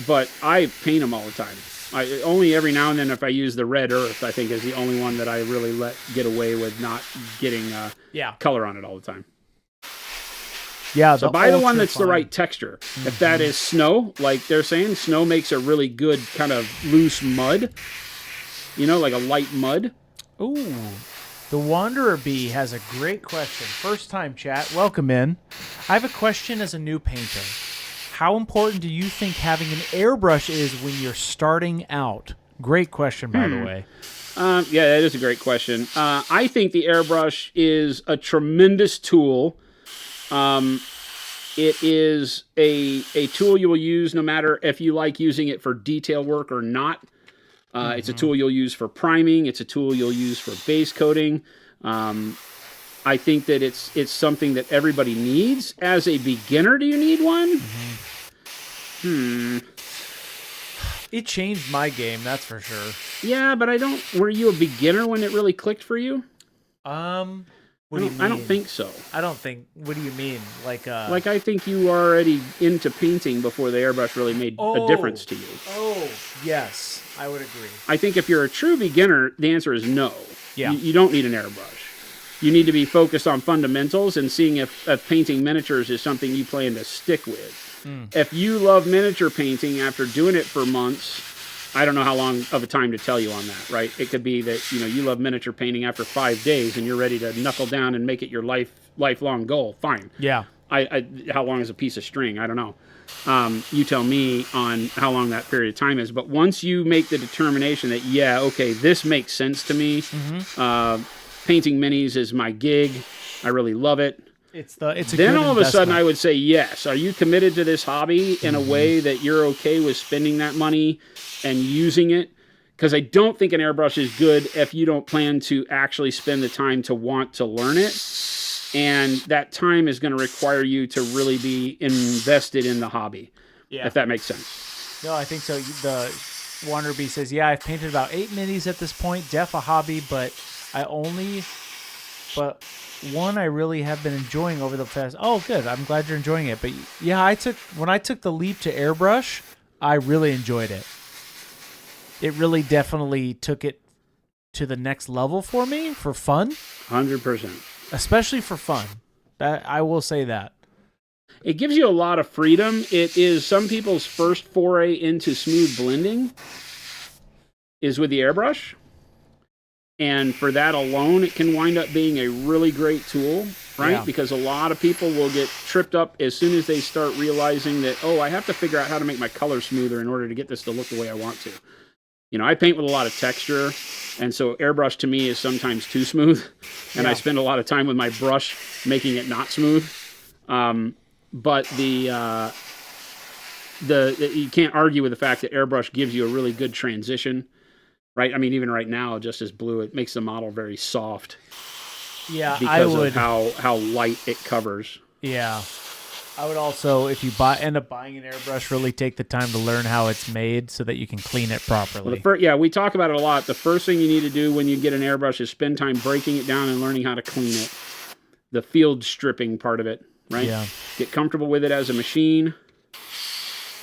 But I paint them all the time. Only every now and then, if I use the red earth, I think is the only one that I really let get away with not getting color on it all the time. Yeah. So buy the one that's the right texture. If that is snow, like they're saying, snow makes a really good kind of loose mud. You know, like a light mud. Ooh. The Wanderer Bee has a great question. First time chat. Welcome in. I have a question as a new painter. How important do you think having an airbrush is when you're starting out? Great question, by the way. Yeah, that is a great question. I think the airbrush is a tremendous tool. It is a tool you will use no matter if you like using it for detail work or not. It's a tool you'll use for priming. It's a tool you'll use for base coating. I think that it's something that everybody needs. As a beginner, do you need one? It changed my game, that's for sure. Yeah, but were you a beginner when it really clicked for you? What do you mean? I don't think so. What do you mean? Like I think you were already into painting before the airbrush really made a difference to you. Oh, yes, I would agree. I think if you're a true beginner, the answer is no. Yeah. You don't need an airbrush. You need to be focused on fundamentals and seeing if painting miniatures is something you plan to stick with. If you love miniature painting after doing it for months, I don't know how long of a time to tell you on that, right? It could be that, you love miniature painting after 5 days and you're ready to knuckle down and make it your lifelong goal. Fine. Yeah. How long is a piece of string? I don't know. You tell me on how long that period of time is. But once you make the determination that, this makes sense to me. Painting minis is my gig. I really love it. Then all of a sudden I would say yes. Are you committed to this hobby in a way that you're okay with spending that money and using it? Because I don't think an airbrush is good if you don't plan to actually spend the time to want to learn it. And that time is going to require you to really be invested in the hobby, if that makes sense. No, I think so. The Wanderer Bee says, I've painted about 8 minis at this point. Def a hobby, but one I really have been enjoying over the past. Oh, good. I'm glad you're enjoying it. But yeah, when I took the leap to airbrush, I really enjoyed it. It really definitely took it to the next level for me for fun. 100%. Especially for fun. I will say that. It gives you a lot of freedom. It is some people's first foray into smooth blending is with the airbrush. And for that alone, it can wind up being a really great tool, right? Yeah. Because a lot of people will get tripped up as soon as they start realizing that, I have to figure out how to make my color smoother in order to get this to look the way I want to. I paint with a lot of texture, and so airbrush to me is sometimes too smooth, and I spend a lot of time with my brush making it not smooth. But you can't argue with the fact that airbrush gives you a really good transition. Right, I mean, even right now, just as blue, it makes the model very soft. Yeah, because of how light it covers. Yeah. I would also, if you end up buying an airbrush, really take the time to learn how it's made so that you can clean it properly. Well, we talk about it a lot. The first thing you need to do when you get an airbrush is spend time breaking it down and learning how to clean it. The field stripping part of it, right? Yeah. Get comfortable with it as a machine.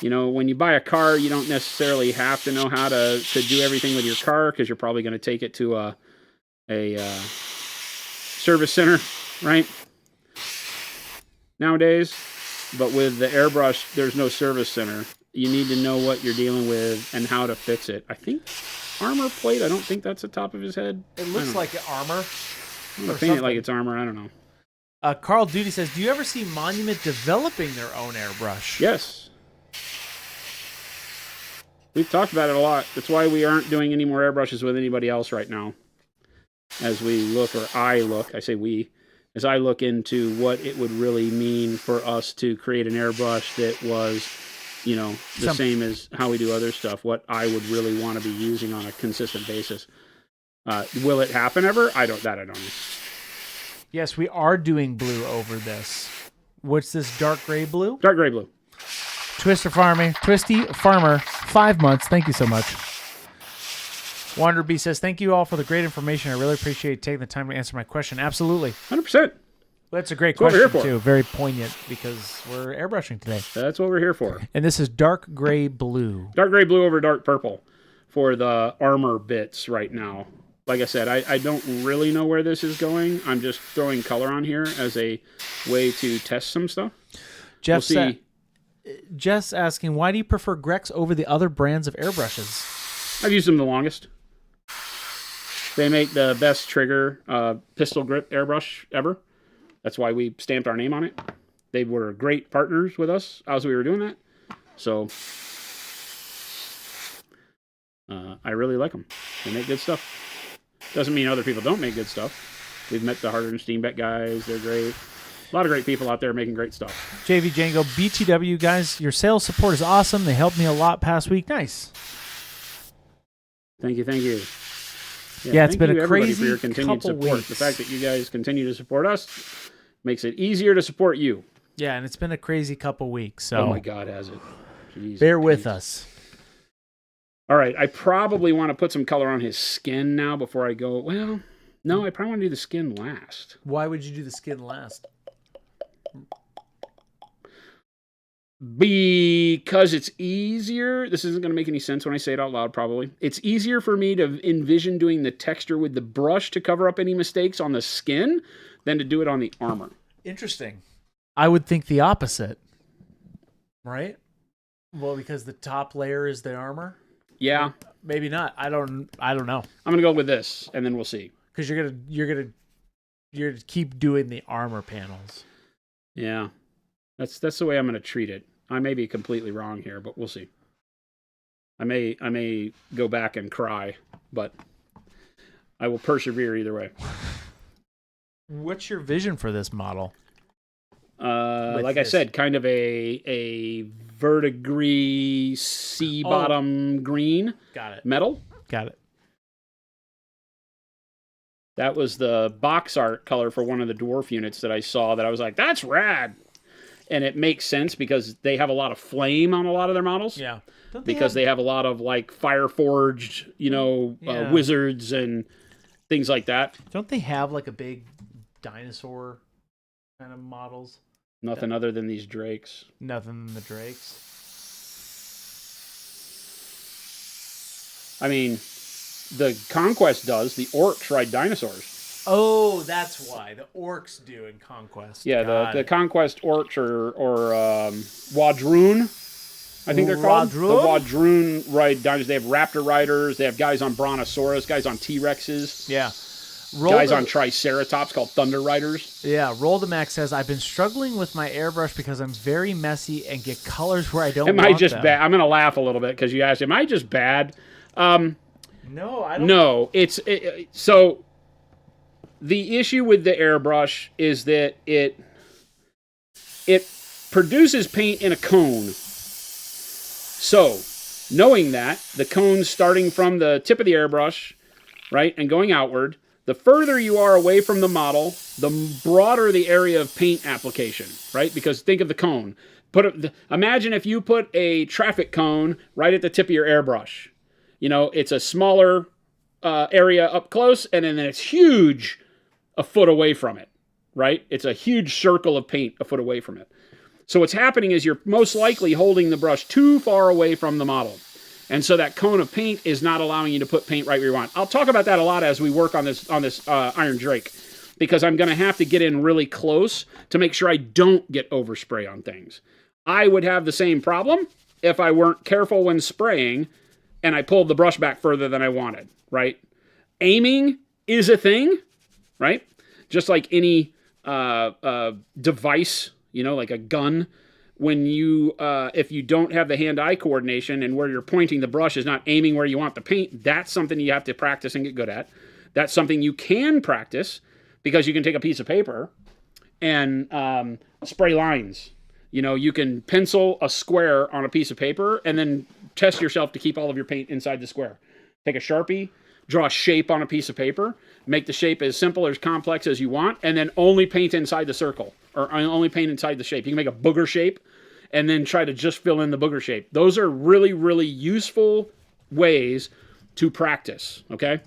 You know, when you buy a car, you don't necessarily have to know how to do everything with your car because you're probably going to take it to a service center, right? Nowadays. But with the airbrush, there's no service center. You need to know what you're dealing with and how to fix it. I think armor plate, I don't think that's the top of his head. It looks like armor. I'm paint it like it's armor, I don't know. Carl Duty says, do you ever see Monument developing their own airbrush? Yes. We've talked about it a lot. That's why we aren't doing any more airbrushes with anybody else right now. As we look, or I look, I say we, as I look into what it would really mean for us to create an airbrush that was, you know, the same as how we do other stuff, what I would really want to be using on a consistent basis. Will it happen ever? I don't know. Yes, we are doing blue over this. What's this dark gray blue? Dark gray blue. Twisty Farmer, 5 months. Thank you so much. Wander B says, thank you all for the great information. I really appreciate taking the time to answer my question. Absolutely. 100%. That's a great question, too. Very poignant because we're airbrushing today. That's what we're here for. And this is dark gray blue. Dark gray blue over dark purple for the armor bits right now. Like I said, I don't really know where this is going. I'm just throwing color on here as a way to test some stuff. Jeff's asking, why do you prefer Grex over the other brands of airbrushes? I've used them the longest. They make the best trigger pistol grip airbrush ever. That's why we stamped our name on it. They were great partners with us as we were doing that. So I really like them. They make good stuff. Doesn't mean other people don't make good stuff. We've met the Harder and Steenbeck guys. They're great. A lot of great people out there making great stuff. JV Django, BTW guys, your sales support is awesome. They helped me a lot past week. Nice. Thank you. Yeah, it's been a crazy for your continued couple support. weeks. The fact that you guys continue to support us makes it easier to support you. Yeah, and it's been a crazy couple weeks. So oh my God, has it? Jeez, bear with us. All right, I probably want to put some color on his skin now before I go. Well, no, I probably want to do the skin last. Why would you do the skin last? Because it's easier. This isn't going to make any sense when I say it out loud, probably. It's easier for me to envision doing the texture with the brush to cover up any mistakes on the skin than to do it on the armor. Interesting. I would think the opposite. Right? Well, because the top layer is the armor? Yeah. Maybe not. I don't know. I'm going to go with this, and then we'll see. Because you're gonna keep doing the armor panels. Yeah. That's the way I'm going to treat it. I may be completely wrong here, but we'll see. I may go back and cry, but I will persevere either way. What's your vision for this model? Like I said, kind of a verdigris sea bottom green. Got it. Metal. Got it. That was the box art color for one of the dwarf units that I saw that I was like, that's rad. And it makes sense because they have a lot of flame on a lot of their models. Yeah. Because they have a lot of like fire forged, wizards and things like that. Don't they have like a big dinosaur kind of models? Nothing other than these drakes. Nothing than the drakes. I mean, the Conquest does. The orcs ride dinosaurs. Oh, that's why. The orcs do in Conquest. Yeah, the Conquest orcs or Wadroon, I think they're called. The Wadroon ride dinosaurs. They have raptor riders. They have guys on Brontosaurus, guys on T-Rexes. Yeah. Guys on Triceratops called Thunder Riders. Yeah, Roll the Max says, I've been struggling with my airbrush because I'm very messy and get colors where I don't want them. Am I just bad? I'm going to laugh a little bit because you asked, am I just bad? No, I don't. No, so the issue with the airbrush is that it produces paint in a cone. So, knowing that, the cone's starting from the tip of the airbrush, right, and going outward, the further you are away from the model, the broader the area of paint application, right? Because think of the cone. Imagine if you put a traffic cone right at the tip of your airbrush. You know, it's a smaller area up close, and then it's huge a foot away from it, right? It's a huge circle of paint a foot away from it. So what's happening is you're most likely holding the brush too far away from the model. And so that cone of paint is not allowing you to put paint right where you want. I'll talk about that a lot as we work on this Iron Drake, because I'm going to have to get in really close to make sure I don't get overspray on things. I would have the same problem if I weren't careful when spraying and I pulled the brush back further than I wanted, right? Aiming is a thing, right? Just like any device, you know, like a gun. When you, if you don't have the hand-eye coordination and where you're pointing the brush is not aiming where you want the paint, that's something you have to practice and get good at. That's something you can practice because you can take a piece of paper and spray lines. You know, you can pencil a square on a piece of paper and then test yourself to keep all of your paint inside the square. Take a Sharpie, draw a shape on a piece of paper, make the shape as simple or as complex as you want, and then only paint inside the circle or only paint inside the shape. You can make a booger shape and then try to just fill in the booger shape. Those are really, really useful ways to practice, okay?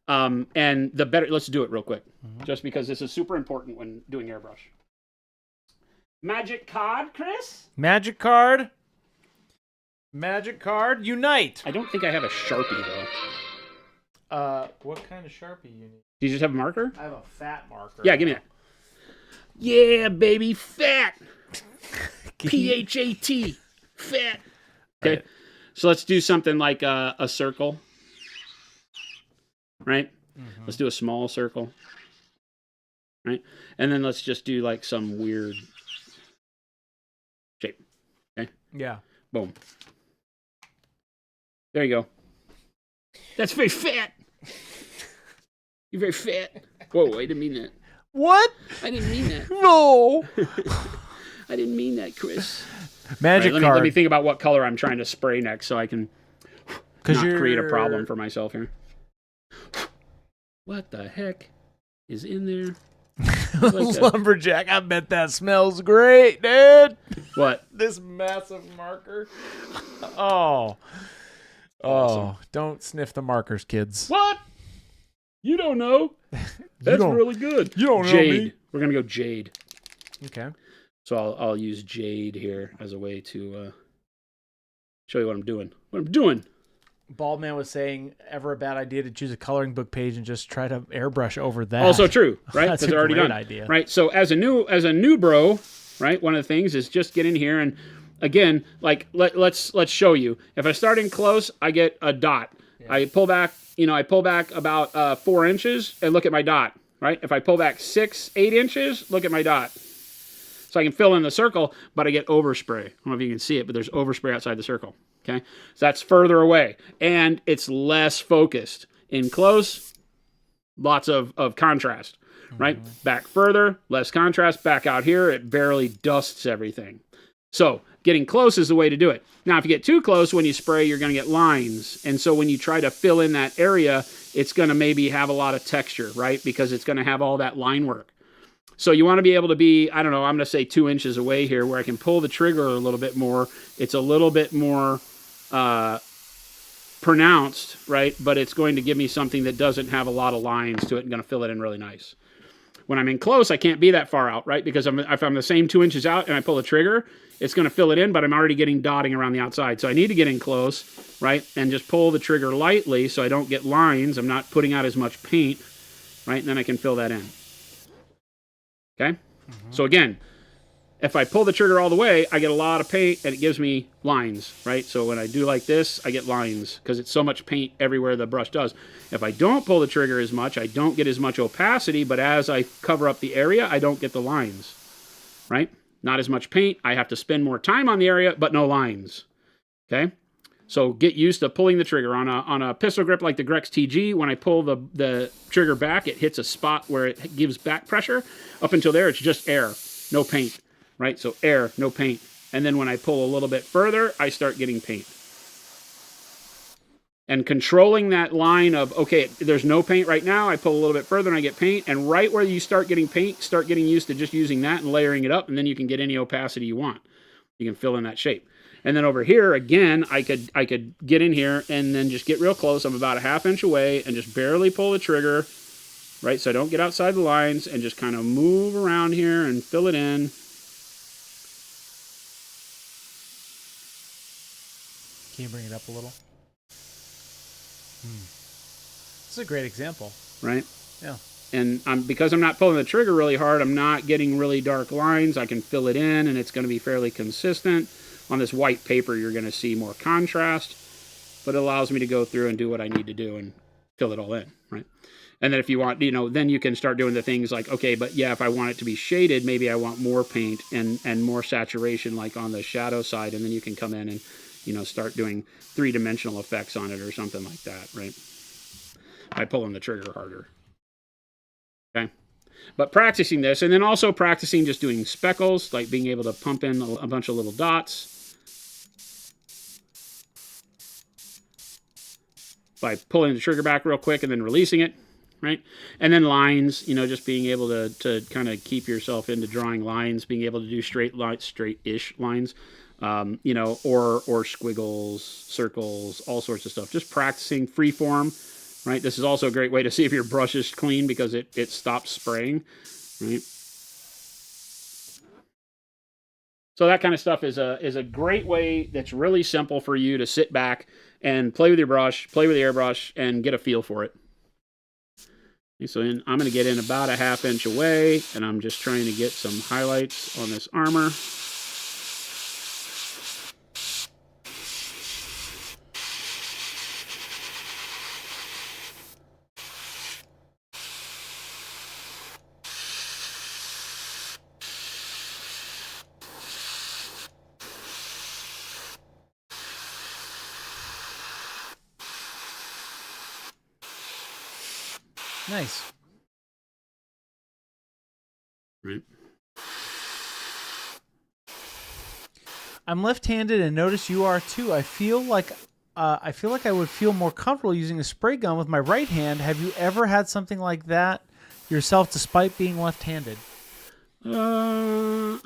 And the better, let's do it real quick, just because this is super important when doing airbrush. Magic card, Chris? Magic card. Magic card. Unite. I don't think I have a Sharpie, though. What kind of Sharpie you need? Do you just have a marker? I have a fat marker. Yeah, give me that. Yeah, baby, fat. P-H-A-T. Fat. Okay, right. So let's do something like a circle. Right? Let's do a small circle. Right? And then let's just do like some weird shape. Okay? Yeah. Boom. There you go. That's very fat. You're very fat. Whoa, I didn't mean that. What? I didn't mean that. No. I didn't mean that, Chris. Magic card. Let me think about what color I'm trying to spray next so I can not create a problem for myself here. What the heck is in there? Like Lumberjack, I bet that smells great, dude. What? This massive marker. Oh. Oh, don't sniff the markers, kids. What? You don't know. That's really good. You don't know Jade. me. We're going to go jade. Okay. So I'll use jade here as a way to show you what I'm doing. What I'm doing. Baldman was saying, ever a bad idea to choose a coloring book page and just try to airbrush over that? Also true, right? That's Because they're a already great done. idea. Right? So as a new bro, right, one of the things is just get in here and again, like let's show you. If I start in close, I get a dot. Yeah. I pull back about 4 inches and look at my dot, right? If I pull back 8 inches, look at my dot. So I can fill in the circle, but I get overspray. I don't know if you can see it, but there's overspray outside the circle. Okay, so that's further away, and it's less focused. In close, lots of contrast, right? Back further, less contrast. Back out here, it barely dusts everything. So getting close is the way to do it. Now, if you get too close when you spray, you're going to get lines, and so when you try to fill in that area, it's going to maybe have a lot of texture, right? Because it's going to have all that line work. So you want to be able to be, I don't know, I'm going to say 2 inches away here where I can pull the trigger a little bit more. It's a little bit more pronounced, right? But it's going to give me something that doesn't have a lot of lines to it and going to fill it in really nice. When I'm in close, I can't be that far out, right? Because if I'm the same 2 inches out and I pull the trigger, it's going to fill it in, but I'm already getting dotting around the outside. So I need to get in close, right? And just pull the trigger lightly so I don't get lines. I'm not putting out as much paint, right? And then I can fill that in. Okay? So again, if I pull the trigger all the way, I get a lot of paint and it gives me lines, right? So when I do like this, I get lines because it's so much paint everywhere the brush does. If I don't pull the trigger as much, I don't get as much opacity, but as I cover up the area, I don't get the lines, right? Not as much paint. I have to spend more time on the area, but no lines, okay? So get used to pulling the trigger. On a pistol grip like the Grex TG, when I pull the trigger back, it hits a spot where it gives back pressure. Up until there, it's just air, no paint. Right, so air, no paint. And then when I pull a little bit further, I start getting paint. And controlling that line of, okay, there's no paint right now, I pull a little bit further and I get paint, and right where you start getting paint, start getting used to just using that and layering it up, and then you can get any opacity you want. You can fill in that shape. And then over here, again, I could get in here and then just get real close. I'm about a ½ inch away and just barely pull the trigger, right, so I don't get outside the lines, and just kind of move around here and fill it in. Can you bring it up a little? This is a great example. Right? Yeah. And because I'm not pulling the trigger really hard, I'm not getting really dark lines. I can fill it in, and it's going to be fairly consistent. On this white paper, you're going to see more contrast, but it allows me to go through and do what I need to do and fill it all in, right? And then if you want, then you can start doing the things like, okay, but yeah, if I want it to be shaded, maybe I want more paint and more saturation, like on the shadow side, and then you can come in and start doing 3-dimensional effects on it or something like that, right? By pulling the trigger harder. Okay. But practicing this, and then also practicing just doing speckles, like being able to pump in a bunch of little dots. By pulling the trigger back real quick and then releasing it, right? And then lines, just being able to kind of keep yourself into drawing lines, being able to do straight-ish lines. Or squiggles, circles, all sorts of stuff. Just practicing free form, right? This is also a great way to see if your brush is clean because it stops spraying, right? So that kind of stuff is a great way that's really simple for you to sit back and play with your brush, play with the airbrush, and get a feel for it. Okay, so I'm going to get in about a ½ inch away, and I'm just trying to get some highlights on this armor. Nice. Right. I'm left-handed and notice you are too. I feel like I would feel more comfortable using a spray gun with my right hand. Have you ever had something like that yourself despite being left-handed? I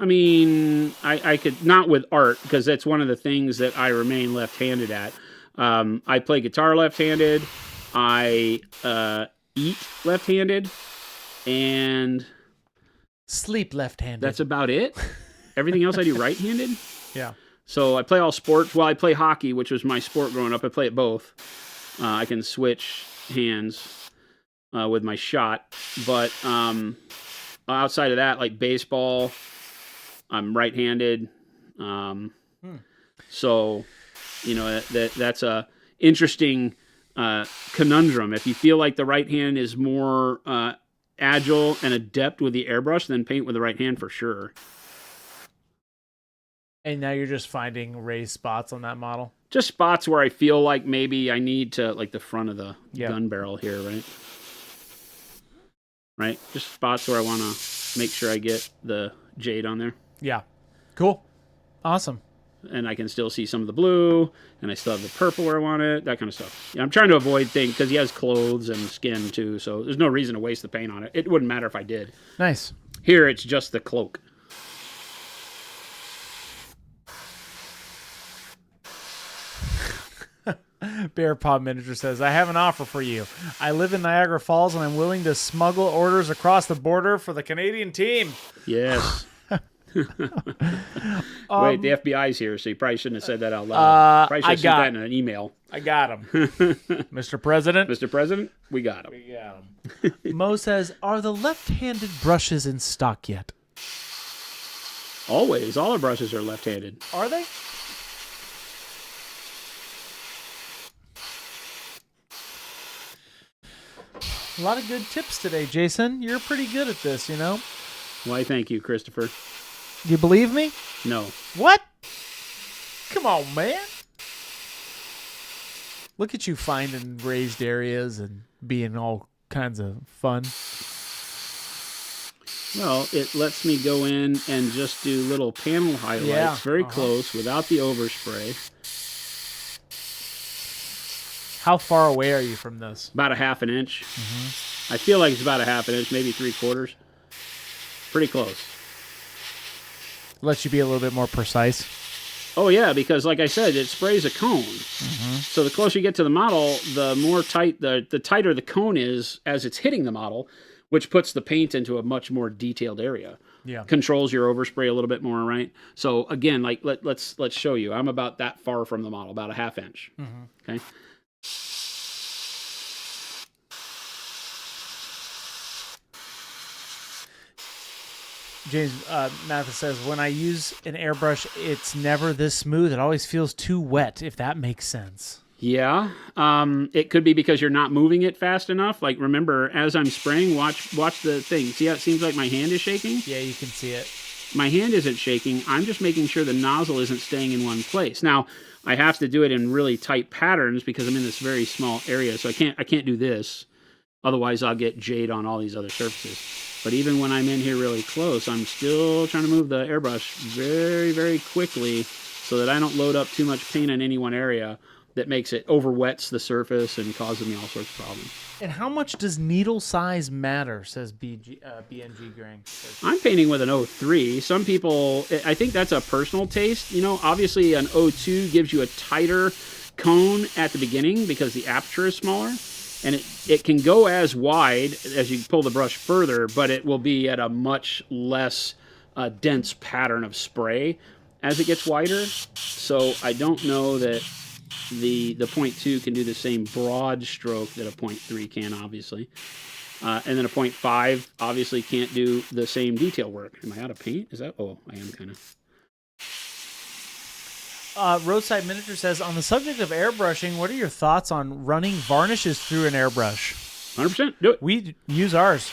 could, not with art, because that's one of the things that I remain left-handed at. I play guitar left-handed. I eat left-handed, and sleep left-handed. That's about it. Everything else I do right-handed. Yeah. So I play all sports. Well, I play hockey, which was my sport growing up. I play it both. I can switch hands with my shot, but outside of that, like baseball, I'm right-handed. So, that's a interesting conundrum. If you feel like the right hand is more agile and adept with the airbrush, then paint with the right hand for sure. And now you're just finding raised spots on that model? Just spots where I feel like maybe I need to, like the front of the gun barrel here, right? Right? Just spots where I want to make sure I get the jade on there. Yeah. Cool. Awesome. And I can still see some of the blue, and I still have the purple where I want it, that kind of stuff. Yeah, I'm trying to avoid things, because he has clothes and skin too, so there's no reason to waste the paint on it. It wouldn't matter if I did. Nice. Here, it's just the cloak. Bear Paw Miniature says, I have an offer for you. I live in Niagara Falls, and I'm willing to smuggle orders across the border for the Canadian team. Yes. Wait, the FBI's here, so you probably shouldn't have said that out loud. Probably should have sent that in an email. I got him. Mr. President. Mr. President, we got him. We got him. Mo says, are the left-handed brushes in stock yet? Always. All our brushes are left-handed. Are they? A lot of good tips today, Jason. You're pretty good at this, Why, thank you, Christopher. You believe me? No. What? Come on, man. Look at you finding raised areas and being all kinds of fun. Well, it lets me go in and just do little panel highlights very close without the overspray. How far away are you from this? About a half an inch. I feel like it's about a half an inch, maybe 3/4. Pretty close. Lets you be a little bit more precise. Oh yeah, because like I said, it sprays a cone. So the closer you get to the model, the more tight, the tighter the cone is as it's hitting the model, which puts the paint into a much more detailed area. Yeah. Controls your overspray a little bit more, right? So again, like let's show you. I'm about that far from the model, about a half inch. Okay. James Mathis says, when I use an airbrush, it's never this smooth. It always feels too wet, if that makes sense. Yeah, it could be because you're not moving it fast enough. Like, remember, as I'm spraying, watch the thing. See how it seems like my hand is shaking? Yeah, you can see it. My hand isn't shaking. I'm just making sure the nozzle isn't staying in one place. Now, I have to do it in really tight patterns because I'm in this very small area, so I can't do this. Otherwise, I'll get jade on all these other surfaces. But even when I'm in here really close, I'm still trying to move the airbrush very, very quickly so that I don't load up too much paint in any one area that makes it over-wets the surface and causes me all sorts of problems. And how much does needle size matter, says BNG Grang. I'm painting with an 03. Some people, I think that's a personal taste. You know, obviously an 02 gives you a tighter cone at the beginning because the aperture is smaller. And it can go as wide as you pull the brush further, but it will be at a much less dense pattern of spray as it gets wider. So I don't know that the 0.2 can do the same broad stroke that a 0.3 can, obviously. And then a 0.5 obviously can't do the same detail work. Am I out of paint? Is that? Oh, I am kind of. Roadside Miniature says, on the subject of airbrushing, what are your thoughts on running varnishes through an airbrush? 100%. Do it. We use ours.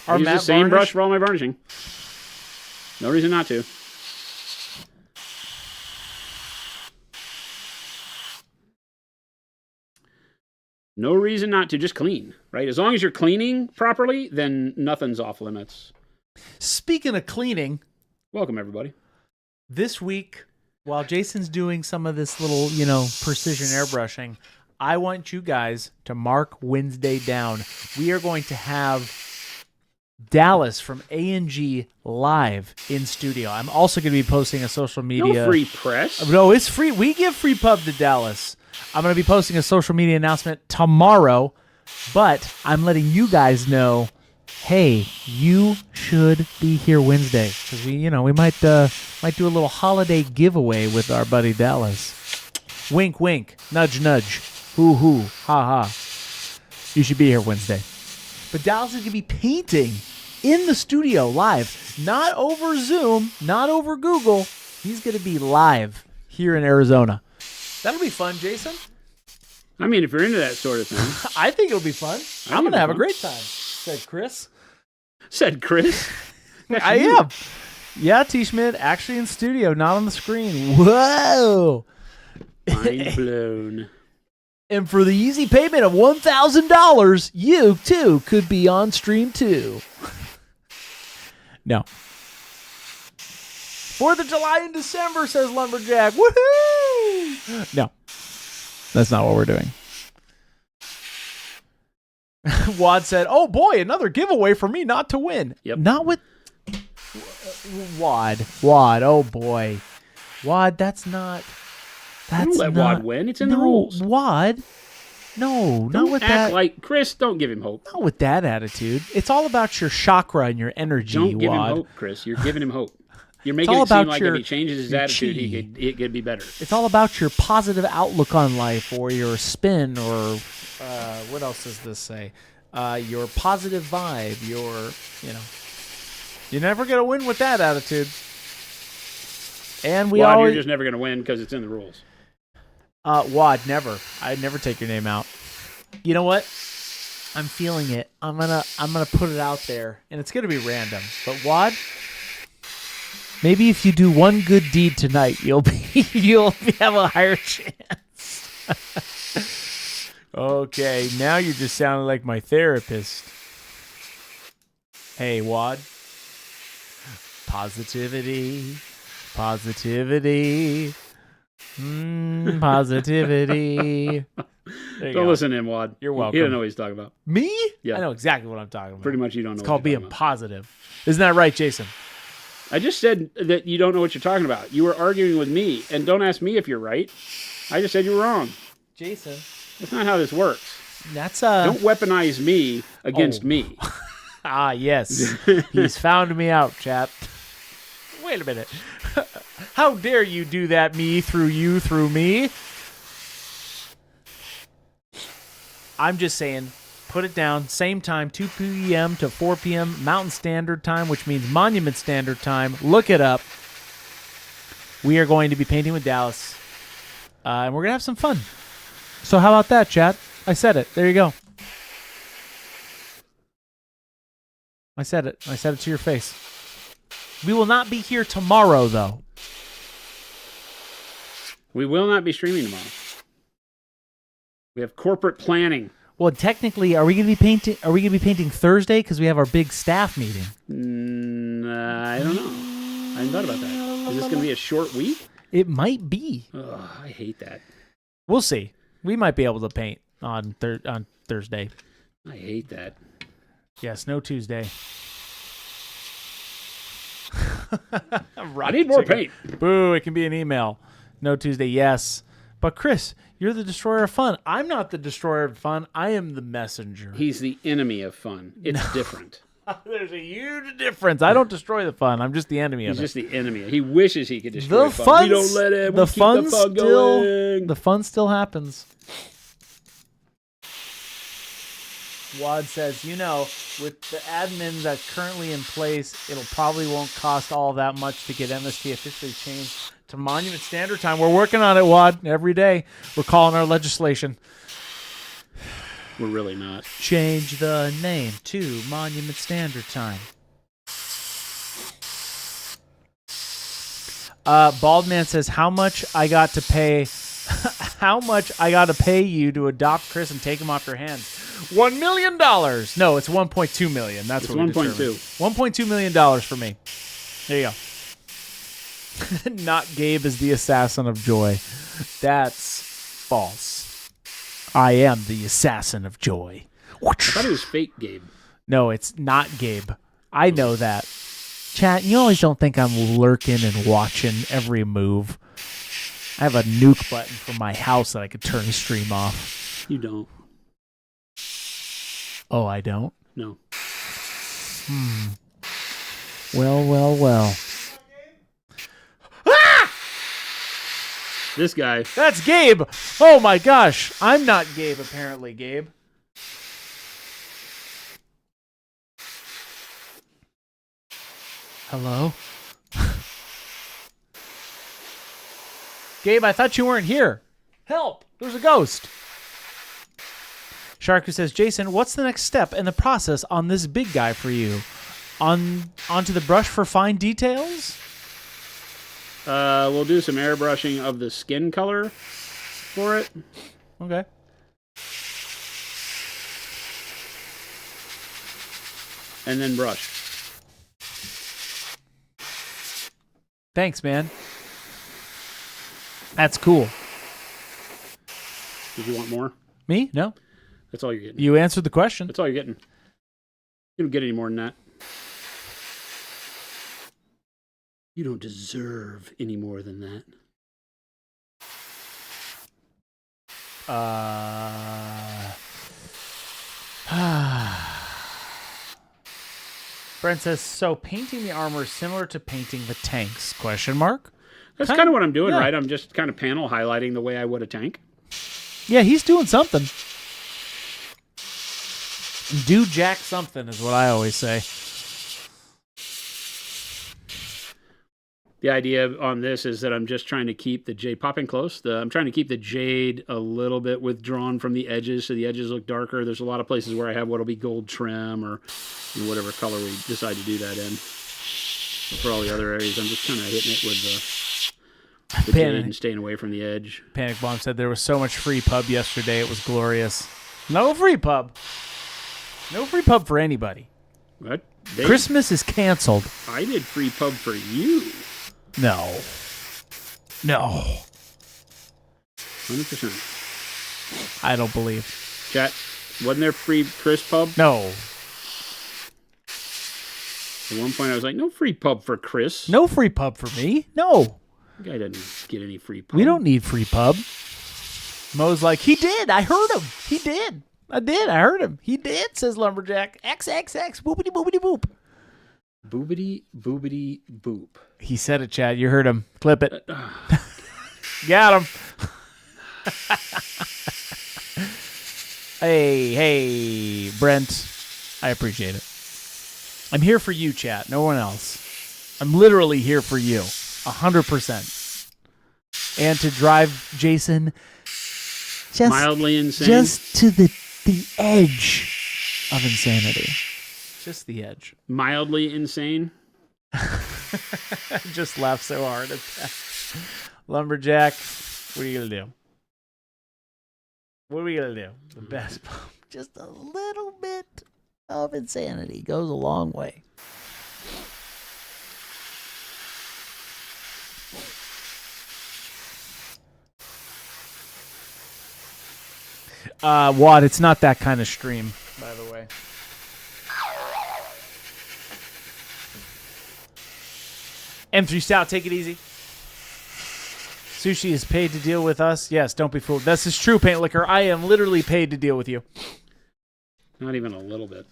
I use the same brush for all my varnishing. No reason not to. No reason not to. Just clean, right? As long as you're cleaning properly, then nothing's off limits. Speaking of cleaning, welcome everybody. This week, while Jason's doing some of this little, precision airbrushing, I want you guys to mark Wednesday down. We are going to have Dallas from A&G live in studio. I'm also going to be posting a social media. No free press. No, it's free. We give free pub to Dallas. I'm going to be posting a social media announcement tomorrow, but I'm letting you guys know, hey, you should be here Wednesday because we might do a little holiday giveaway with our buddy Dallas. Wink, wink, nudge, nudge, hoo, hoo, ha, ha. You should be here Wednesday. But Dallas is going to be painting in the studio live, not over Zoom, not over Google. He's going to be live here in Arizona. That'll be fun, Jason. I mean, if you're into that sort of thing. I think it'll be fun. I'm going to have a great time, said Chris. Said Chris? I am. Yeah, T-Schmidt, actually in studio, not on the screen. Whoa. Mind blown. And for the easy payment of $1,000, you, too, could be on stream, too. No. 4th of July in December, says Lumberjack. Woohoo! No. That's not what we're doing. Wad said, oh boy, another giveaway for me not to win. Yep. Not with Wad, oh boy. Wad, that's not... Don't let Wad win. It's in the rules. Wad. No, don't not with act that. Like Chris, don't give him hope. Not with that attitude. It's all about your chakra and your energy, Don't give Wad. him hope, Chris. You're giving him hope. You're making it seem like if he changes his attitude, it could be better. It's all about your positive outlook on life, or your spin, or what else does this say? Your positive vibe. You're never gonna win with that attitude. And Wad, you're just never gonna win because it's in the rules. Wad, never. I'd never take your name out. You know what? I'm feeling it. I'm gonna put it out there, and it's gonna be random. But Wad, maybe if you do one good deed tonight, you'll have a higher chance. Okay, now you're just sounding like my therapist. Hey, Wad. Positivity. Positivity. Positivity. There you Don't go. listen to him, Wad. You're welcome. He doesn't know what he's talking about. Me? Yeah. I know exactly what I'm talking about. Pretty much you don't know It's what called you're being talking positive. Isn't that right, Jason? about. I just said that you don't know what you're talking about. You were arguing with me, and don't ask me if you're right. I just said you were wrong. Jason. That's not how this works. That's Don't weaponize me against me. Ah, yes. He's found me out, chat. Wait a minute. How dare you do that, me through you through me? I'm just saying, put it down. Same time, 2 p.m. to 4 p.m. Mountain Standard Time, which means Monument Standard Time. Look it up. We are going to be painting with Dallas. And we're going to have some fun. So how about that, chat? I said it. There you go. I said it. I said it to your face. We will not be here tomorrow, though. We will not be streaming tomorrow. We have corporate planning. Well, technically, are we going to be painting? Are we going to be painting Thursday because we have our big staff meeting? I don't know. I hadn't thought about that. Is this going to be a short week? It might be. Ugh, I hate that. We'll see. We might be able to paint on Thursday. I hate that. Yes, no Tuesday. I need more paint. Boo! It can be an email. No Tuesday. Yes, but Chris, you're the destroyer of fun. I'm not the destroyer of fun. I am the messenger. He's the enemy of fun. It's different. There's a huge difference. I don't destroy the fun. I'm just the enemy of He's it. just the enemy. He wishes he could destroy The fun. fun. We don't let him. The We keep fun the fun still. going. The fun still happens. Wad says, with the admin that's currently in place, it'll probably won't cost all that much to get MST officially changed to Monument Standard Time. We're working on it, Wad. Every day, we're calling our legislation. We're really not. Change the name to Monument Standard Time. Baldman says, how much I got to pay you to adopt Chris and take him off your hands? $1 million. No, it's $1.2 million. That's what 1.2. $1.2 million for me. There you go. Not Gabe is the assassin of joy. That's false. I am the assassin of joy. I thought it was fake Gabe. No, it's not Gabe. I know that. Chat, you always don't think I'm lurking and watching every move. I have a nuke button for my house that I could turn the stream off. You don't. Oh, I don't? No. Well. This guy. That's Gabe! Oh my gosh! I'm not Gabe, apparently, Gabe. Hello? Gabe, I thought you weren't here. Help! There's a ghost. Shark who says, Jason, what's the next step in the process on this big guy for you? Onto the brush for fine details? We'll do some airbrushing of the skin color for it. Okay. And then brush. Thanks, man. That's cool. Did you want more? Me? No. That's all you're getting. You answered the question. That's all you're getting. You don't get any more than that. You don't deserve any more than that. Brent says, so painting the armor is similar to painting the tanks? Question mark. That's kind of what I'm doing, yeah. right? I'm just kind of panel highlighting the way I would a tank. Yeah, he's doing something. Do jack something is what I always say. The idea on this is that I'm just trying to keep the jade popping close. I'm trying to keep the jade a little bit withdrawn from the edges, so the edges look darker. There's a lot of places where I have what'll be gold trim or whatever color we decide to do that in. But for all the other areas, I'm just kind of hitting it with the jade and staying away from the edge. Panic Bomb said there was so much free pub yesterday. It was glorious. No free pub. No free pub for anybody. What? Christmas is canceled. I did free pub for you. No. 100%. I don't believe. Chat, wasn't there free Chris pub? No. At one point I was like, no free pub for Chris. No free pub for me. No. The guy doesn't get any free pub. We don't need free pub. Mo's like, he did. I heard him. He did. I did. I heard him. He did, says Lumberjack. XXX. Boopity boopity boop. Boobity boobity boop. He said it, Chad. You heard him. Clip it. Got him. Hey, Brent. I appreciate it. I'm here for you, chat. No one else. I'm literally here for you. 100%. And to drive Jason mildly insane. Just to the edge of insanity. Just the edge. Mildly insane. I just laughed so hard at that. Lumberjack, what are you going to do? What are we going to do? The best pump. Just a little bit of insanity goes a long way. Watt, it's not that kind of stream, by the way. M3 Stout, take it easy. Sushi is paid to deal with us. Yes, don't be fooled. This is true, Paint Liquor. I am literally paid to deal with you. Not even a little bit.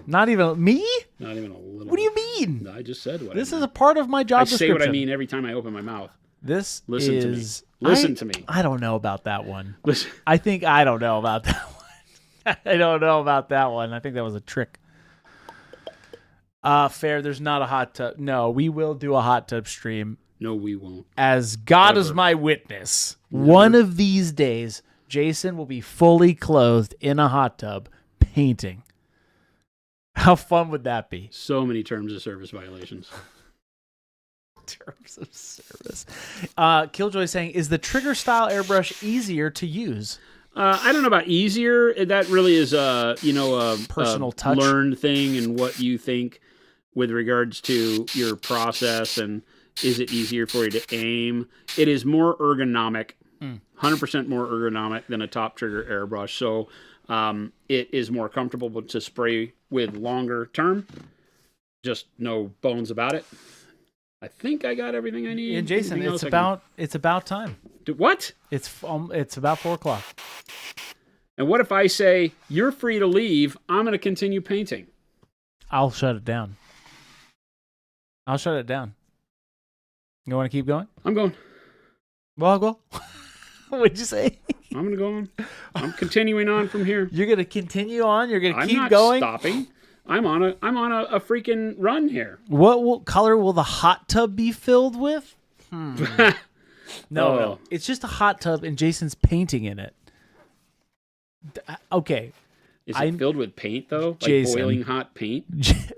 Not even me? Not even a little. What do you mean? I just said what this I mean. is a part of my job description. I say what I mean every time I open my mouth. Listen to me. Listen to me. I don't know about that one. Listen. I don't know about that one. I don't know about that one. I think that was a trick. Fair, there's not a hot tub. No, we will do a hot tub stream. No, we won't. As God is my witness, one of these days, Jason will be fully clothed in a hot tub painting. How fun would that be? So many terms of service violations. Terms of service. Killjoy saying, is the trigger style airbrush easier to use? I don't know about easier. That really is a personal touch, learned thing, and what you think with regards to your process, and is it easier for you to aim? It is more ergonomic, 100% more ergonomic than a top trigger airbrush. So it is more comfortable to spray with longer term. Just no bones about it. I think I got everything I need. And Jason, it's about time. What? It's about 4:00. And what if I say, you're free to leave, I'm going to continue painting? I'll shut it down. You want to keep going? I'm going. Well, I'll go. What'd you say? I'm going to go on. I'm continuing on from here. You're going to continue on? You're going to keep I'm not going? Stopping. I'm on a freaking run here. What color will the hot tub be filled with? No. It's just a hot tub and Jason's painting in it. Okay. Is it filled with paint, though? Like Jason, boiling hot paint?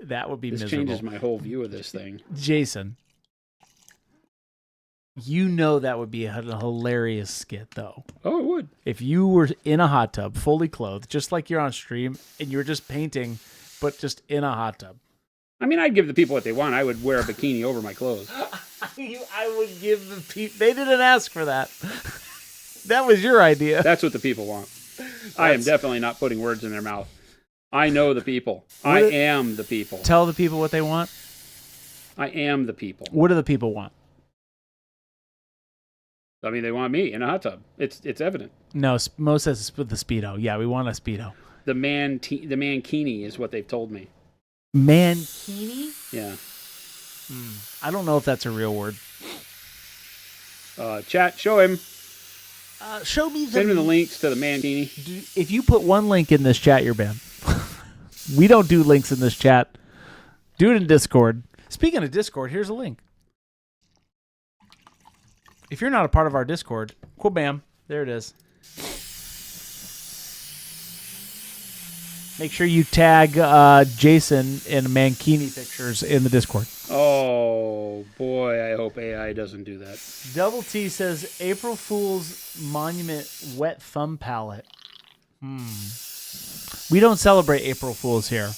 That would be miserable. This changes my whole view of this thing. Jason, you know that would be a hilarious skit, though. Oh, it would. If you were in a hot tub, fully clothed, just like you're on stream, and you were just painting, but just in a hot tub. I mean, I'd give the people what they want. I would wear a bikini over my clothes. I would give the people... They didn't ask for that. That was your idea. That's what the people want. I am definitely not putting words in their mouth. I know the people. I am the people. Tell the people what they want. I am the people. What do the people want? I mean, they want me in a hot tub. It's evident. No, Mo says the Speedo. Yeah, we want a Speedo. The mankini is what they've told me. Mankini? Yeah. I don't know if that's a real word. Chat, show him. Show me Send me the links to the mankini. If you put one link in this chat, you're banned. We don't do links in this chat. Do it in Discord. Speaking of Discord, here's a link. If you're not a part of our Discord, cool, bam, there it is. Make sure you tag Jason in Mankini pictures in the Discord. Oh, boy, I hope AI doesn't do that. Double T says, April Fool's Monument Wet Thumb Palette. We don't celebrate April Fools here.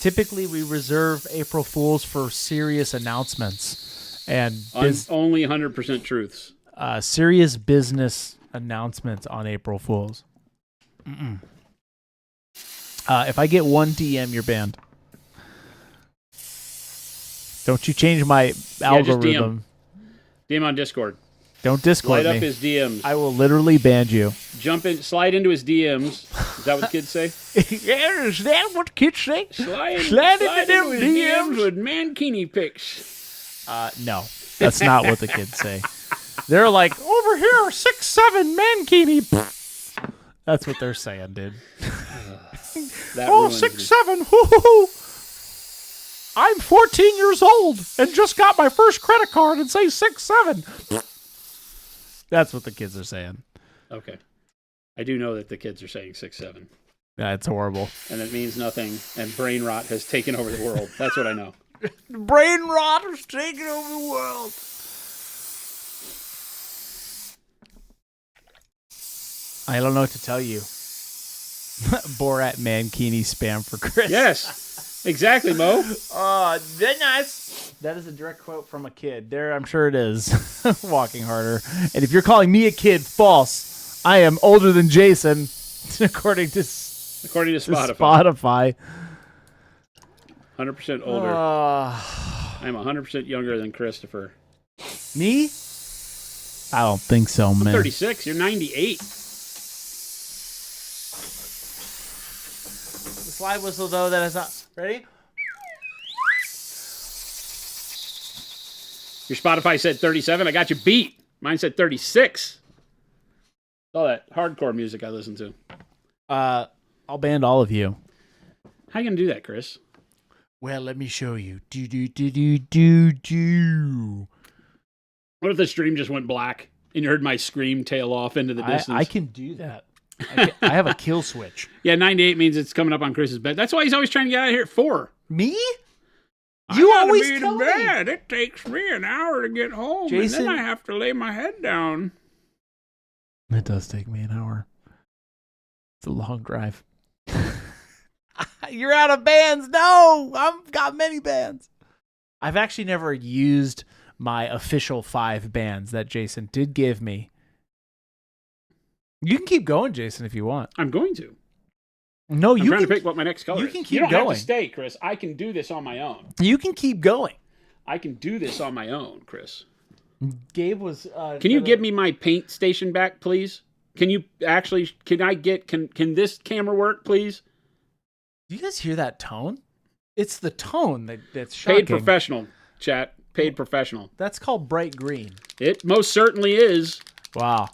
Typically, we reserve April Fools for serious announcements and only 100% truths. Serious business announcements on April Fools. If I get one DM, you're banned. Don't you change my algorithm. DM on Discord. Don't Discord Light me. up his DMs. I will literally ban you. Slide into his DMs. Is that what kids say? Yeah, is that what kids say? Slide into them his DMs with mankini pics. No, that's not what the kids say. They're like, over here, 6'7" mankini. That's what they're saying, dude. Oh, 6'7". Hoo-hoo-hoo. I'm 14 years old and just got my first credit card and say 6'7". That's what the kids are saying. Okay. I do know that the kids are saying 6'7". Yeah, it's horrible. And it means nothing, and brain rot has taken over the world. That's what I know. Brain rot has taken over the world. I don't know what to tell you. Borat Mankini spam for Chris. Yes, exactly, Mo. Very nice. That is a direct quote from a kid. There, I'm sure it is. Walking harder. And if you're calling me a kid, false. I am older than Jason, according to Spotify. 100% older. I'm 100% younger than Christopher. Me? I don't think so, man. I'm 36. You're 98. The slide whistle, though, that is not... Ready? Your Spotify said 37. I got you beat. Mine said 36. All that hardcore music I listen to. I'll ban all of you. How you going to do that, Chris? Well, let me show you. Do. What if the stream just went black and you heard my scream tail off into the distance? I can do that. I have a kill switch. Yeah, 98 means it's coming up on Chris's bed. That's why he's always trying to get out of here at 4. Me? You always be tell to me. bed. It takes me an hour to get home, Jason? and then I have to lay my head down. It does take me an hour. It's a long drive. You're out of bands. No, I've got many bands. I've actually never used my official 5 bands that Jason did give me. You can keep going, Jason, if you want. I'm going to. No, I'm trying to pick what my next color you is. can keep You don't going. have to stay, Chris. I can do this on my own. You can keep going. I can do this on my own, Chris. Gabe was... Can you give me my paint station back, please? Can you actually... Can this camera work, please? Do you guys hear that tone? It's the tone that's shocking. Paid professional, chat. Paid professional. That's called bright green. It most certainly is. Wow.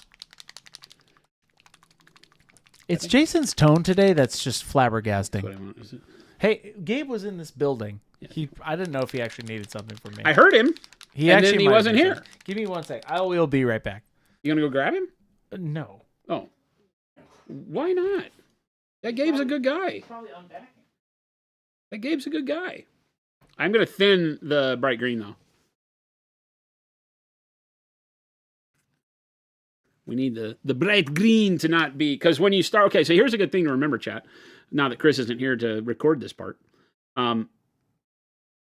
It's Jason's tone today that's just flabbergasting. What I want, is it? Hey, Gabe was in this building. Yeah. I didn't know if he actually needed something from me. I heard him. He and actually then he might wasn't have here. said, give me 1 sec. I will be right back. You gonna go grab him? No. Oh. Why not? That Gabe's a good guy. Probably unpacking. That Gabe's a good guy. I'm gonna thin the bright green though. We need the bright green to not be, because when you start, okay, so here's a good thing to remember, chat, now that Chris isn't here to record this part.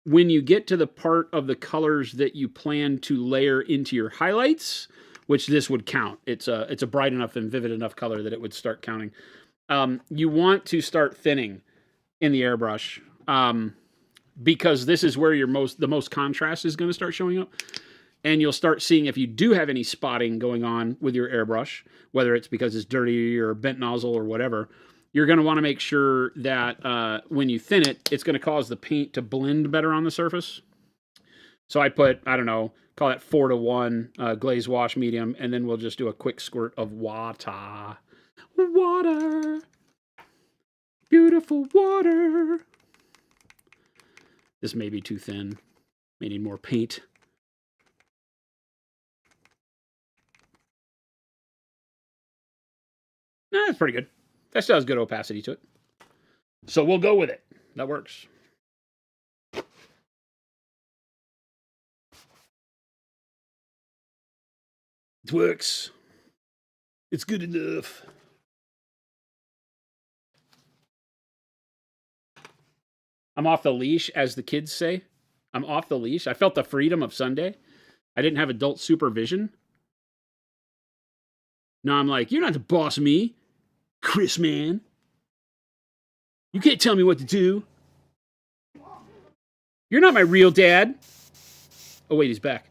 When you get to the part of the colors that you plan to layer into your highlights, which this would count, it's a bright enough and vivid enough color that it would start counting. You want to start thinning in the airbrush, because this is where the most contrast is going to start showing up. And you'll start seeing if you do have any spotting going on with your airbrush, whether it's because it's dirty or bent nozzle or whatever, you're going to want to make sure that when you thin it, it's going to cause the paint to blend better on the surface. So I put, I don't know, call that 4-to-1 glaze wash medium, and then we'll just do a quick squirt of water. Water. Beautiful water. This may be too thin. May need more paint. Nah, that's pretty good. That still has good opacity to it. So we'll go with it. That works. It works. It's good enough. I'm off the leash, as the kids say. I'm off the leash. I felt the freedom of Sunday. I didn't have adult supervision. Now I'm like, you're not the boss of me, Chris, man. You can't tell me what to do. You're not my real dad. Oh, wait, he's back.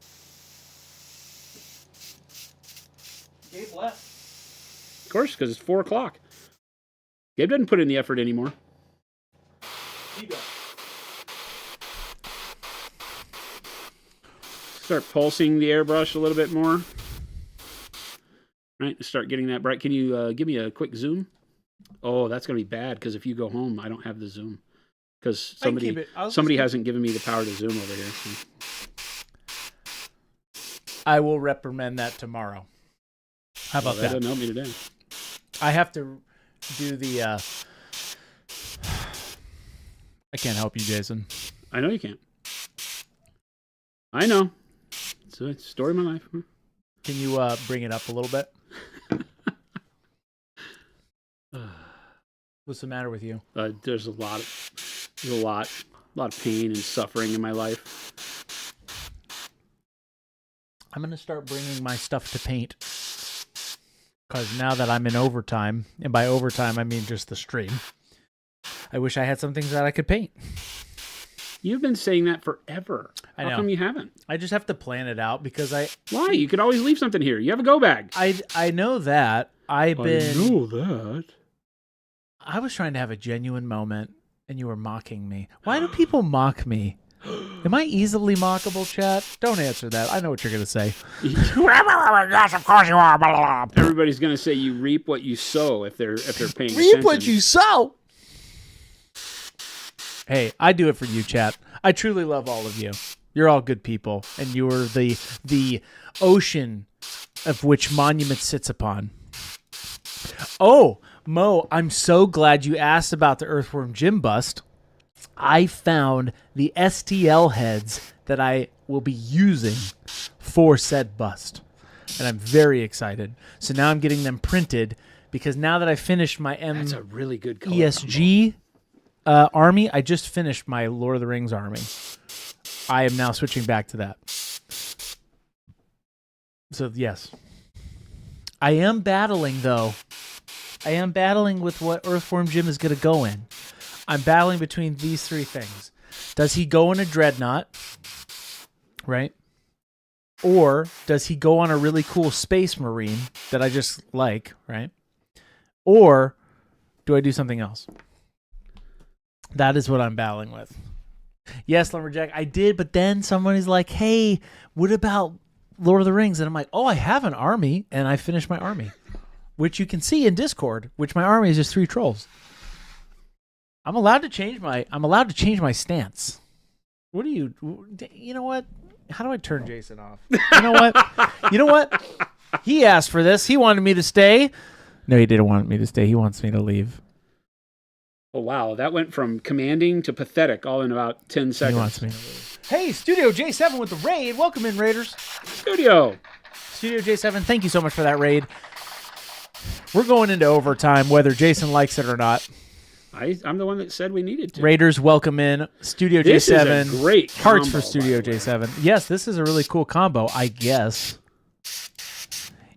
Gabe left. Of course, because it's 4 o'clock. Gabe doesn't put in the effort anymore. He does. Start pulsing the airbrush a little bit more. Right, start getting that bright. Can you give me a quick zoom? Oh, that's going to be bad, because if you go home, I don't have the zoom. Because somebody hasn't given me the power to zoom over here. So. I will reprimand that tomorrow. How about that? That doesn't help me today. I have to do the... I can't help you, Jason. I know you can't. I know. It's a story of my life. Can you bring it up a little bit? What's the matter with you? There's a lot of pain and suffering in my life. I'm going to start bringing my stuff to paint. Because now that I'm in overtime, and by overtime I mean just the stream, I wish I had some things that I could paint. You've been saying that forever. I know. How come you haven't? I just have to plan it out because Why? You could always leave something here. You have a go bag. I know that. I know that. I was trying to have a genuine moment, and you were mocking me. Why do people mock me? Am I easily mockable, chat? Don't answer that. I know what you're going to say. Yes, of course you are. Everybody's going to say you reap what you sow if they're paying attention. Reap what you sow. Hey, I do it for you, chat. I truly love all of you. You're all good people, and you are the ocean of which Monument sits upon. Oh, Mo, I'm so glad you asked about the Earthworm Jim bust. I found the STL heads that I will be using for said bust. And I'm very excited. So now I'm getting them printed because now that I finished my That's a really good color ESG army, I just finished my Lord of the Rings army. I am now switching back to that. So, yes. I am battling, though. I am battling with what Earthworm Jim is going to go in. I'm battling between these three things. Does he go in a dreadnought? Right? Or does he go on a really cool space marine that I just like? Right? Or do I do something else? That is what I'm battling with. Yes, Lumberjack, I did, but then somebody's like, hey, what about Lord of the Rings? And I'm like, oh, I have an army, and I finished my army. Which you can see in Discord, which my army is just 3 trolls. I'm allowed to change my stance. What do you know what? How do I turn Jason off? You know what? You know what? He asked for this. He wanted me to stay. No, he didn't want me to stay. He wants me to leave. Oh, wow. That went from commanding to pathetic all in about 10 seconds. He wants me to leave. Hey, Studio J7 with the raid. Welcome in, Raiders. Studio J7, thank you so much for that raid. We're going into overtime, whether Jason likes it or not. I'm the one that said we needed to. Raiders, welcome in. Studio This J7. is a great Hearts combo, for Studio by the way. J7. Yes, this is a really cool combo, I guess.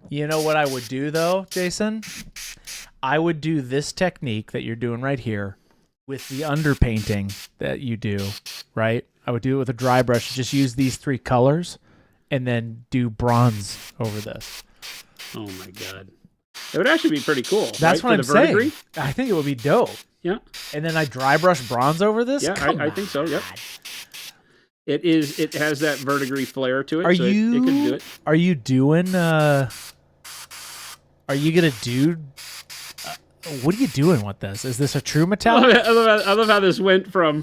You know what I would do, though, Jason? I would do this technique that you're doing right here with the underpainting that you do, right? I would do it with a dry brush. Just use these 3 colors and then do bronze over this. Oh, my God. It would actually be pretty cool. That's right? what I'm For the verdigris? saying. I think it would be dope. Yeah. And then I dry brush bronze over this? Yeah, I think so, yep. It has that verdigris flair to it, Are so it could do it. Are you doing, are you going to do, what are you doing with this? Is this a true metallic? I love how this went from,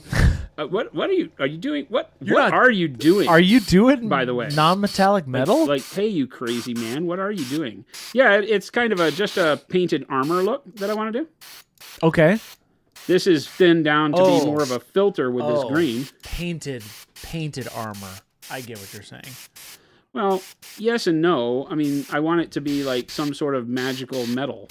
what are you doing? What are you doing? Are you doing, by the way, non-metallic metal? Like, hey, you crazy man, what are you doing? Yeah, it's kind of just a painted armor look that I want to do. Okay. This is thinned down to be more of a filter with this green. Painted armor. I get what you're saying. Well, yes and no. I mean, I want it to be like some sort of magical metal.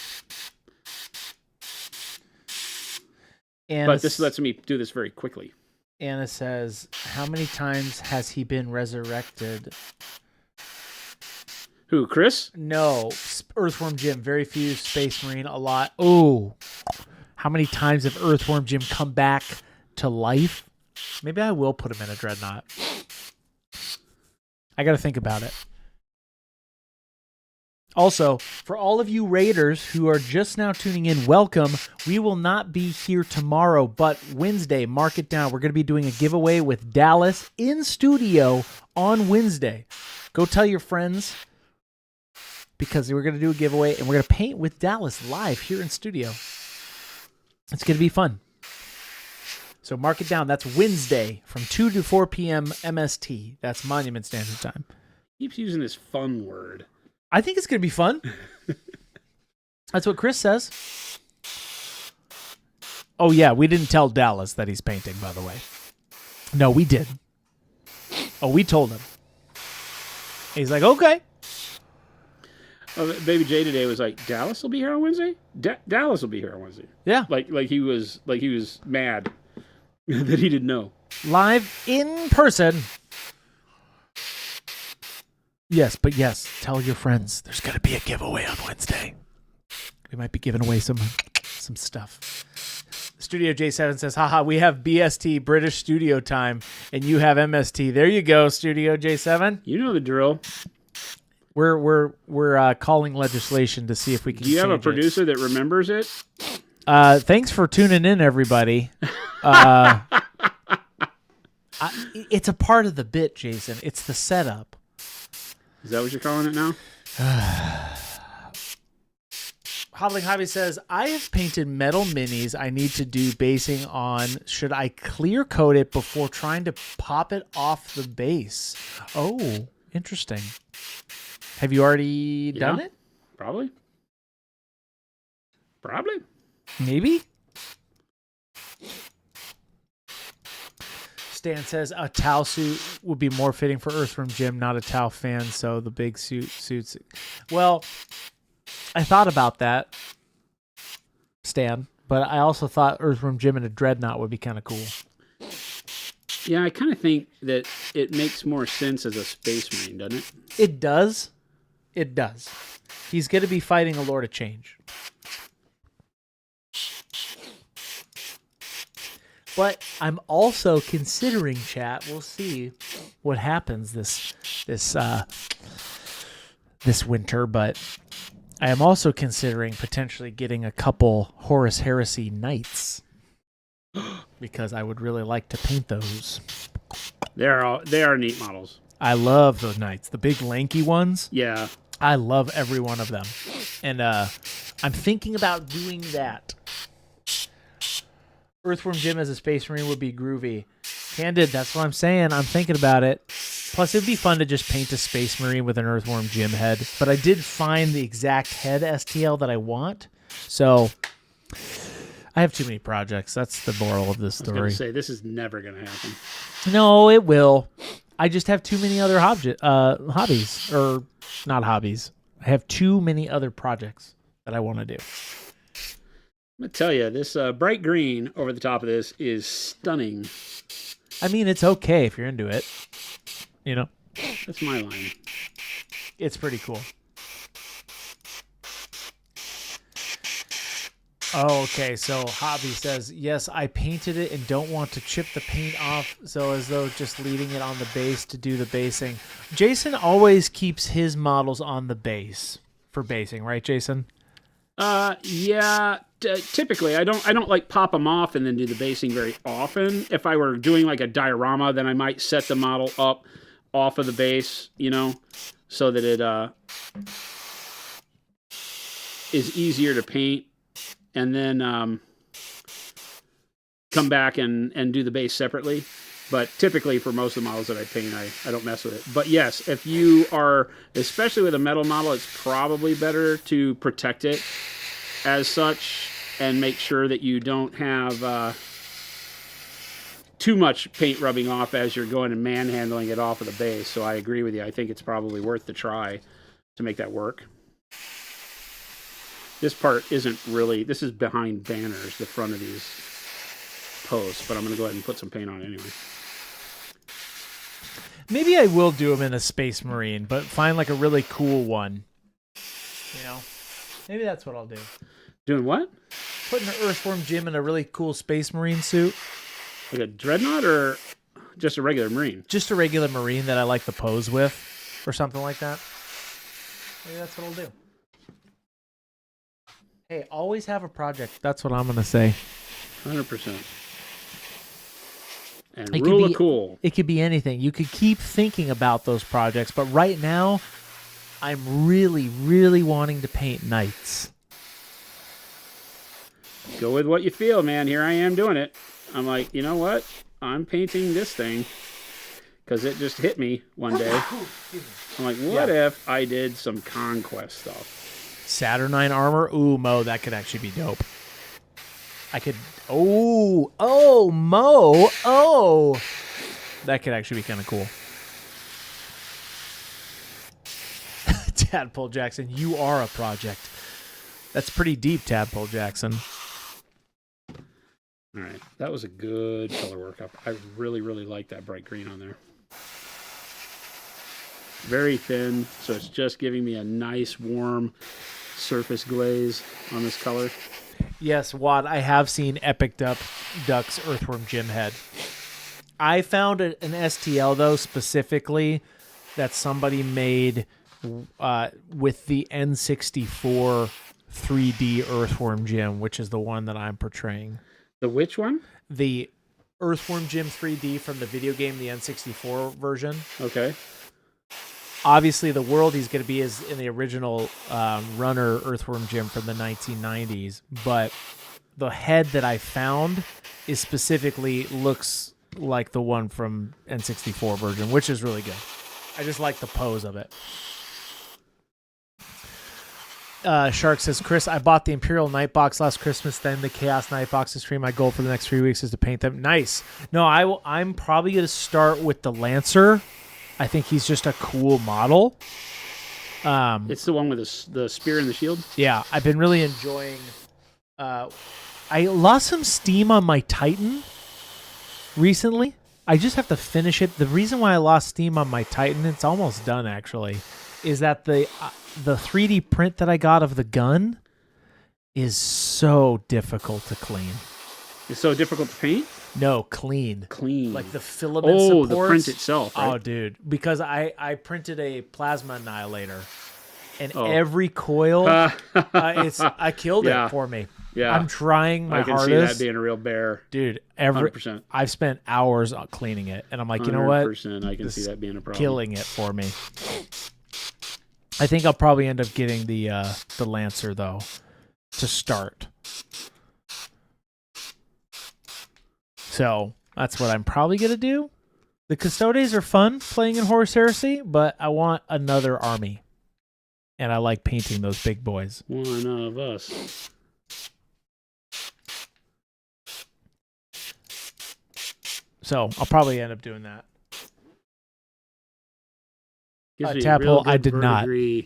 But this lets me do this very quickly. Anna says, how many times has he been resurrected? Who, Chris? No, Earthworm Jim, very few. Space Marine, a lot. Oh, how many times have Earthworm Jim come back to life? Maybe I will put him in a Dreadnought. I got to think about it. Also, for all of you Raiders who are just now tuning in, welcome. We will not be here tomorrow, but Wednesday, mark it down. We're going to be doing a giveaway with Dallas in studio on Wednesday. Go tell your friends because we're going to do a giveaway and we're going to paint with Dallas live here in studio. It's going to be fun. So mark it down. That's Wednesday from 2 to 4 p.m. MST. That's Monument Standard Time. Keeps using this fun word. I think it's going to be fun. That's what Chris says. Oh, yeah. We didn't tell Dallas that he's painting, by the way. No, we did. Oh, we told him. He's like, okay. Baby J today was like, Dallas will be here on Wednesday? Dallas will be here on Wednesday. Yeah. Like he was mad that he didn't know. Live in person. Yes, but yes, tell your friends there's going to be a giveaway on Wednesday. We might be giving away some stuff. Studio J7 says, haha, we have BST, British Studio Time, and you have MST. There you go, Studio J7. You know the drill. We're calling legislation to see if we can Do you have a change producer that remembers it? Thanks for tuning in, everybody. It's a part of the bit, Jason. It's the setup. Is that what you're calling it now? Hobbling Hobby says, I have painted metal minis I need to do basing on. Should I clear coat it before trying to pop it off the base? Oh, interesting. Have you already done it? Probably. Maybe. Stan says a Tau suit would be more fitting for Earthworm Jim, not a Tau fan, so the big suits. Well, I thought about that, Stan, but I also thought Earthworm Jim in a Dreadnought would be kind of cool. Yeah, I kind of think that it makes more sense as a Space Marine, doesn't it? It does. It does. He's going to be fighting a Lord of Change. But I'm also considering, chat. We'll see what happens this winter. But I am also considering potentially getting a couple Horus Heresy Knights because I would really like to paint those. They are neat models. I love those Knights, the big lanky ones. Yeah, I love every one of them, and I'm thinking about doing that. Earthworm Jim as a Space Marine would be groovy. Candid, that's what I'm saying. I'm thinking about it. Plus, it'd be fun to just paint a Space Marine with an Earthworm Jim head. But I did find the exact head STL that I want. So, I have too many projects. That's the moral of this story. I was going to say, this is never going to happen. No, it will. I just have too many other hobbies. Or, not hobbies. I have too many other projects that I want to do. I'm going to tell you, this bright green over the top of this is stunning. I mean, it's okay if you're into it. You know? That's my line. It's pretty cool. Oh, okay. So Hobby says, yes, I painted it and don't want to chip the paint off, so as though just leaving it on the base to do the basing. Jason always keeps his models on the base for basing, right, Jason? Yeah. Typically, I don't like pop them off and then do the basing very often. If I were doing like a diorama, then I might set the model up off of the base, you know, so that it is easier to paint, and then come back and do the base separately. But typically for most of the models that I paint, I don't mess with it. But yes, if you are, especially with a metal model, it's probably better to protect it as such and make sure that you don't have too much paint rubbing off as you're going and manhandling it off of the base. So I agree with you. I think it's probably worth the try to make that work. This part isn't really, this is behind banners, the front of these posts, but I'm going to go ahead and put some paint on it anyway. Maybe I will do them in a Space Marine, but find like a really cool one. You know, maybe that's what I'll do. Doing what? Putting an Earthworm Jim in a really cool Space Marine suit. Like a dreadnought or just a regular Marine? Just a regular Marine that I like the pose with, or something like that. Maybe that's what I'll do. Hey, always have a project. That's what I'm gonna say. 100%. And It rule could of be- cool. It could be anything. You could keep thinking about those projects, but right now, I'm really, really wanting to paint knights. Go with what you feel, man. Here I am doing it. I'm like, you know what? I'm painting this thing because it just hit me one day. I'm like, what if I did some Conquest stuff? Saturnine armor? Ooh, Mo, that could actually be dope. I could... Oh, Mo! Oh! That could actually be kind of cool. Tadpole Jackson, you are a project. That's pretty deep, Tadpole Jackson. All right. That was a good color workup. I really, really like that bright green on there. Very thin, so it's just giving me a nice, warm surface glaze on this color. Yes, Wad, I have seen Epic Duck's Earthworm Jim head. I found an STL, though, specifically, that somebody made with the N64 3D Earthworm Jim, which is the one that I'm portraying. The which one? The Earthworm Jim 3D from the video game, the N64 version. Okay. Obviously, the world he's going to be is in the original Runner Earthworm Jim from the 1990s, but the head that I found is specifically looks like the one from N64 version, which is really good. I just like the pose of it. Shark says, Chris, I bought the Imperial Night Box last Christmas, then the Chaos Night Box this stream. My goal for the next 3 weeks is to paint them. Nice. No, I'm probably going to start with the Lancer. I think he's just a cool model. It's the one with the spear and the shield? Yeah, I've been really enjoying... I lost some steam on my Titan recently. I just have to finish it. The reason why I lost steam on my Titan, it's almost done actually, is that the 3D print that I got of the gun is so difficult to clean. It's so difficult to paint? No, clean. Clean. Like the filament supports. The print itself, right? Oh, dude. Because I printed a Plasma Annihilator, and every coil, I killed it for me. Yeah. I'm trying my I can hardest. see that being a real bear. Dude, 100%. I've spent hours on cleaning it, and I'm like, you know what? 100%. I can see that being a problem. Killing it for me. I think I'll probably end up getting the Lancer, though, to start. So that's what I'm probably going to do. The Custodes are fun playing in Horus Heresy, but I want another army. And I like painting those big boys. One of us. So I'll probably end up doing that. Gives me Tadpole, real good I did not. verdigris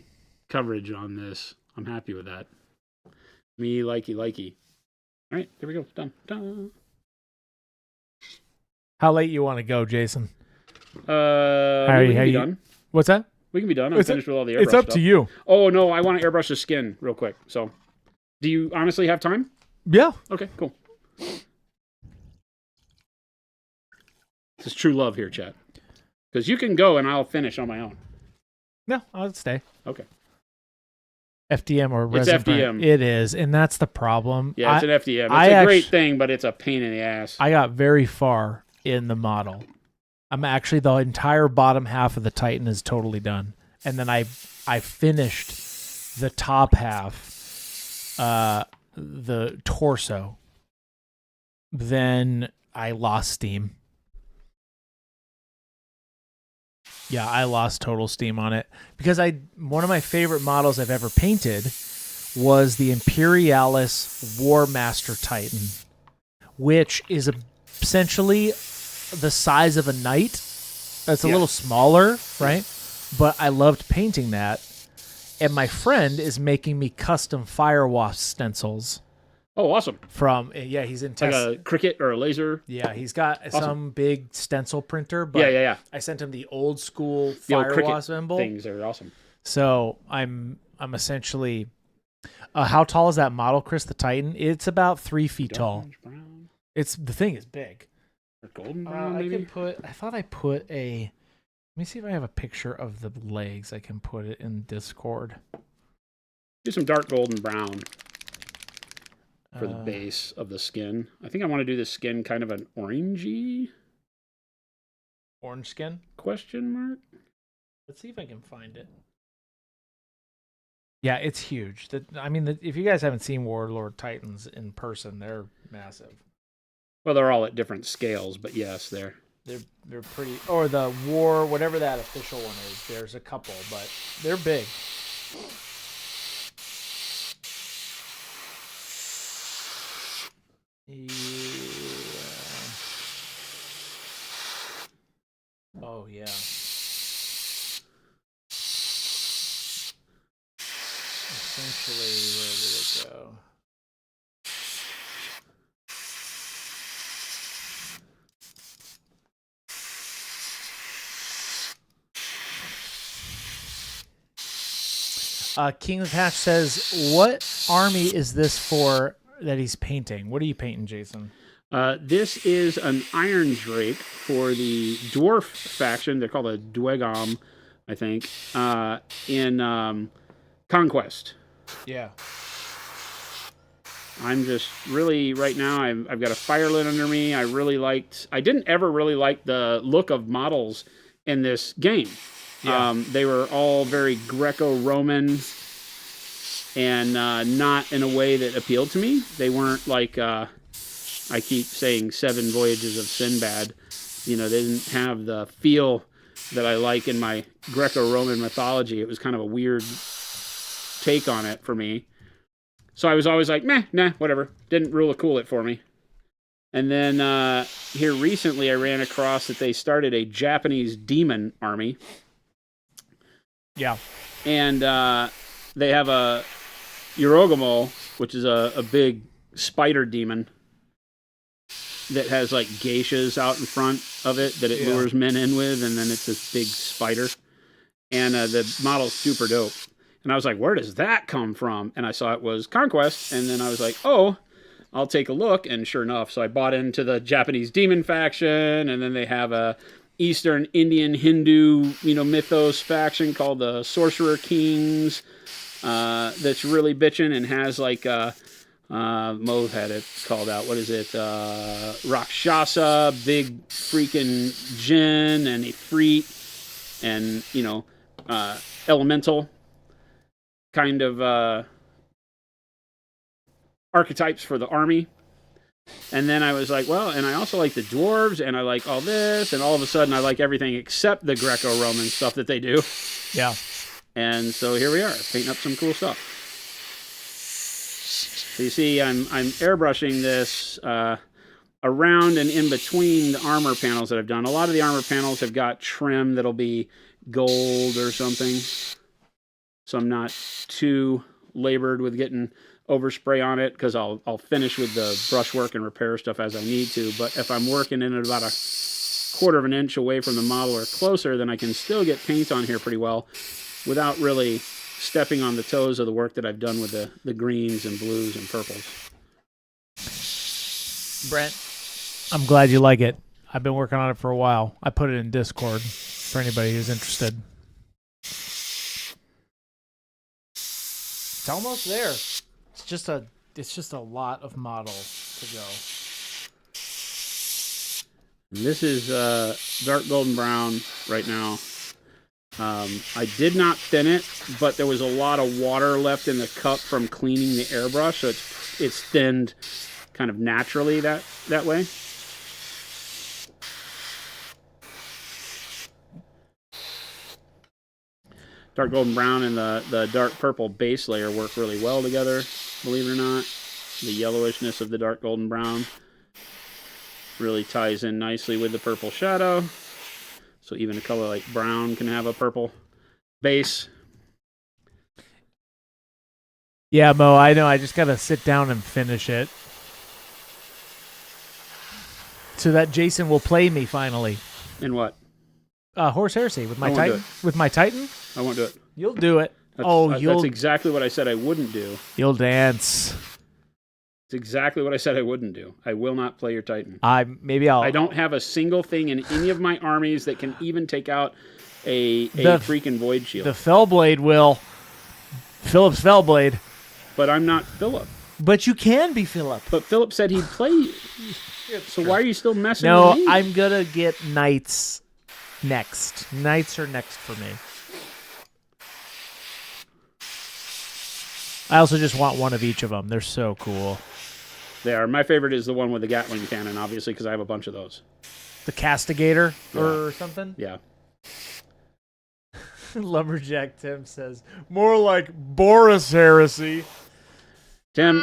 coverage on this. I'm happy with that. Me likey. All right, there we go. Done. How late you want to go, Jason? We can be done. What's that? We can be done. I'm finished with all the airbrush It's up stuff. to you. Oh, no, I want to airbrush the skin real quick. So, do you honestly have time? Yeah. Okay, cool. This is true love here, chat. Because you can go and I'll finish on my own. No, I'll stay. Okay. FDM or It's resin FDM. print. It is, and that's the problem. Yeah, it's an FDM. It's a great thing, but it's a pain in the ass. I got very far in the model. I'm actually, the entire bottom half of the Titan is totally done. And then I finished the top half, the torso. Then I lost steam. Yeah, I lost total steam on it because one of my favorite models I've ever painted was the Imperialis War Master Titan, which is essentially the size of a knight. It's a little smaller, right? But I loved painting that. And my friend is making me custom Firewasp stencils Oh, awesome. He's in Like test. a Cricut or a laser. Yeah, he's got some big stencil printer, but Yeah. I sent him the old school The old firewall Cricut symbol. things are awesome. So I'm essentially. How tall is that model, Chris the Titan? It's about 3 feet tall. Orange, brown, The thing is big. or golden brown, maybe. I thought I put a. Let me see if I have a picture of the legs. I can put it in Discord. Do some dark golden brown for the base of the skin. I think I want to do the skin kind of an orangey Orange skin? question mark. Let's see if I can find it. Yeah, it's huge. If you guys haven't seen Warlord Titans in person, they're massive. Well, they're all at different scales, but yes, they're pretty. Or the War, whatever that official one is. There's a couple, but they're big. Yeah. Oh yeah. Essentially, where did it go? King of Hatch says, "What army is this for that he's painting? What are you painting, Jason?" This is an Iron Drake for the dwarf faction. They're called a Dwegom, I think, in Conquest. Yeah. I'm just really, right now, I've got a firelit under me. I didn't ever really like the look of models in this game. Yeah. They were all very Greco-Roman and not in a way that appealed to me. They weren't like, I keep saying 7 Voyages of Sinbad. They didn't have the feel that I like in my Greco-Roman mythology. It was kind of a weird take on it for me. So I was always like, meh, nah, whatever. Didn't really cool it for me. And then here recently I ran across that they started a Japanese demon army. Yeah. And they have a Yorogamo, which is a big spider demon that has like geishas out in front of it that it lures men in with, and then it's this big spider. And the model's super dope. And I was like, where does that come from? And I saw it was Conquest, and then I was like, oh, I'll take a look. And sure enough, so I bought into the Japanese demon faction, and then they have a Eastern Indian Hindu, mythos faction called the Sorcerer Kings. That's really bitchin' and has like Mo had it called out. What is it? Rakshasa, big freaking Jinn and Ifrit, and elemental kind of archetypes for the army. And then I was like, well, and I also like the dwarves, and I like all this, and all of a sudden I like everything except the Greco-Roman stuff that they do. Yeah. And so here we are, painting up some cool stuff. So you see, I'm airbrushing this around and in between the armor panels that I've done. A lot of the armor panels have got trim that'll be gold or something, so I'm not too labored with getting overspray on it, because I'll finish with the brushwork and repair stuff as I need to. But if I'm working in at about 1/4 of an inch away from the model or closer, then I can still get paint on here pretty well without really stepping on the toes of the work that I've done with the greens and blues and purples. Brent, I'm glad you like it. I've been working on it for a while. I put it in Discord for anybody who's interested. It's almost there. It's just a lot of models to go. And this is dark golden brown right now. I did not thin it, but there was a lot of water left in the cup from cleaning the airbrush, so it's thinned kind of naturally that way. Dark golden brown and the dark purple base layer work really well together, believe it or not. The yellowishness of the dark golden brown really ties in nicely with the purple shadow. So even a color like brown can have a purple base. Yeah, Mo, I know. I just got to sit down and finish it. So that Jason will play me finally. In what? Horse Heresy with my I won't Titan. do it. With my Titan? I won't do it. You'll do it. That's you'll exactly what I said I wouldn't do. You'll dance. It's exactly what I said I wouldn't do. I will not play your Titan. I don't have a single thing in any of my armies that can even take out a freaking Void Shield. The Fellblade will. Philip's Fellblade. But I'm not Philip. But you can be Philip. But Philip said he'd play you. So why are you still messing No, with me? I'm going to get Knights next. Knights are next for me. I also just want one of each of them. They're so cool. They are. My favorite is the one with the Gatling cannon, obviously, because I have a bunch of those. The Castigator or something? Yeah. Lumberjack Tim says, more like Boris Heresy. Tim,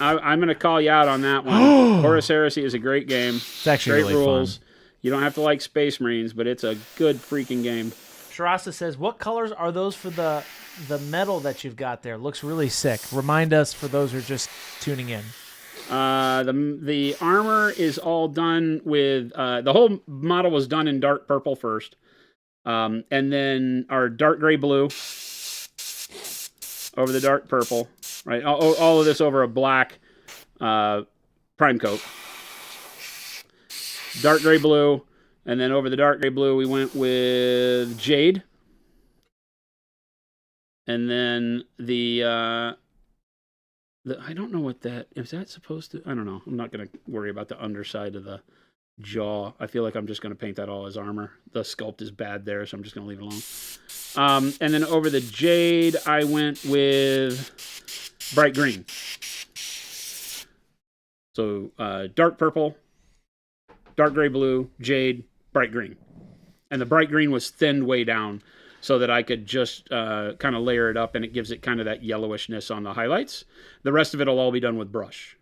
I'm going to call you out on that one. Horus Heresy is a great game. It's actually great really rules. fun. You don't have to like Space Marines, but it's a good freaking game. Sharasa says, what colors are those for the metal that you've got there? Looks really sick. Remind us for those who are just tuning in. The armor is all done with the whole model was done in dark purple first, and then our dark gray blue over the dark purple, right? All of this over a black prime coat, dark gray blue, and then over the dark gray blue we went with jade, and then the I don't know what that is. That supposed to? I don't know. I'm not going to worry about the underside of the jaw. I feel like I'm just going to paint that all as armor. The sculpt is bad there, so I'm just going to leave it alone. And then over the jade, I went with bright green. So dark purple, dark gray blue, jade, bright green. And the bright green was thinned way down so that I could just kind of layer it up, and it gives it kind of that yellowishness on the highlights. The rest of it will all be done with brush.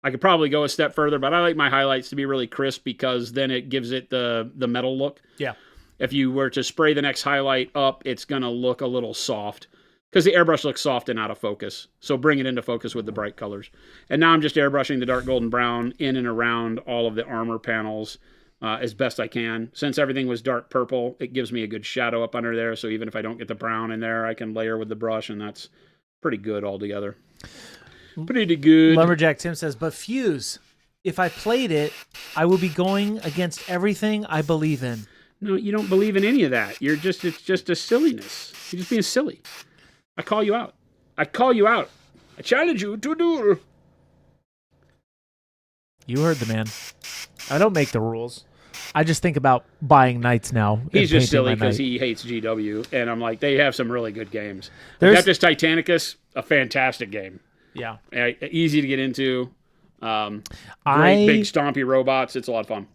I could probably go a step further, but I like my highlights to be really crisp because then it gives it the metal look. Yeah. If you were to spray the next highlight up, it's going to look a little soft because the airbrush looks soft and out of focus. So bring it into focus with the bright colors. And now I'm just airbrushing the dark golden brown in and around all of the armor panels as best I can. Since everything was dark purple, it gives me a good shadow up under there. So even if I don't get the brown in there, I can layer with the brush, and that's pretty good altogether. Pretty good. Lumberjack Tim says, but Fuse, if I played it, I would be going against everything I believe in. No, you don't believe in any of that. It's just a silliness. You're just being silly. I call you out. I challenge you to a duel. You heard the man. I don't make the rules. I just think about buying Knights now. He's just silly because he hates GW, and I'm like, they have some really good games. Adeptus Titanicus, a fantastic game. Yeah. Easy to get into. Great big stompy robots. It's a lot of fun.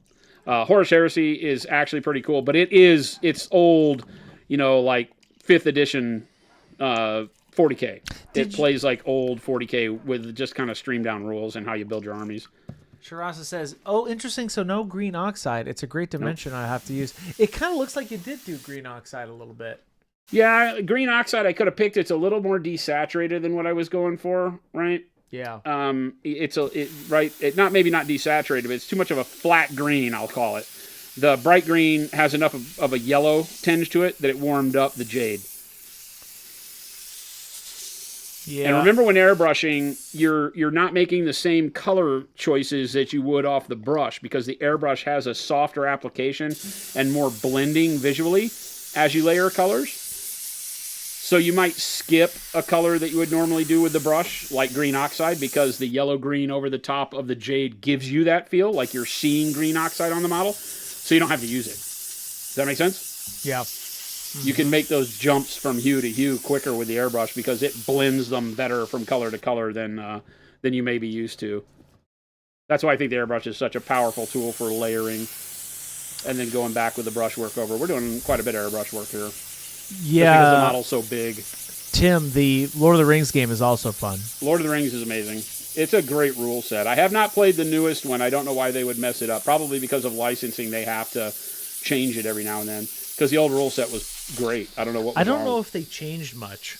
Horus Heresy is actually pretty cool, but it's old, like 5th edition 40K. It plays like old 40K with just kind of streamed down rules and how you build your armies. Sharasa says, oh, interesting. So no green oxide. It's a great dimension I have to use. It kind of looks like you did do green oxide a little bit. Yeah, green oxide I could have picked. It's a little more desaturated than what I was going for, right? Yeah. Maybe not desaturated, but it's too much of a flat green, I'll call it. The bright green has enough of a yellow tinge to it that it warmed up the jade. Yeah. And remember, when airbrushing, you're not making the same color choices that you would off the brush because the airbrush has a softer application and more blending visually as you layer colors. So you might skip a color that you would normally do with the brush, like green oxide, because the yellow-green over the top of the jade gives you that feel, like you're seeing green oxide on the model, so you don't have to use it. Does that make sense? Yeah. You can make those jumps from hue to hue quicker with the airbrush because it blends them better from color to color than you may be used to. That's why I think the airbrush is such a powerful tool for layering and then going back with the brush work over. We're doing quite a bit of airbrush work here. Yeah. Because the model's so big. Tim, the Lord of the Rings game is also fun. Lord of the Rings is amazing. It's a great rule set. I have not played the newest one. I don't know why they would mess it up. Probably because of licensing, they have to change it every now and then because the old rule set was great. I don't know what. I don't know if they changed much.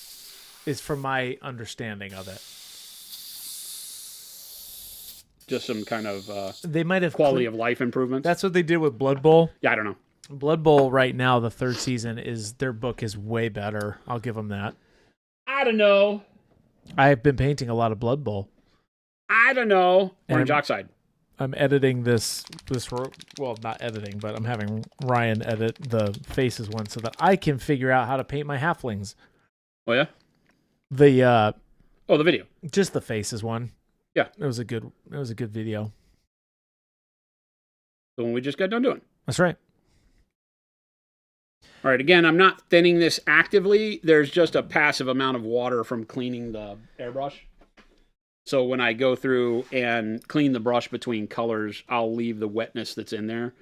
Is from my understanding of it. Just some kind of they might have quality of life improvements. That's what they did with Blood Bowl. Yeah, I don't know. Blood Bowl right now, the 3rd season their book is way better. I'll give them that. I don't know. I've been painting a lot of Blood Bowl. I don't know. Orange Oxide. I'm editing this. Well, not editing, but I'm having Ryan edit the faces one so that I can figure out how to paint my halflings. Oh yeah. The video. Just the faces one. Yeah, it was a good video. The one we just got done doing. That's right. All right, again, I'm not thinning this actively. There's just a passive amount of water from cleaning the airbrush. So when I go through and clean the brush between colors, I'll leave the wetness that's in there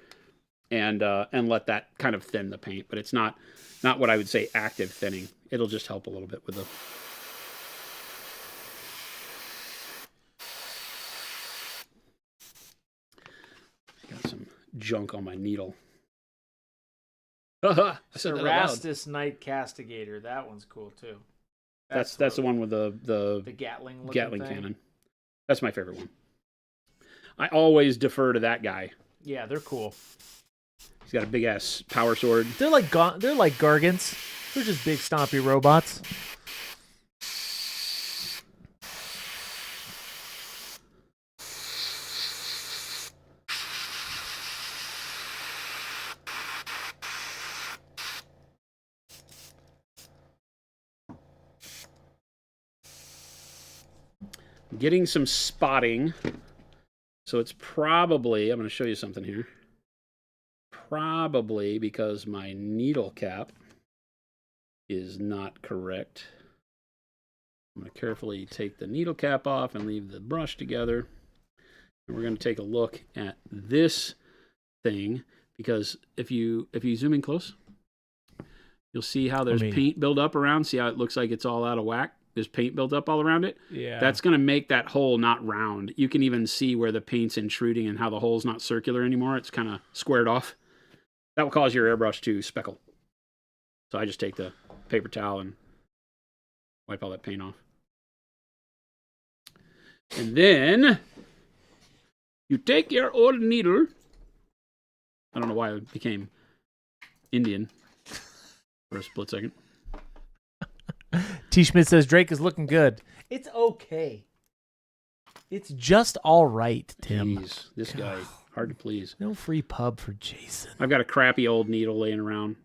and let that kind of thin the paint. But it's not what I would say active thinning. It'll just help a little bit with the... Got some junk on my needle. Cerastus Night Castigator. That one's cool too. That's the one with the Gatling cannon. That's my favorite one. I always defer to that guy. Yeah, they're cool. He's got a big ass power sword. They're like Gargants. They're just big stompy robots. Getting some spotting. So it's probably, I'm going to show you something here. Probably because my needle cap is not correct. I'm going to carefully take the needle cap off and leave the brush together. And we're going to take a look at this thing because if you zoom in close, you'll see how there's paint build up around. See how it looks like it's all out of whack? There's paint built up all around it. Yeah. That's going to make that hole not round. You can even see where the paint's intruding and how the hole's not circular anymore. It's kind of squared off. That will cause your airbrush to speckle. So I just take the paper towel and wipe all that paint off. And then you take your old needle. I don't know why it became Indian for a split second. T. Schmidt says Drake is looking good. It's okay. It's just all right, Tim. Jeez, this guy, hard to please. No free pub for Jason. I've got a crappy old needle laying around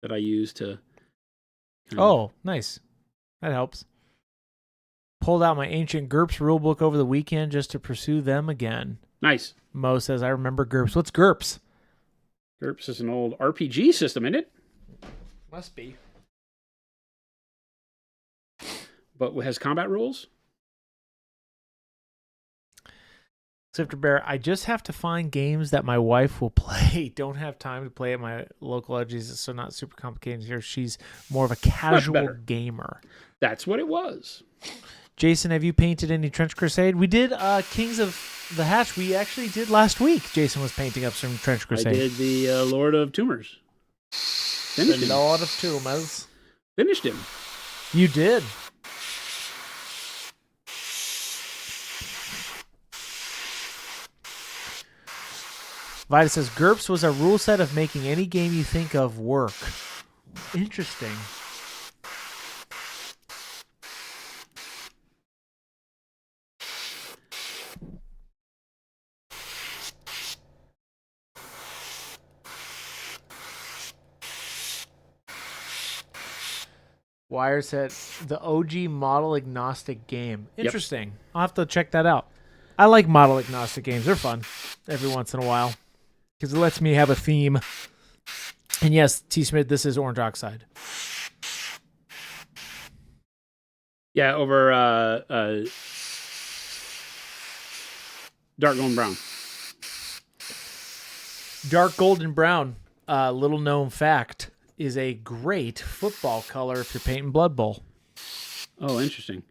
that I use to... Oh, nice. That helps. Pulled out my ancient GURPS rulebook over the weekend just to pursue them again. Nice. Mo says, I remember GURPS. What's GURPS? GURPS is an old RPG system, isn't it? Must be. But it has combat rules? Sifter Bear, I just have to find games that my wife will play. Don't have time to play at my local LGs, so not super complicated here. She's more of a casual gamer. That's what it was. Jason, have you painted any Trench Crusade? We did Kings of the Hatch. We actually did last week. Jason was painting up some Trench Crusade. I did the Lord of Tumors. Finished him. Lord of Tumors. Finished him. You did. Vita says, GURPS was a rule set of making any game you think of work. Interesting. Wire said, the OG model agnostic game. Interesting. Yep. I'll have to check that out. I like model agnostic games. They're fun every once in a while. Because it lets me have a theme. And yes, T. Smith, this is Orange Oxide. Yeah, over dark golden brown. Dark golden brown, little known fact, is a great football color if you're painting Blood Bowl. Oh, interesting.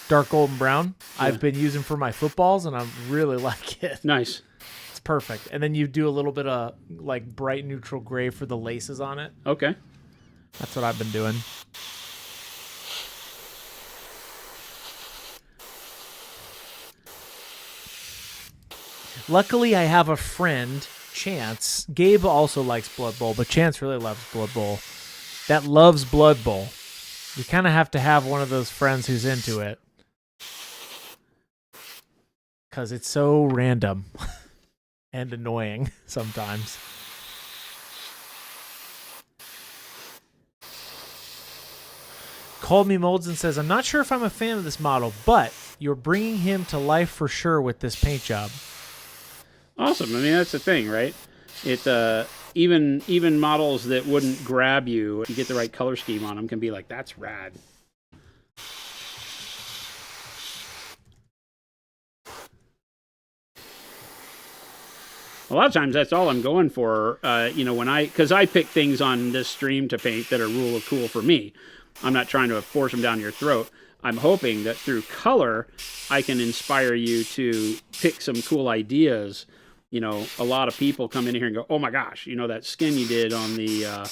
Dark golden brown. Yeah. I've been using for my footballs, and I really like it. Nice. It's perfect. And then you do a little bit of like bright neutral gray for the laces on it. Okay. That's what I've been doing. Luckily, I have a friend, Chance. Gabe also likes Blood Bowl, but Chance really loves Blood Bowl. That loves Blood Bowl. You kind of have to have one of those friends who's into it. Because it's so random and annoying sometimes. Called Me Molds and says, I'm not sure if I'm a fan of this model, but you're bringing him to life for sure with this paint job. Awesome. I mean, that's the thing, right? It even models that wouldn't grab you, if you get the right color scheme on them, can be like, that's rad. A lot of times that's all I'm going for, because I pick things on this stream to paint that are rule of cool for me. I'm not trying to force them down your throat. I'm hoping that through color, I can inspire you to pick some cool ideas. You know, a lot of people come in here and go, oh my gosh, you know, that skin you did on the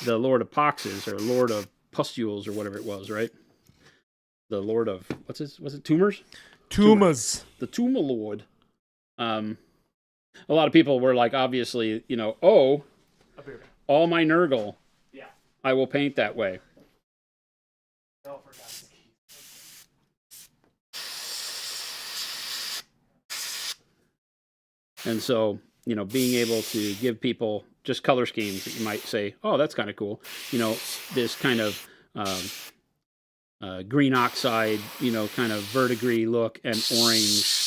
Lord of Poxes or Lord of Pustules or whatever it was, right? The Lord of, was it Tumors? Tumas. The Tuma Lord. A lot of people were like, obviously, you know, oh, all my Nurgle, yeah, I will paint that way. And so, you know, being able to give people just color schemes that you might say, oh, that's kind of cool. You know, this kind of green oxide, you know, kind of verdigris look and orange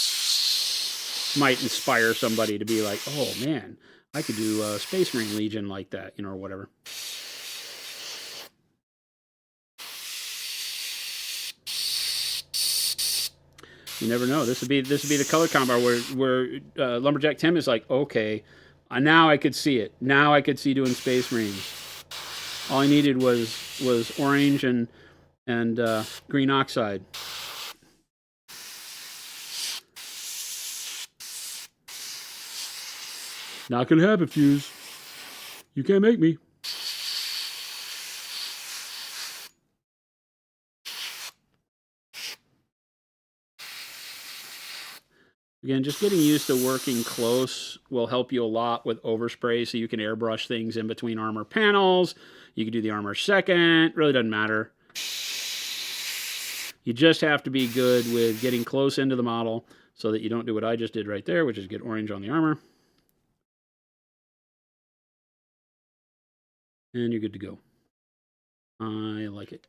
might inspire somebody to be like, oh, man, I could do a Space Marine Legion like that, you know, or whatever. You never know. This would be the color combo where Lumberjack Tim is like, okay, now I could see it. Now I could see doing Space Marines. All I needed was orange and green oxide. Not gonna happen, Fuse. You can't make me. Again, just getting used to working close will help you a lot with overspray, so you can airbrush things in between armor panels. You can do the armor second. Really doesn't matter. You just have to be good with getting close into the model so that you don't do what I just did right there, which is get orange on the armor. And you're good to go. I like it.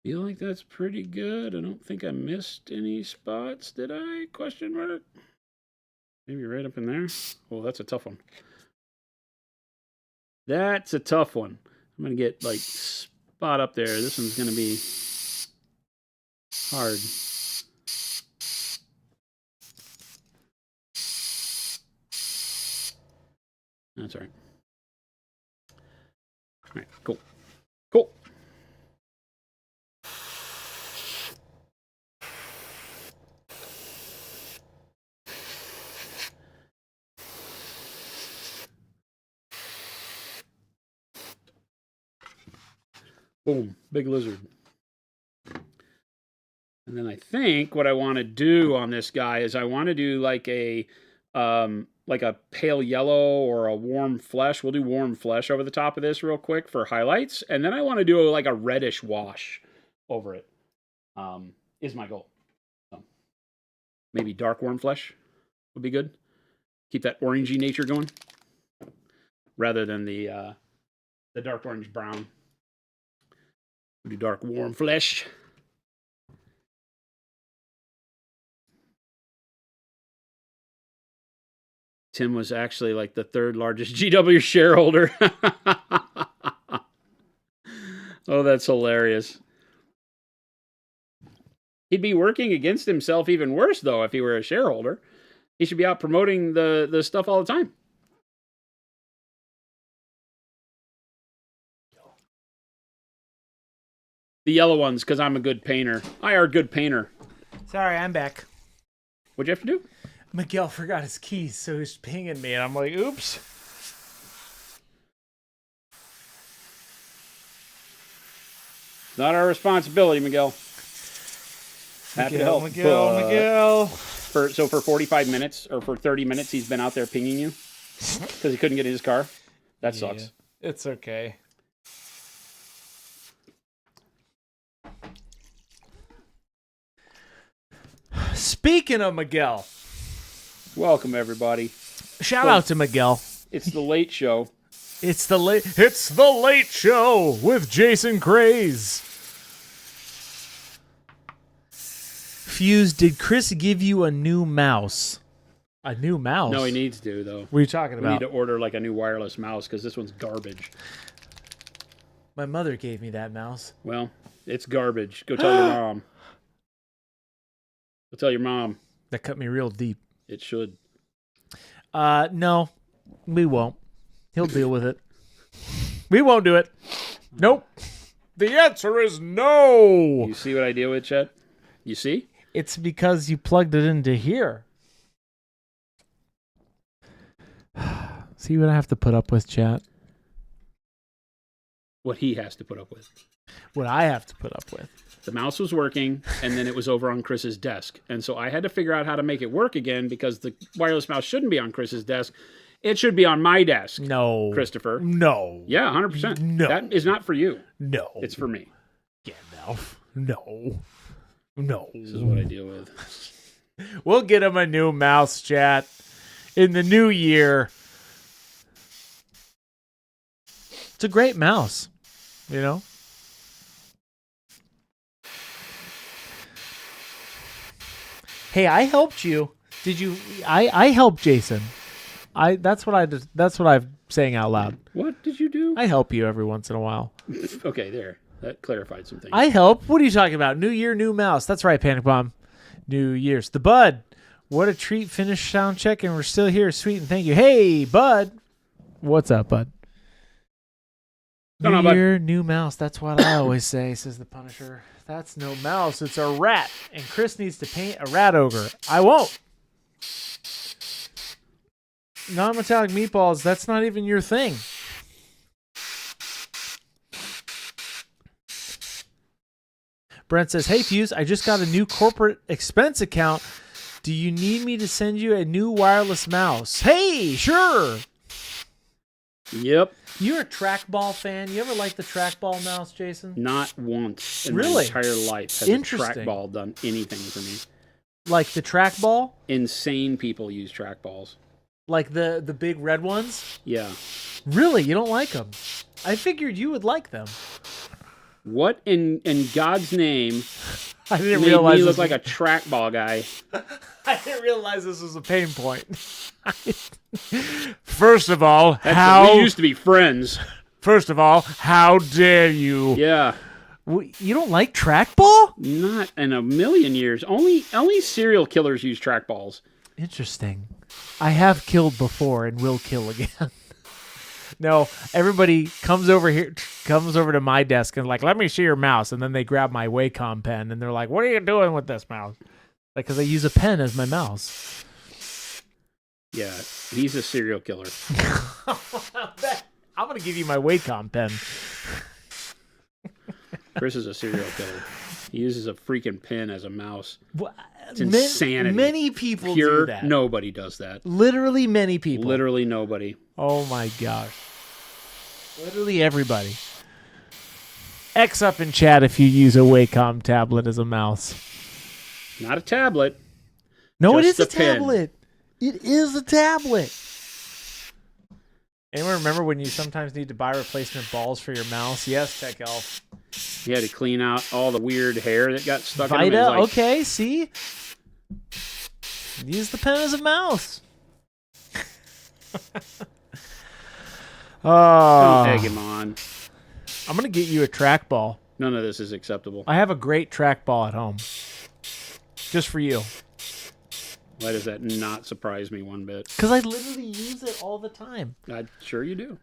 Feel like that's pretty good. I don't think I missed any spots, did I? Question mark. Maybe right up in there. Oh, that's a tough one. That's a tough one. I'm gonna get like spot up there. This one's gonna be hard. That's all right. All right, cool. Cool. Boom, big lizard. And then I think what I want to do on this guy is I want to do like a pale yellow or a warm flesh. We'll do warm flesh over the top of this real quick for highlights. And then I want to do like a reddish wash over it, is my goal. So maybe dark warm flesh would be good. Keep that orangey nature going rather than the dark orange brown. We'll do dark warm flesh. Tim was actually like the third largest GW shareholder. Oh, that's hilarious. He'd be working against himself even worse, though, if he were a shareholder. He should be out promoting the stuff all the time. The yellow ones, because I'm a good painter. I are a good painter. Sorry, I'm back. What'd you have to do? Miguel forgot his keys, so he's pinging me, and I'm like, oops. Not our responsibility, Miguel. Happy to help. Miguel. So for 45 minutes, or for 30 minutes, he's been out there pinging you? Because he couldn't get in his car? That sucks. It's okay. Speaking of Miguel, Welcome, everybody. shout out to Miguel. It's the late show. It's the late show with Jason Craze. Fuse, did Chris give you a new mouse? A new mouse? No, he needs to, though. What are you talking We about? need to order like a new wireless mouse because this one's garbage. My mother gave me that mouse. Well, it's garbage. Go tell your mom. Go tell your mom. That cut me real deep. It should. No, we won't. He'll deal with it. We won't do it. Nope. The answer is no. You see what I deal with, Chet? You see? It's because you plugged it into here. See what I have to put up with, chat? What he has to put up with. What I have to put up with. The mouse was working, and then it was over on Chris's desk. And so I had to figure out how to make it work again because the wireless mouse shouldn't be on Chris's desk. It should be on my desk. No. Christopher. No. Yeah, 100%. No. That is not for you. No. It's for me. Gandalf. No. No. This is what I deal with. We'll get him a new mouse, chat. In the new year. It's a great mouse. You know? Hey, I helped you. Did you? I helped Jason. That's what I'm saying out loud. What did you do? I help you every once in a while. Okay, there. That clarified some things. I help. What are you talking about? New year, new mouse. That's right, Panic Bomb. New Year's. The Bud. What a treat. Finish sound check, and we're still here. Sweet, and thank you. Hey, Bud. What's up, Bud? New year, new mouse. That's what I always say, says the Punisher. That's no mouse. It's a rat. And Chris needs to paint a rat ogre. I won't. Non-metallic meatballs, that's not even your thing. Brent says, hey, Fuse, I just got a new corporate expense account. Do you need me to send you a new wireless mouse? Hey, sure. Yep. You're a trackball fan. You ever like the trackball mouse, Jason? Not once in Really? my entire life has a Interesting. trackball done anything for me. Like the trackball? Insane people use trackballs. Like the big red ones? Yeah. Really? You don't like them? I figured you would like them. What in God's name I didn't made realize me this look like a trackball guy? I didn't realize this was a pain point. First of all, We used to be friends. First of all, how dare you? Yeah. You don't like trackball? Not in a million years. Only serial killers use trackballs. Interesting. I have killed before and will kill again. No, everybody comes over to my desk and like, let me see your mouse. And then they grab my Wacom pen and they're like, what are you doing with this mouse? Like, because I use a pen as my mouse. Yeah, he's a serial killer. I'm going to give you my Wacom pen. Chris is a serial killer. He uses a freaking pen as a mouse. It's insanity. insanity. Many people Pure, do that. nobody does that. Literally many people. Literally nobody. Oh my gosh. Literally everybody. X up in chat if you use a Wacom tablet as a mouse. Not a tablet. No, Just it is a a pen. tablet. It is a tablet. Anyone remember when you sometimes need to buy replacement balls for your mouse? Yes, Tech Elf. He had to clean out all the weird hair that got stuck in him. Vita, Like, okay, see? Use the pen as a mouse. Don't egg him on. I'm going to get you a trackball. None of this is acceptable. I have a great trackball at home. Just for you. Why does that not surprise me one bit? Because I literally use it all the time. I'm sure you do.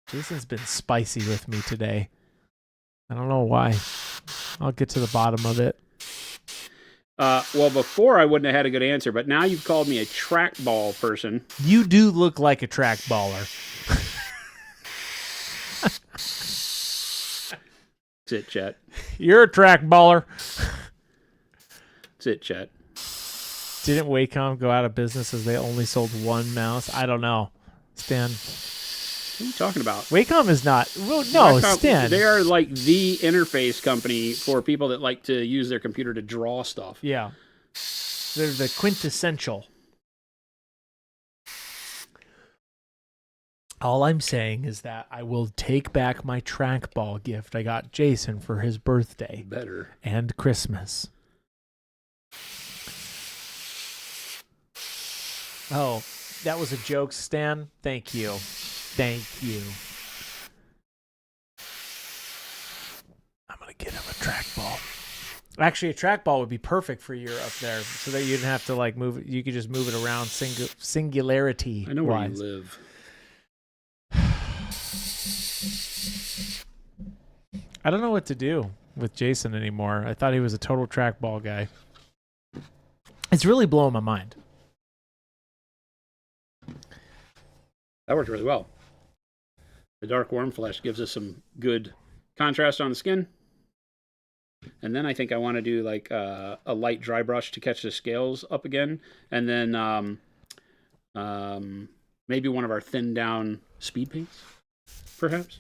Jason's been spicy with me today. I don't know why. I'll get to the bottom of it. Well, before I wouldn't have had a good answer, but now you've called me a trackball person. You do look like a trackballer. That's it, Chet. You're a trackballer. That's it, Chet. Didn't Wacom go out of business as they only sold one mouse? I don't know. Stan. What are you talking about? Wacom is not. Well, no, Wacom, Stan. They are like the interface company for people that like to use their computer to draw stuff. Yeah. They're the quintessential. All I'm saying is that I will take back my trackball gift I got Jason for his birthday. Better. And Christmas. Oh, that was a joke, Stan. Thank you. Thank you. I'm going to get him a trackball. Actually, a trackball would be perfect for you up there so that you didn't have to like move it. You could just move it around singularity. I know where you live. I don't know what to do with Jason anymore. I thought he was a total trackball guy. It's really blowing my mind. That worked really well. The dark worm flesh gives us some good contrast on the skin. And then I think I want to do like a light dry brush to catch the scales up again. And then maybe one of our thinned down speed paints, perhaps.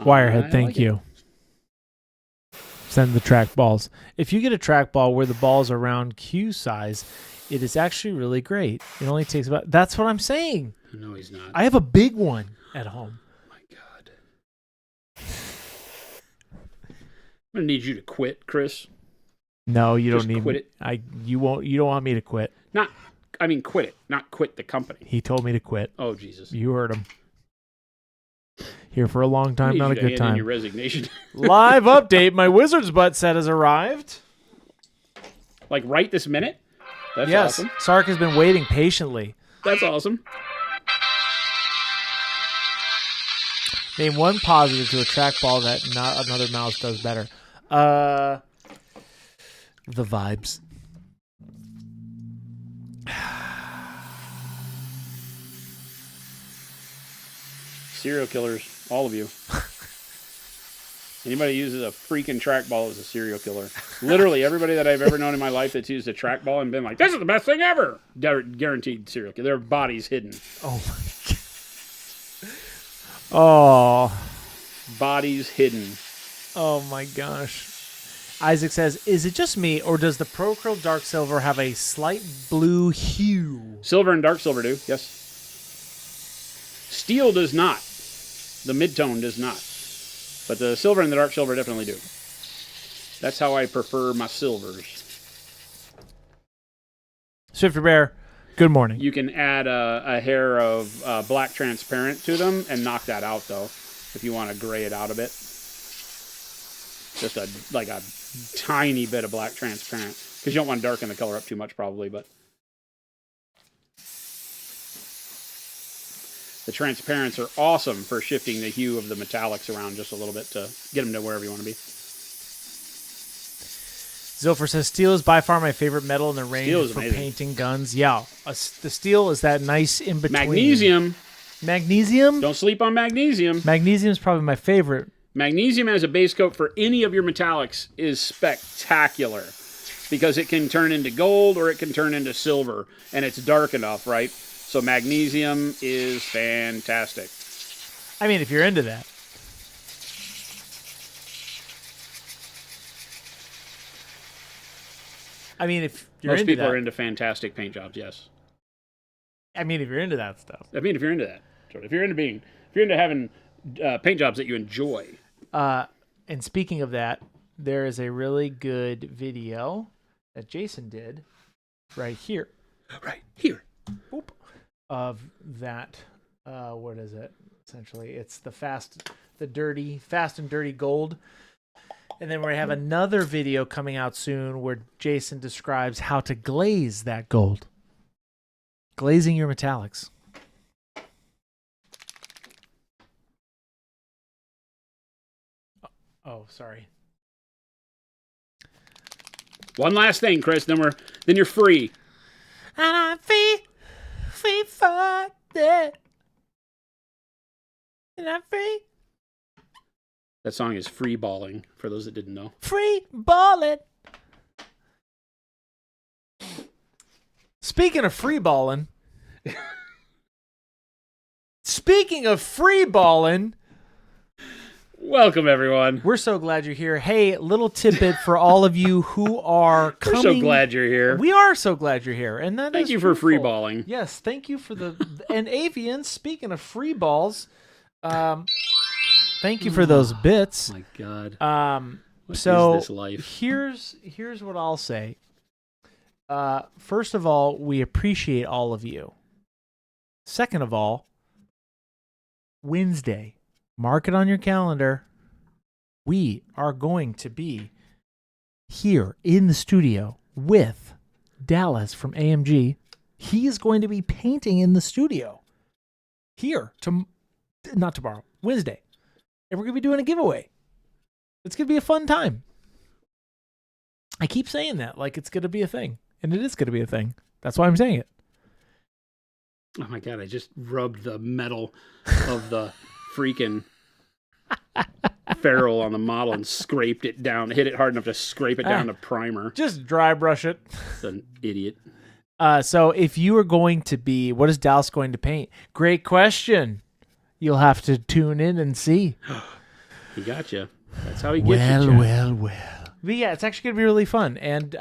Wirehead, thank you. Send the track balls. If you get a trackball where the ball's around cue size, it is actually really great. It only takes about... That's what I'm saying. No, he's not. I have a big one at home. Oh my God. I'm going to need you to quit, Chris. No, you Just don't need quit me. it. You don't want me to quit. Quit it, not quit the company. He told me to quit. Oh, Jesus. You heard him. Here for a long time, I need not you a to good hand in time. your resignation. Live update. My wizard's butt set has arrived. Like right this minute? That's yes. awesome. Sark has been waiting patiently. That's awesome. Name one positive to a trackball that not another mouse does better. The vibes. Serial killers, all of you. Anybody who uses a freaking trackball is a serial killer. Literally, everybody that I've ever known in my life that's used a trackball and been like, this is the best thing ever. Guaranteed serial killer. Their bodies hidden. Oh, my God. Oh. Bodies hidden. Oh, my gosh. Isaac says, is it just me, or does the Procurl Dark Silver have a slight blue hue? Silver and dark silver do, yes. Steel does not. The midtone does not. But the silver and the dark silver definitely do. That's how I prefer my silvers. Swifter Bear, good morning. You can add a hair of black transparent to them and knock that out, though, if you want to gray it out a bit. Just a tiny bit of black transparent. Because you don't want to darken the color up too much, probably, but... The transparents are awesome for shifting the hue of the metallics around just a little bit to get them to wherever you want to be. Zilfer says, steel is by far my favorite metal in the range for amazing. painting guns. Yeah, the steel is that nice in-between. Magnesium. Magnesium? Don't sleep on magnesium. Magnesium is probably my favorite. Magnesium as a base coat for any of your metallics is spectacular because it can turn into gold or it can turn into silver, and it's dark enough, right? So magnesium is fantastic. I mean, if you're into that. I mean, if you're Most into people that. are into fantastic paint jobs, yes. I mean, if you're into that stuff. I mean, if you're into that. If you're into having paint jobs that you enjoy. And speaking of that, there is a really good video that Jason did right here. Right here. Boop, of that. What is it? Essentially, it's the fast and dirty gold. And then we have another video coming out soon where Jason describes how to glaze that gold. Glazing your metallics. Oh, sorry. One last thing, Chris. Then you're free. And I'm free for that. And I'm free. That song is Free Balling, for those that didn't know. Free balling. Speaking of free balling. Welcome, everyone. We're so glad you're here. Hey, little tidbit for all of you who are coming. We're so glad you're here. We are so glad you're here. And thank you for free balling. Yes, thank you for the... And Avian, speaking of free balls, thank you for those bits. Oh, my God. What so is this life? Here's what I'll say. First of all, we appreciate all of you. Second of all, Wednesday, mark it on your calendar. We are going to be here in the studio with Dallas from AMG. He is going to be painting in the studio here not tomorrow, Wednesday. And we're going to be doing a giveaway. It's going to be a fun time. I keep saying that like it's going to be a thing. And it is going to be a thing. That's why I'm saying it. Oh, my God. I just rubbed the metal of the freaking ferrule on the model and scraped it down. Hit it hard enough to scrape it down to primer. Just dry brush it. It's an idiot. So if you are going to be, what is Dallas going to paint? Great question. You'll have to tune in and see. He got you. That's how he gets you. Well. But yeah, it's actually going to be really fun. And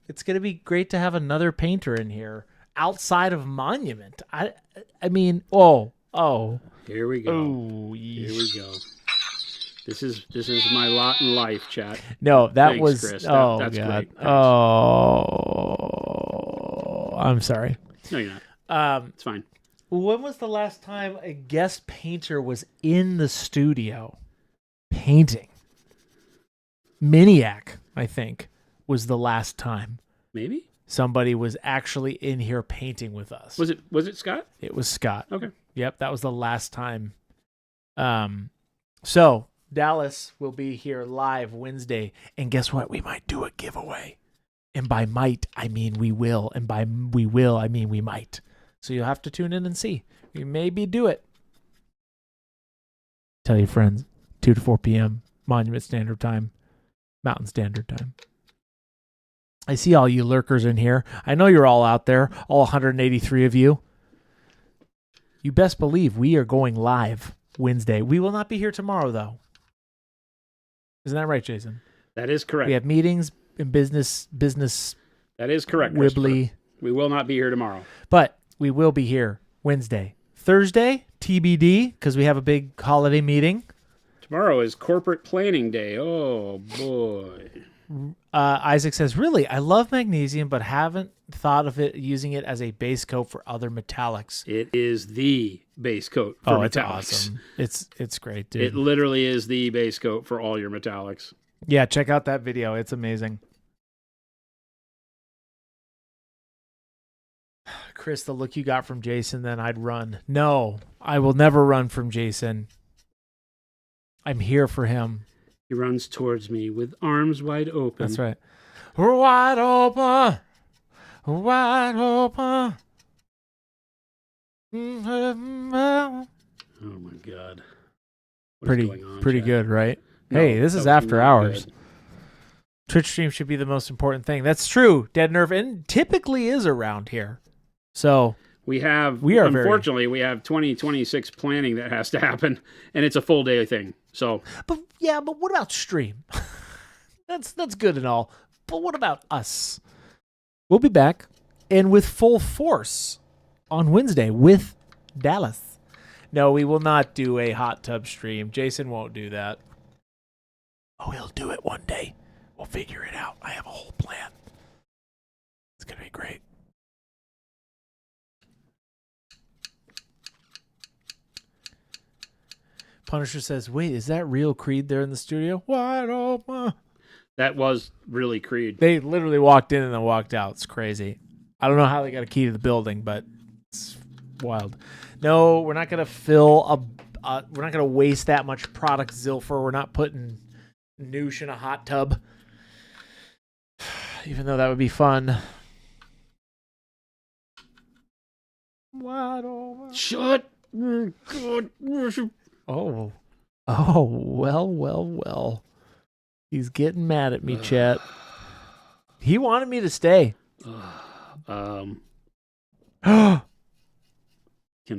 it's going to be great to have another painter in here outside of Monument. I mean, oh. Here we go. Oh, here we go. This is my lot in life, chat. No, that Thanks, was Chris. oh That's God. great. Thanks. Oh, I'm sorry. No, you're not. It's fine. When was the last time a guest painter was in the studio painting? Maniac, I think, was the last time. Maybe somebody was actually in here painting with us. Was it Scott? It was Scott. Okay. Yep, that was the last time. So Dallas will be here live Wednesday, and guess what? We might do a giveaway. And by might, I mean we will, and by we will, I mean we might. So you'll have to tune in and see. We maybe do it. Tell your friends, 2 to 4 p.m., Monument Standard Time, Mountain Standard Time. I see all you lurkers in here. I know you're all out there, all 183 of you. You best believe we are going live Wednesday. We will not be here tomorrow, though. Isn't that right, Jason? That is correct. We have meetings and business. That is correct, Wibbly. We will not be here tomorrow. But we will be here Wednesday. Thursday, TBD, because we have a big holiday meeting. Tomorrow is corporate planning day. Oh, boy. Isaac says, really, I love magnesium, but haven't thought of using it as a base coat for other metallics. It is the base coat for metallics. It's awesome. It's great, dude. It literally is the base coat for all your metallics. Yeah, check out that video. It's amazing. Chris, the look you got from Jason, then I'd run. No, I will never run from Jason. I'm here for him. He runs towards me with arms wide open. That's right. Wide open. Wide open. Oh, my God. What is going on, pretty Chad? good, right? No, hey, this is after hours. Good. Twitch stream should be the most important thing. That's true, Dead Nerve, and typically is around here. So unfortunately, we have 2026 planning that has to happen, and it's a full day thing. So, but what about stream? that's good and all, but what about us? We'll be back and with full force on Wednesday with Dallas. No, we will not do a hot tub stream. Jason won't do that. Oh, he'll do it one day. We'll figure it out. I have a whole plan. It's going to be great. Punisher says, wait, is that real Creed there in the studio? Wide open. That was really Creed. They literally walked in and then walked out. It's crazy. I don't know how they got a key to the building, but it's wild. No, we're not going to fill we're not going to waste that much product, Zilfer. We're not putting Noosh in a hot tub. Even though that would be fun. Wide open. Shut. God. Oh. Oh, well. He's getting mad at me, chat. He wanted me to stay. Can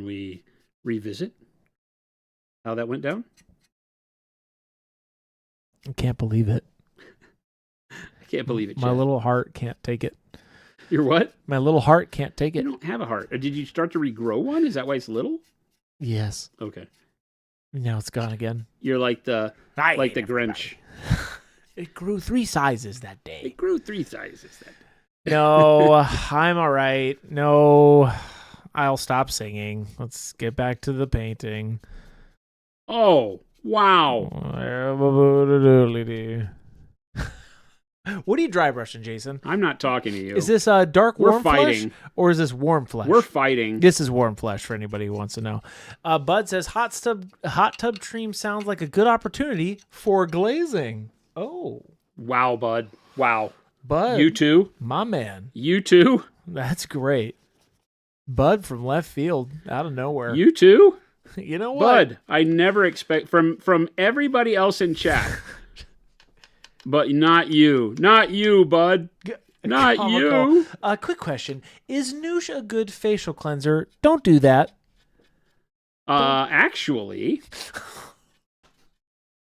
we revisit how that went down? I can't believe it. I can't believe it, My Chad. little heart can't take it. Your what? My little heart can't take You it. don't have a heart. Did you start to regrow one? Is that why it's little? Yes. Okay. Now it's gone again. You're like the Grinch. It grew 3 sizes that day. It grew 3 sizes that day. No, I'm all right. No, I'll stop singing. Let's get back to the painting. Oh, wow. What are you dry brushing, Jason? I'm not talking to you. Is this dark We're warm flesh fighting. or is this warm flesh? We're fighting. This is warm flesh for anybody who wants to know. Bud says hot tub stream sounds like a good opportunity for glazing. Oh, Wow, bud. Wow. Bud, You too? my man. You too? That's great. Bud from left field, out of nowhere. You too? You know what? Bud, I never expect from everybody else in chat. But not you. Not you, bud. Not Comical. you. Quick question. Is Noosh a good facial cleanser? Don't do that. Actually,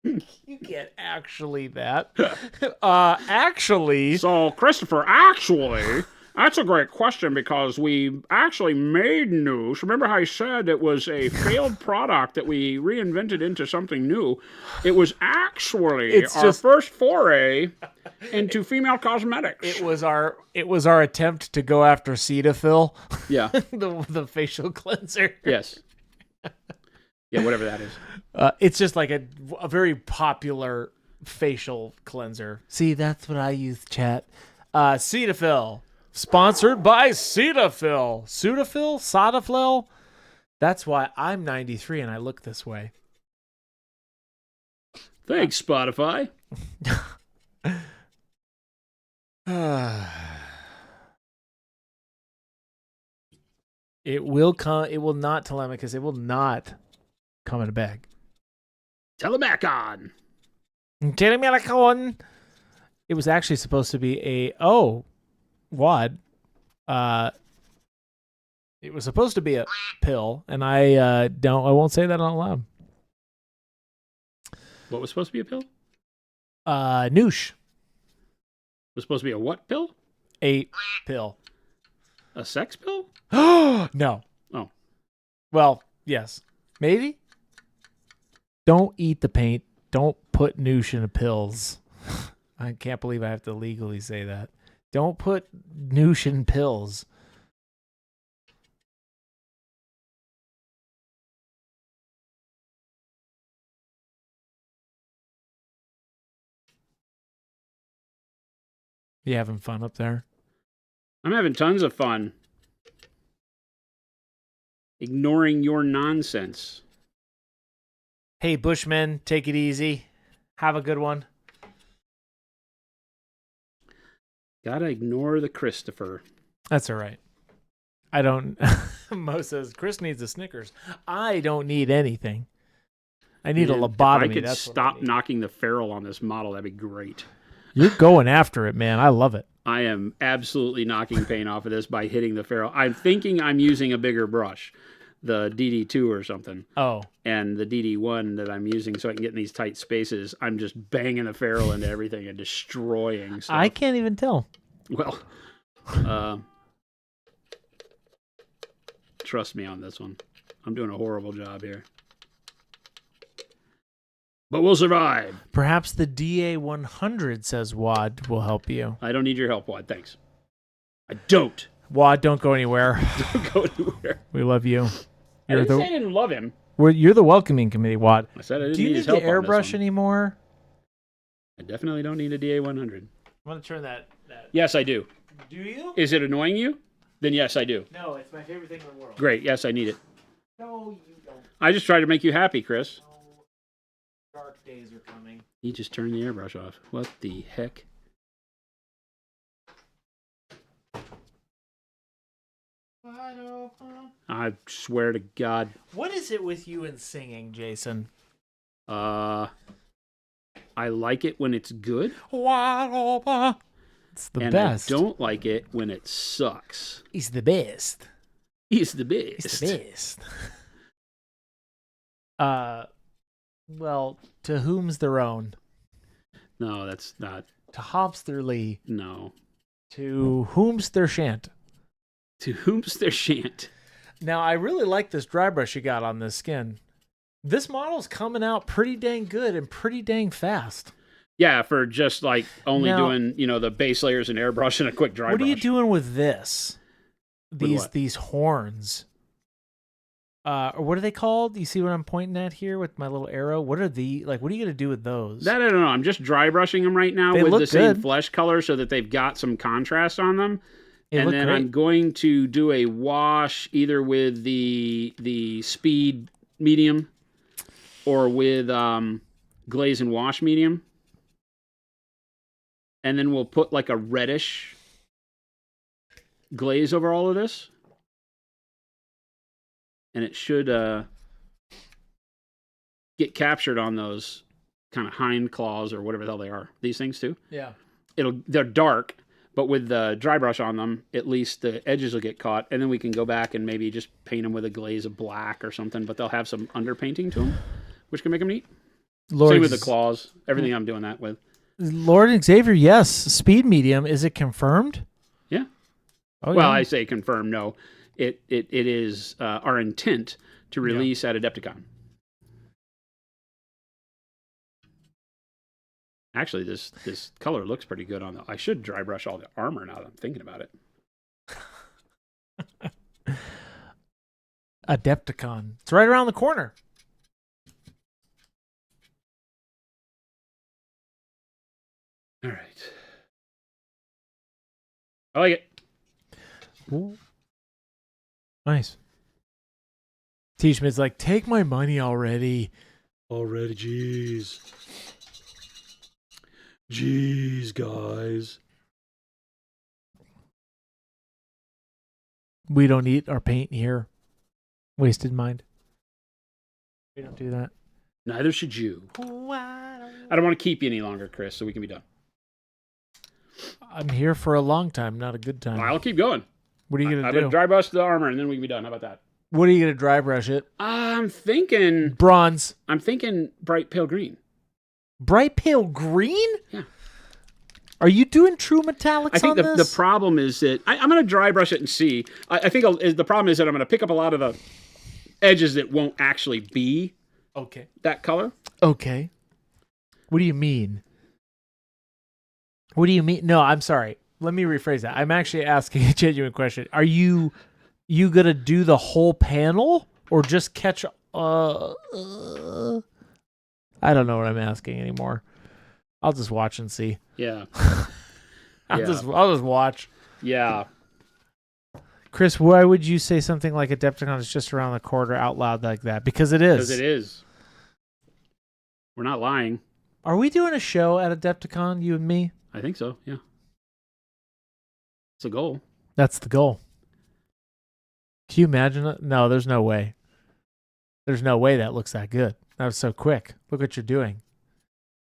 You can't actually that. Actually. so Christopher, actually, that's a great question because we actually made Noosh. Remember how I said it was a failed product that we reinvented into something new? It was actually our first foray into female cosmetics. It was our attempt to go after Cetaphil. Yeah. the facial cleanser. Yes. Yeah, whatever that is. It's just like a very popular facial cleanser. See, that's what I use, chat. Cetaphil. Sponsored by Cetaphil. Sudafil? Sodafil? That's why I'm 93 and I look this way. Thanks, Spotify. It will come. It will not, Telemachus. It will not come in a bag. Telemacon. Telemachon. It was actually supposed to be Wad. It was supposed to be a pill, and I won't say that out loud. What was supposed to be a pill? Noosh. Was supposed to be a what pill? A pill. A sex pill? No. Oh. Well, yes. Maybe. Don't eat the paint. Don't put Noosh in the pills. I can't believe I have to legally say that. Don't put Noosh in pills. You having fun up there? I'm having tons of fun. Ignoring your nonsense. Hey, Bushmen, take it easy. Have a good one. Gotta ignore the Christopher. That's all right. I don't... Mo says, Chris needs a Snickers. I don't need anything. I need a lobotomy. If I could That's stop knocking the ferrule on this model, that'd be great. You're going after it, man. I love it. I am absolutely knocking paint off of this by hitting the ferrule. I'm thinking I'm using a bigger brush, the DD2 or something. Oh. And the DD1 that I'm using so I can get in these tight spaces, I'm just banging the ferrule into everything and destroying stuff. I can't even tell. Well, trust me on this one. I'm doing a horrible job here. But we'll survive. Perhaps the DA100, says Wad, will help you. I don't need your help, Wad. Thanks. I don't. Wad, don't go anywhere. Don't go anywhere. We love you. I didn't say I didn't love him. You're the welcoming committee, Wad. I said I didn't Do you need need his to help on this airbrush one. anymore? I definitely don't need a DA100. I'm going to turn that. Yes, I do. Do you? Is it annoying you? Then yes, I do. No, it's my favorite thing in the world. Great. Yes, I need it. No, you don't. I just try to make you happy, Chris. No. Dark days are coming. He just turned the airbrush off. What the heck? I swear to God. What is it with you and singing, Jason? I like it when it's good. It's the and best. I don't like it when it sucks. He's the best. He's the best. He's the best. Well, to whom's their own? No, that's not. To hops their lee. No. To whom's their shan't. To whom's their shan't. Now, I really like this dry brush you got on this skin. This model's coming out pretty dang good and pretty dang fast. Yeah, for just like only Now, doing, the base layers and airbrush and a quick dry brush. What are you doing with this? With These horns. What are they called? You see what I'm pointing at here with my little arrow? What are what are you going to do with those? That I don't know. I'm just dry brushing them right now They with look the same good. flesh color so that they've got some contrast on them. They And look then great. I'm going to do a wash either with the speed medium or with glaze and wash medium. And then we'll put like a reddish glaze over all of this. And it should get captured on those kind of hind claws or whatever the hell they are. These things too. Yeah. They're dark, but with the dry brush on them, at least the edges will get caught, and then we can go back and maybe just paint them with a glaze of black or something. But they'll have some underpainting to them, which can make them neat. Same with the claws. Everything I'm doing that with. Lord Xavier, yes. Speed medium. Is it confirmed? Yeah. Oh, Well, yeah. I say confirm. No, it is our intent to release at Adepticon. Actually, this color looks pretty good on the. I should dry brush all the armor now that I'm thinking about it. Adepticon. It's right around the corner. All right. I like it. Ooh. Nice. T-Schmidt's like, take my money already. Already, jeez. Jeez, guys. We don't eat our paint here. Wasted mind. We don't do that. Neither should you. I don't want to keep you any longer, Chris, so we can be done. I'm here for a long time, not a good time. I'll keep going. What are you going I'm to going to do? dry brush the armor, and then we can be done. How about that? What are you going to dry brush it? I'm thinking Bronze. bright pale green. Bright pale green? Yeah. Are you doing true metallics I think on the this? problem is that I'm going to dry brush it and see. I think the problem is that I'm going to pick up a lot of the edges that won't actually be Okay. that color. Okay. What do you mean? What do you mean? No, I'm sorry. Let me rephrase that. I'm actually asking a genuine question. Are you gonna do the whole panel or just catch? I don't know what I'm asking anymore. I'll just watch and see. Yeah. I'll just watch. Yeah. Chris, why would you say something like Adepticon is just around the corner out loud like that? Because it is. Because it is. We're not lying. Are we doing a show at Adepticon, you and me? I think so. Yeah. It's a goal. That's the goal. Can you imagine it? No, there's no way. There's no way that looks that good. That was so quick. Look what you're doing.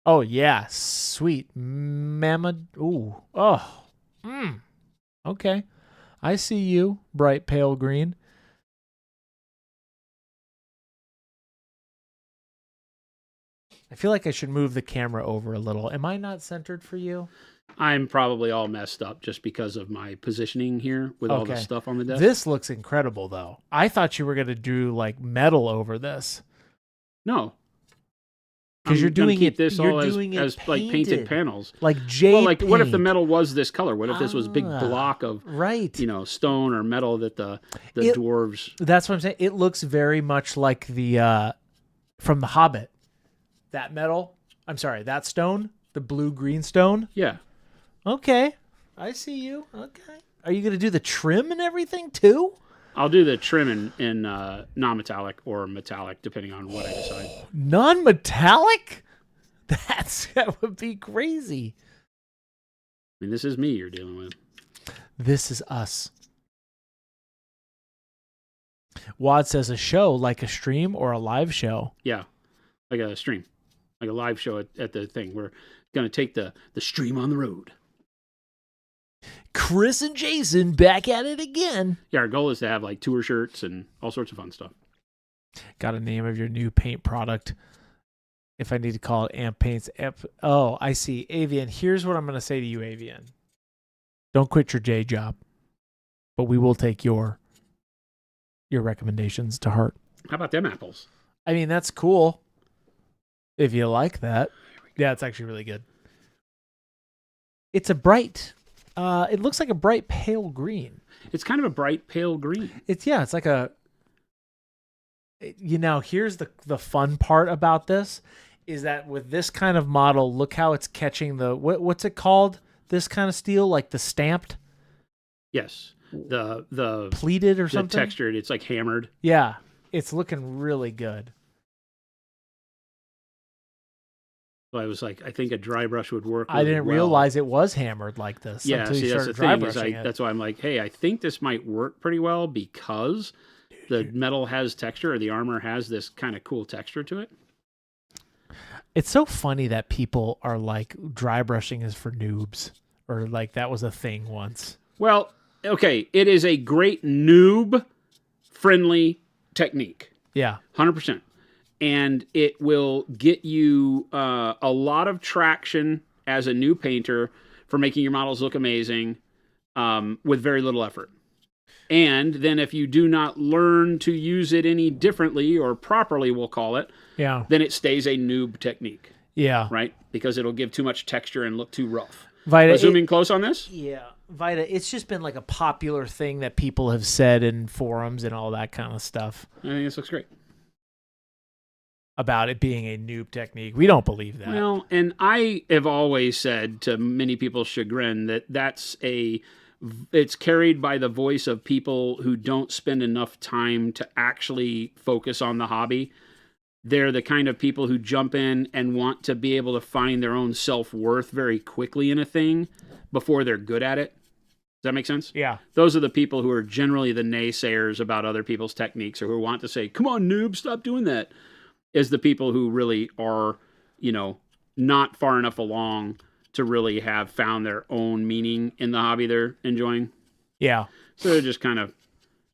Oh, yeah. Sweet. Mama. Ooh. Oh. Okay. I see you, bright pale green. I feel like I should move the camera over a little. Am I not centered for you? I'm probably all messed up just because of my positioning here with all the Okay. stuff on the desk. This looks incredible, though. I thought you were going to do like metal over this. No. Because you're I'm gonna doing keep it. this You're all doing it as like painted panels. like J. Well, like what if the paint. metal was this color? What if this was big block of right? Stone or metal that the dwarves? That's what I'm saying. It looks very much like the from The Hobbit. That metal. I'm sorry, that stone, the blue-green stone. Yeah. Okay, I see you. Okay, are you gonna do the trim and everything too? I'll do the trim in non-metallic or metallic, depending on what I decide. Non-metallic? That would be crazy. I mean, this is me you're dealing with. This is us. Wad says a show like a stream or a live show. Yeah, like a stream, like a live show at the thing. We're going to take the stream on the road. Chris and Jason back at it again. Yeah, our goal is to have like tour shirts and all sorts of fun stuff. Got a name of your new paint product. If I need to call it Amp Paints. Oh, I see. Avian, here's what I'm going to say to you, Avian. Don't quit your J job, but we will take your recommendations to heart. How about them apples? I mean, that's cool. If you like that. Yeah, it's actually really good. It's a bright, it looks like a bright pale green. It's kind of a bright pale green. It's like a, here's the fun part about this is that with this kind of model, look how it's catching the, what's it called? This kind of steel, like the stamped? Yes. The pleated or something? Textured, it's like hammered. Yeah. It's looking really good. So I was like, I think a dry brush would work. I didn't realize it was hammered like this. Yeah, until you that's started the dry thing. brushing it. That's why I'm like, hey, I think this might work pretty well because the metal has texture, or the armor has this kind of cool texture to it. It's so funny that people are like, dry brushing is for noobs, or like that was a thing once. Well, okay, it is a great noob-friendly technique. Yeah. 100%. And it will get you a lot of traction as a new painter for making your models look amazing with very little effort. And then if you do not learn to use it any differently or properly, we'll call it, then it stays a noob technique. Yeah. Right? Because it'll give too much texture and look too rough. Vita, Zooming close on this? Yeah. Vita, it's just been like a popular thing that people have said in forums and all that kind of stuff. I think this looks great. About it being a noob technique. We don't believe that. Well, and I have always said to many people's chagrin that it's carried by the voice of people who don't spend enough time to actually focus on the hobby. They're the kind of people who jump in and want to be able to find their own self-worth very quickly in a thing before they're good at it. Does that make sense? Yeah. Those are the people who are generally the naysayers about other people's techniques, or who want to say, come on, noob, stop doing that. Is the people who really are, not far enough along to really have found their own meaning in the hobby they're enjoying. Yeah. So they're just kind of,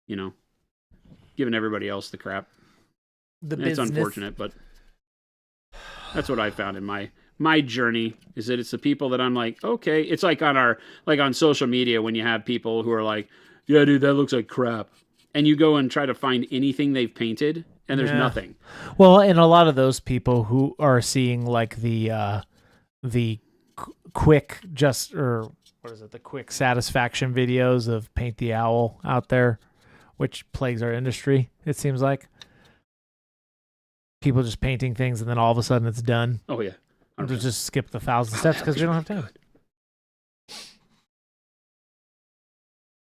giving everybody else the crap. It's unfortunate, but that's what I found in my journey, is that it's the people that I'm like, okay, it's like on social media when you have people who are like, yeah, dude, that looks like crap. And you go and try to find anything they've painted, and there's nothing. Well, and a lot of those people who are seeing like the quick the quick satisfaction videos of Paint the Owl out there, which plagues our industry, it seems like. People just painting things and then all of a sudden it's done. Oh yeah. Just skip the 1,000 steps because you don't have time.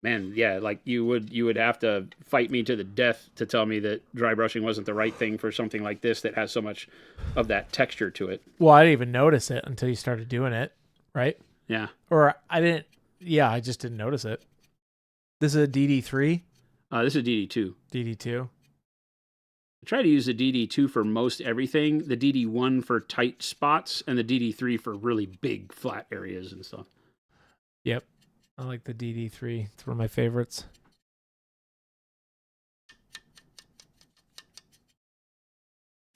Man, yeah, like you would have to fight me to the death to tell me that dry brushing wasn't the right thing for something like this that has so much of that texture to it. Well, I didn't even notice it until you started doing it, right? Yeah. Or I just didn't notice it. This is a DD3? This is a DD2. DD2. I try to use the DD2 for most everything, the DD1 for tight spots, and the DD3 for really big flat areas and stuff. Yep. I like the DD3. It's one of my favorites.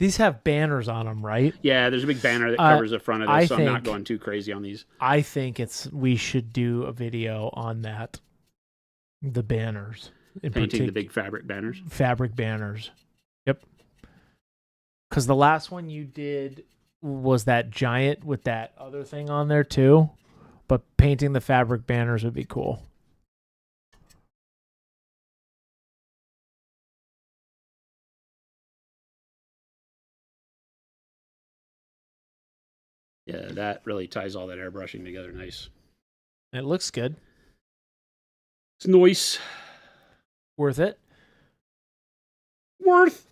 These have banners on them, right? Yeah, there's a big banner that covers the front of this, so I'm not think- going too crazy on these. I think we should do a video on that. The banners. Painting the big fabric banners. Fabric banners. Yep. Because the last one you did was that giant with that other thing on there too. But painting the fabric banners would be cool. Yeah, that really ties all that airbrushing together nice. It looks good. It's nice. Worth it. Worth.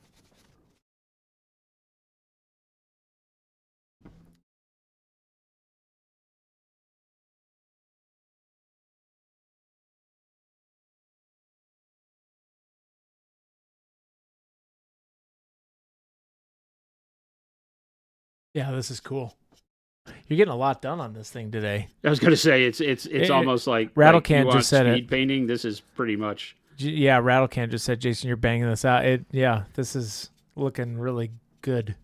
Yeah, this is cool. You're getting a lot done on this thing today. I was going to say it's almost like Rattlecan you want just said speed it. painting. This is pretty much. Yeah, Rattlecan just said, Jason, you're banging this out. This is looking really good.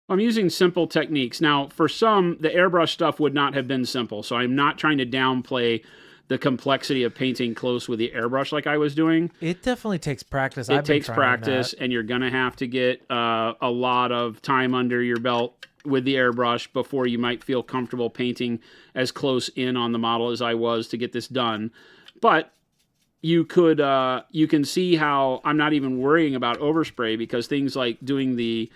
I'm using simple techniques. Now, for some, the airbrush stuff would not have been simple, so I'm not trying to downplay the complexity of painting close with the airbrush like I was doing. It definitely takes practice. It takes practice, and you're going to have to get a lot of time under your belt with the airbrush before you might feel comfortable painting as close in on the model as I was to get this done. But you can see how I'm not even worrying about overspray, because things like doing the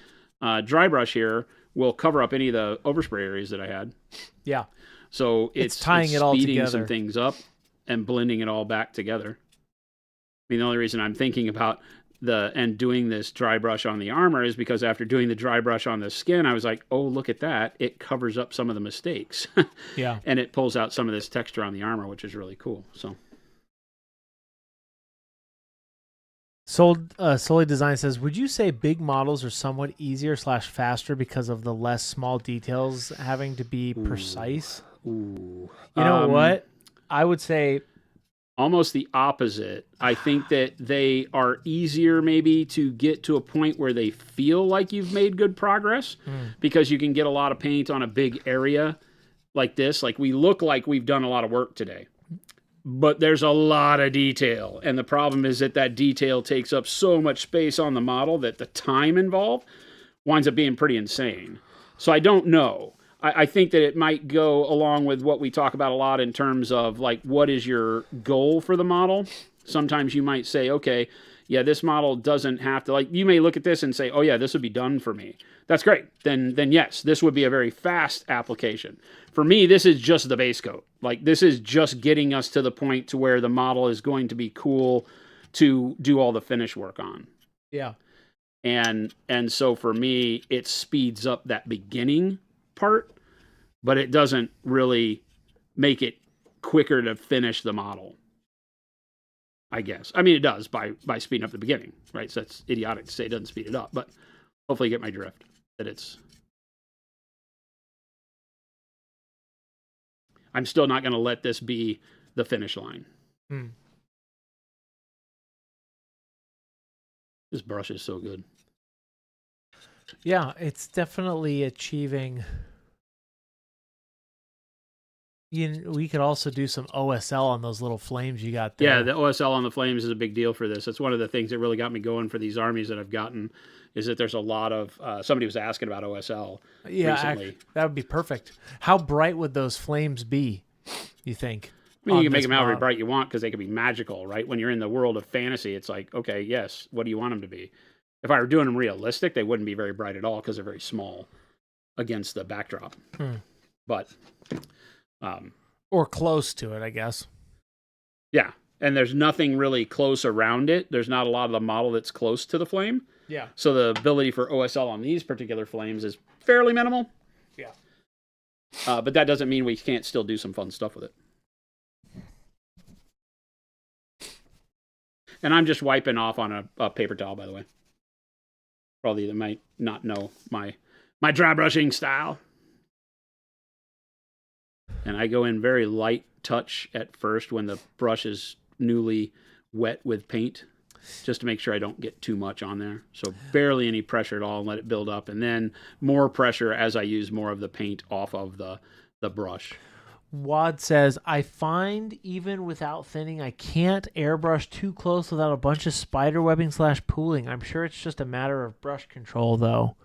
dry brush here will cover up any of the overspray areas that I had. Yeah. So it's tying it all speeding together. some things up and blending it all back together. I mean, the only reason I'm thinking about doing this dry brush on the armor is because after doing the dry brush on the skin, I was like, oh, look at that. It covers up some of the mistakes. Yeah. And it pulls out some of this texture on the armor, which is really cool. So. Solely Design says, would you say big models are somewhat easier / faster because of the less small details having to be precise? Ooh. You know what? I would say almost the opposite. I think that they are easier maybe to get to a point where they feel like you've made good progress because you can get a lot of paint on a big area like this. Like we look like we've done a lot of work today, but there's a lot of detail. And the problem is that detail takes up so much space on the model that the time involved winds up being pretty insane. So I don't know. I think that it might go along with what we talk about a lot in terms of like, what is your goal for the model? Sometimes you might say, okay, yeah, this model doesn't have to, like, you may look at this and say, oh yeah, this would be done for me. That's great. Then yes, this would be a very fast application. For me, this is just the base coat. Like, this is just getting us to the point to where the model is going to be cool to do all the finish work on. Yeah. And so for me, it speeds up that beginning part, but it doesn't really make it quicker to finish the model, I guess. I mean, it does by speeding up the beginning, right? So that's idiotic to say it doesn't speed it up, but hopefully you get my drift, that it's... I'm still not going to let this be the finish line. This brush is so good. Yeah, it's definitely achieving. We could also do some OSL on those little flames you got there. Yeah, the OSL on the flames is a big deal for this. That's one of the things that really got me going for these armies that I've gotten, is that there's a lot of... somebody was asking about OSL recently. That would be perfect. How bright would those flames be, you think? I mean, you can make them however bright you want because they could be magical, right? When you're in the world of fantasy, it's like, okay, yes, what do you want them to be? If I were doing them realistic, they wouldn't be very bright at all because they're very small against the backdrop. But... or close to it, I guess. Yeah, and there's nothing really close around it. There's not a lot of the model that's close to the flame. Yeah. So the ability for OSL on these particular flames is fairly minimal. Yeah. But that doesn't mean we can't still do some fun stuff with it. And I'm just wiping off on a paper towel, by the way. Probably that might not know my dry brushing style. And I go in very light touch at first when the brush is newly wet with paint. just to make sure I don't get too much on there. So barely any pressure at all, and let it build up, and then more pressure as I use more of the paint off of the brush. Wad says, I find even without thinning, I can't airbrush too close without a bunch of spider webbing / pooling. I'm sure it's just a matter of brush control, though.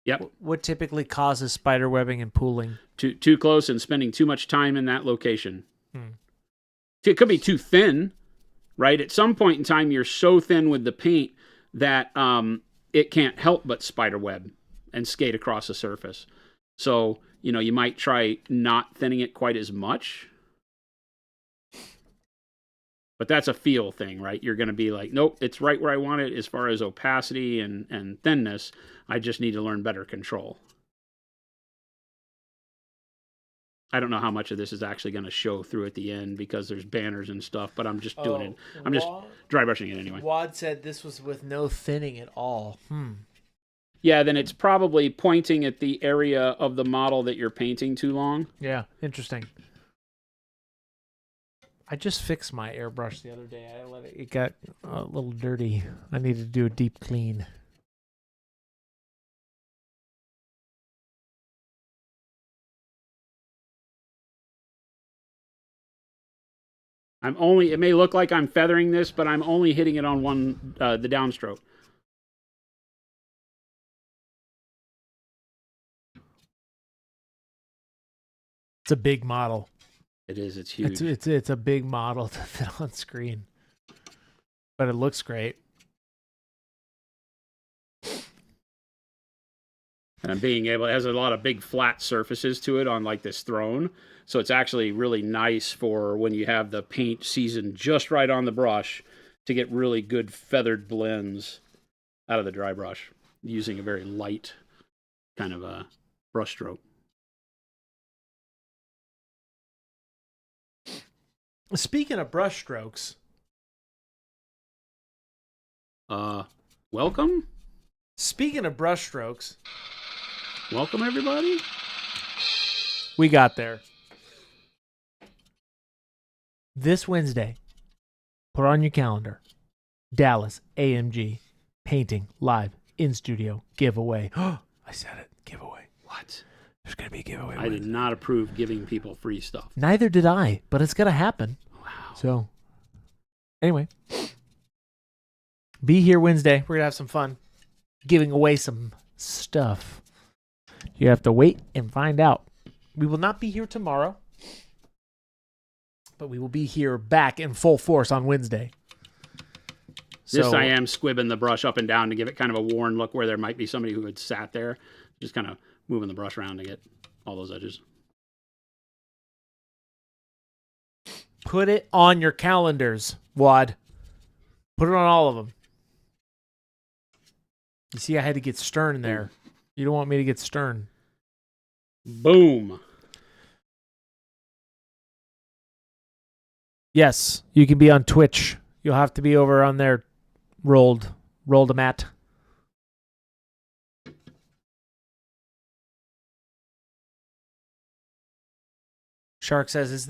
Yep. What typically causes spider webbing and pooling? Too close and spending too much time in that location. It could be too thin, right? At some point in time, you're so thin with the paint that it can't help but spider web and skate across the surface. So, you might try not thinning it quite as much. But that's a feel thing, right? You're going to be like, nope, it's right where I want it as far as opacity and thinness. I just need to learn better control. I don't know how much of this is actually going to show through at the end because there's banners and stuff, but I'm just doing it. I'm just dry brushing it anyway. Wad said this was with no thinning at all. Yeah, then it's probably pointing at the area of the model that you're painting too long. Yeah, interesting. I just fixed my airbrush the other day. It got a little dirty. I needed to do a deep clean. It may look like I'm feathering this, but I'm only hitting it on one, the downstroke. It's a big model. It is. It's huge. It's a big model to fit on screen, but it looks great. And it has a lot of big flat surfaces to it on like this throne. So it's actually really nice for when you have the paint seasoned just right on the brush to get really good feathered blends out of the dry brush using a very light kind of a brush stroke. Speaking of brush strokes, welcome. Speaking of brush strokes, welcome everybody. We got there. This Wednesday, put on your calendar. Dallas AMG painting live in studio giveaway. I said it, giveaway. What? There's going to be a giveaway. I did not approve giving people free stuff. Neither did I, but it's going to happen. Wow. So, anyway, be here Wednesday. We're going to have some fun giving away some stuff. You have to wait and find out. We will not be here tomorrow, but we will be here back in full force on Wednesday. This I am squibbing the brush up and down to give it kind of a worn look where there might be somebody who had sat there. Just kind of moving the brush around to get all those edges. Put it on your calendars, Wad. Put it on all of them. You see, I had to get stern there. You don't want me to get stern. Boom. Yes, you can be on Twitch. You'll have to be over on there, rolled a mat. Shark says,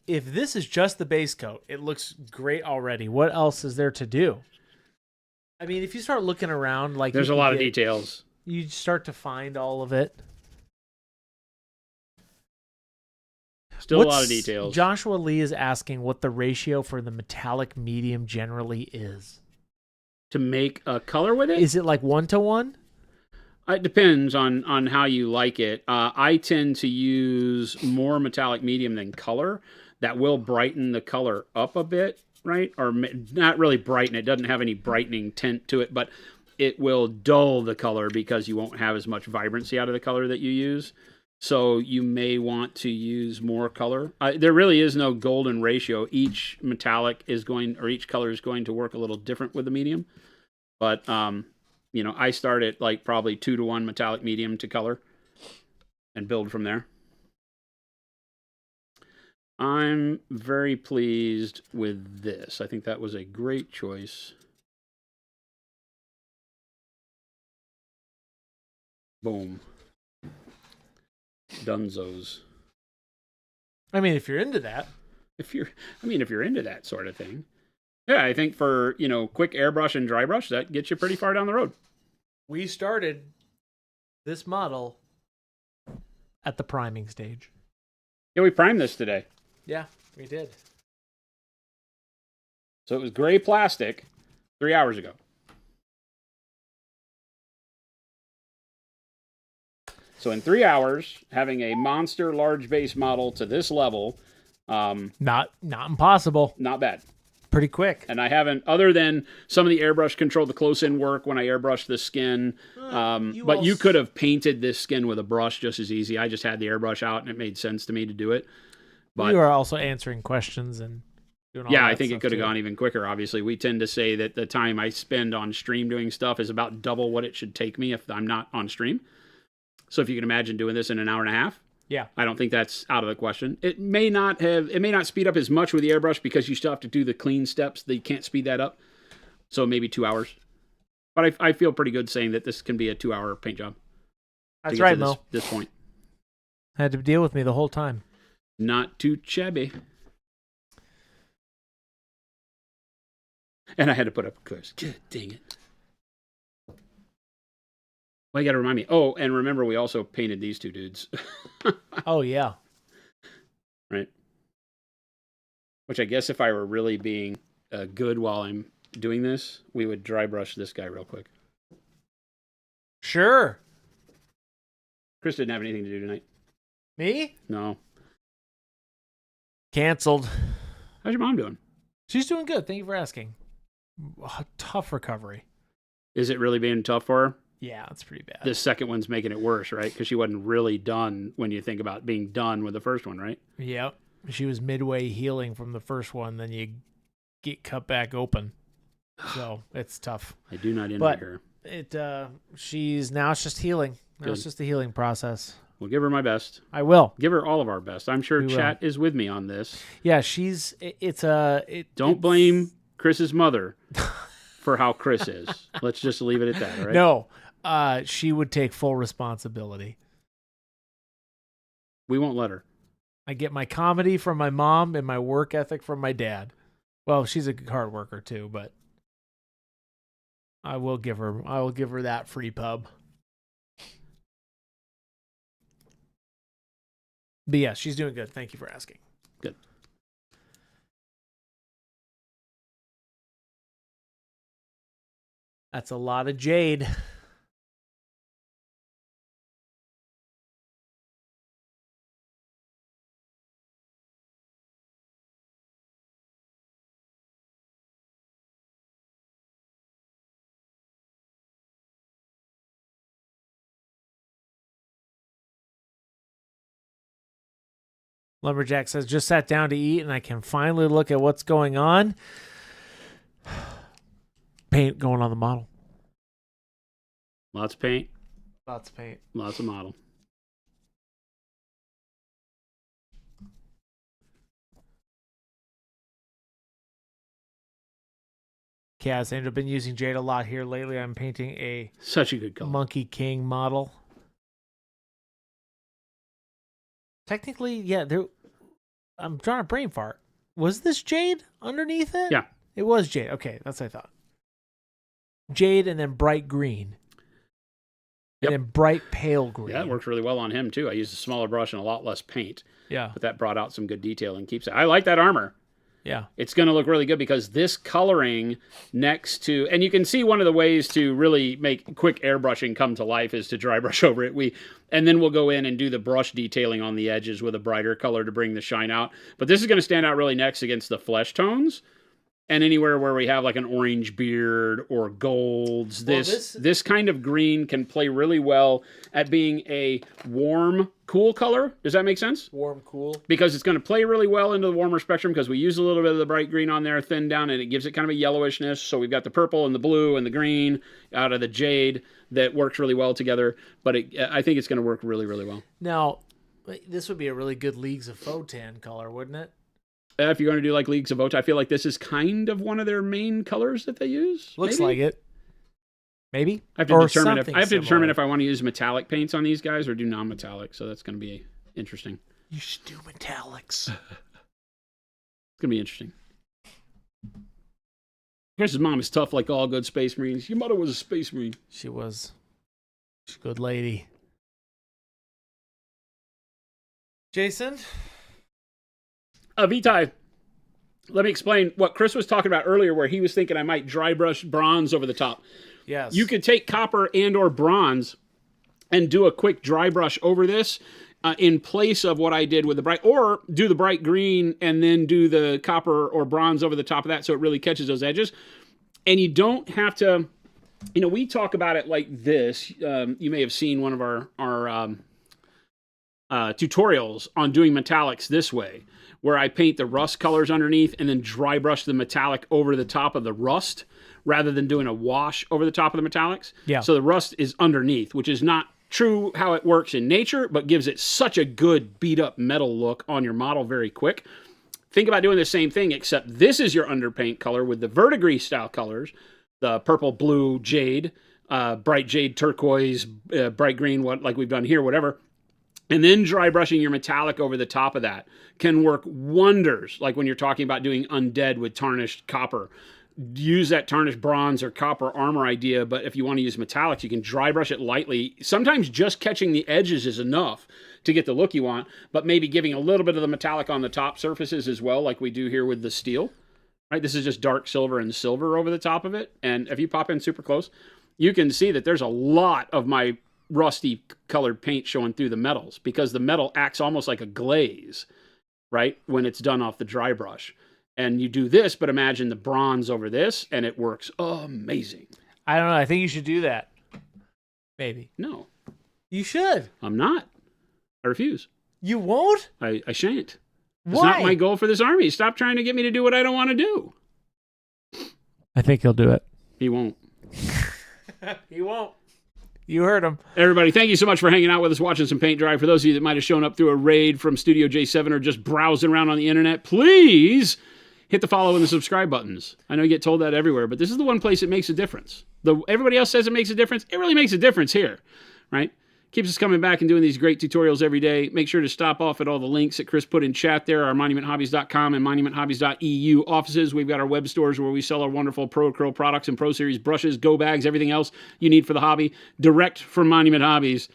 if this is just the base coat, it looks great already. What else is there to do? I mean, if you start looking around, like there's a lot of details. You start to find all of it. Still a lot of details. Joshua Lee is asking what the ratio for the metallic medium generally is. To make a color with it? Is it like 1-to-1? It depends on how you like it. I tend to use more metallic medium than color. That will brighten the color up a bit, right? Or not really brighten. It doesn't have any brightening tint to it, but it will dull the color because you won't have as much vibrancy out of the color that you use. So you may want to use more color. There really is no golden ratio. Each metallic is going, or each color is going to work a little different with the medium. But, I start at like probably 2-to-1 metallic medium to color and build from there. I'm very pleased with this. I think that was a great choice. Boom. Dunzos. I mean, if you're into that. If you're into that sort of thing. Yeah, I think for, quick airbrush and dry brush, that gets you pretty far down the road. We started this model at the priming stage. Yeah, we primed this today. Yeah, we did. So it was gray plastic 3 hours ago. So in 3 hours, having a monster large base model to this level, Not impossible. not bad. Pretty quick. And I haven't, other than some of the airbrush control, the close-in work when I airbrushed the skin. You could have painted this skin with a brush just as easy. I just had the airbrush out, and it made sense to me to do it. But you are also answering questions and doing all yeah, that I think it stuff, could have too. gone even quicker. Obviously, we tend to say that the time I spend on stream doing stuff is about double what it should take me if I'm not on stream. So if you can imagine doing this in an hour and a half, Yeah. I don't think that's out of the question. It may not speed up as much with the airbrush because you still have to do the clean steps. That you can't speed that up. So maybe 2 hours. But I feel pretty good saying that this can be a 2-hour paint job. That's right, Mo. This point. Had to deal with me the whole time. Not too shabby. And I had to put up a curse. God dang it. Well, you got to remind me. Oh, and remember, we also painted these two dudes. Oh, yeah. Right. Which I guess if I were really being good while I'm doing this, we would dry brush this guy real quick. Sure. Chris didn't have anything to do tonight. Me? No. Canceled. How's your mom doing? She's doing good. Thank you for asking. Tough recovery. Is it really being tough for her? Yeah, it's pretty bad. The second one's making it worse, right? Because she wasn't really done when you think about being done with the first one, right? Yep. She was midway healing from the first one, then you get cut back open. So it's tough. I do not envy But her. She's now it's just healing. Now it's just a healing process. We'll give her my best. I will. Give her all of our best. I'm sure We will. chat is with me on this. Yeah, Don't blame Chris's mother for how Chris is. Let's just leave it at that, all right? No. She would take full responsibility. We won't let her. I get my comedy from my mom and my work ethic from my dad. Well, she's a hard worker too, but I will give her that free pub. But yeah, she's doing good. Thank you for asking. Good. That's a lot of jade. Lumberjack says, just sat down to eat and I can finally look at what's going on. Paint going on the model. Lots of paint, Lots of paint. lots of model. Kaz, I've been using jade a lot here lately. I'm painting a Such a good color. Monkey King model. Technically, yeah, I'm trying to brain fart. Was this jade underneath it? Yeah. It was jade. Okay, that's what I thought. Jade and then bright green. Yep. And then bright pale green. Yeah, that works really well on him, too. I used a smaller brush and a lot less paint, Yeah. but that brought out some good detail and keeps it. I like that armor. Yeah. It's going to look really good because this coloring next to, and you can see one of the ways to really make quick airbrushing come to life is to dry brush over it. And then we'll go in and do the brush detailing on the edges with a brighter color to bring the shine out. But this is going to stand out really next against the flesh tones. And anywhere where we have like an orange beard or golds, this kind of green can play really well at being a warm, cool color. Does that make sense? Warm, cool. Because it's going to play really well into the warmer spectrum because we use a little bit of the bright green on there, thin down, and it gives it kind of a yellowishness. So we've got the purple and the blue and the green out of the jade that works really well together. But I think it's going to work really, really well. Now, this would be a really good Leagues of Photon color, wouldn't it? If you're going to do like Leagues of Vote, I feel like this is kind of one of their main colors that they use. Looks maybe? like it. Maybe. I have to determine if I want to use metallic paints on these guys or do non-metallic. So that's going to be interesting. You should do metallics. It's going to be interesting. Chris's mom is tough like all good Space Marines. Your mother was a Space Marine. She was. She's a good lady. Jason? Vitae, let me explain what Chris was talking about earlier where he was thinking I might dry brush bronze over the top. Yes. You could take copper and or bronze and do a quick dry brush over this in place of what I did with the bright, or do the bright green and then do the copper or bronze over the top of that so it really catches those edges. And you don't have to, we talk about it like this. You may have seen one of our tutorials on doing metallics this way, where I paint the rust colors underneath and then dry brush the metallic over the top of the rust rather than doing a wash over the top of the metallics. Yeah. So the rust is underneath, which is not true how it works in nature, but gives it such a good beat up metal look on your model very quick. Think about doing the same thing, except this is your underpaint color with the verdigris style colors, the purple, blue, jade, bright jade, turquoise, bright green, what like we've done here, whatever. And then dry brushing your metallic over the top of that can work wonders. Like when you're talking about doing undead with tarnished copper, use that tarnished bronze or copper armor idea. But if you want to use metallics, you can dry brush it lightly. Sometimes just catching the edges is enough to get the look you want, but maybe giving a little bit of the metallic on the top surfaces as well, like we do here with the steel. Right? This is just dark silver and silver over the top of it. And if you pop in super close, you can see that there's a lot of my rusty colored paint showing through the metals because the metal acts almost like a glaze, right? When it's done off the dry brush. And you do this, but imagine the bronze over this, and it works amazing. I don't know. I think you should do that. Maybe. No. You should. I'm not. I refuse. You won't? I shan't. It's Why? not my goal for this army. Stop trying to get me to do what I don't want to do. I think he'll do it. He won't. He won't. You heard him. Everybody, thank you so much for hanging out with us, watching some paint dry. For those of you that might have shown up through a raid from Studio J7 or just browsing around on the internet, please hit the follow and the subscribe buttons. I know you get told that everywhere, but this is the one place it makes a difference. Everybody else says it makes a difference. It really makes a difference here, right? Keeps us coming back and doing these great tutorials every day. Make sure to stop off at all the links that Chris put in chat there, our monumenthobbies.com and monumenthobbies.eu offices. We've got our web stores where we sell our wonderful Pro Acryl products and Pro Series brushes, go bags, everything else you need for the hobby, direct from Monument Hobbies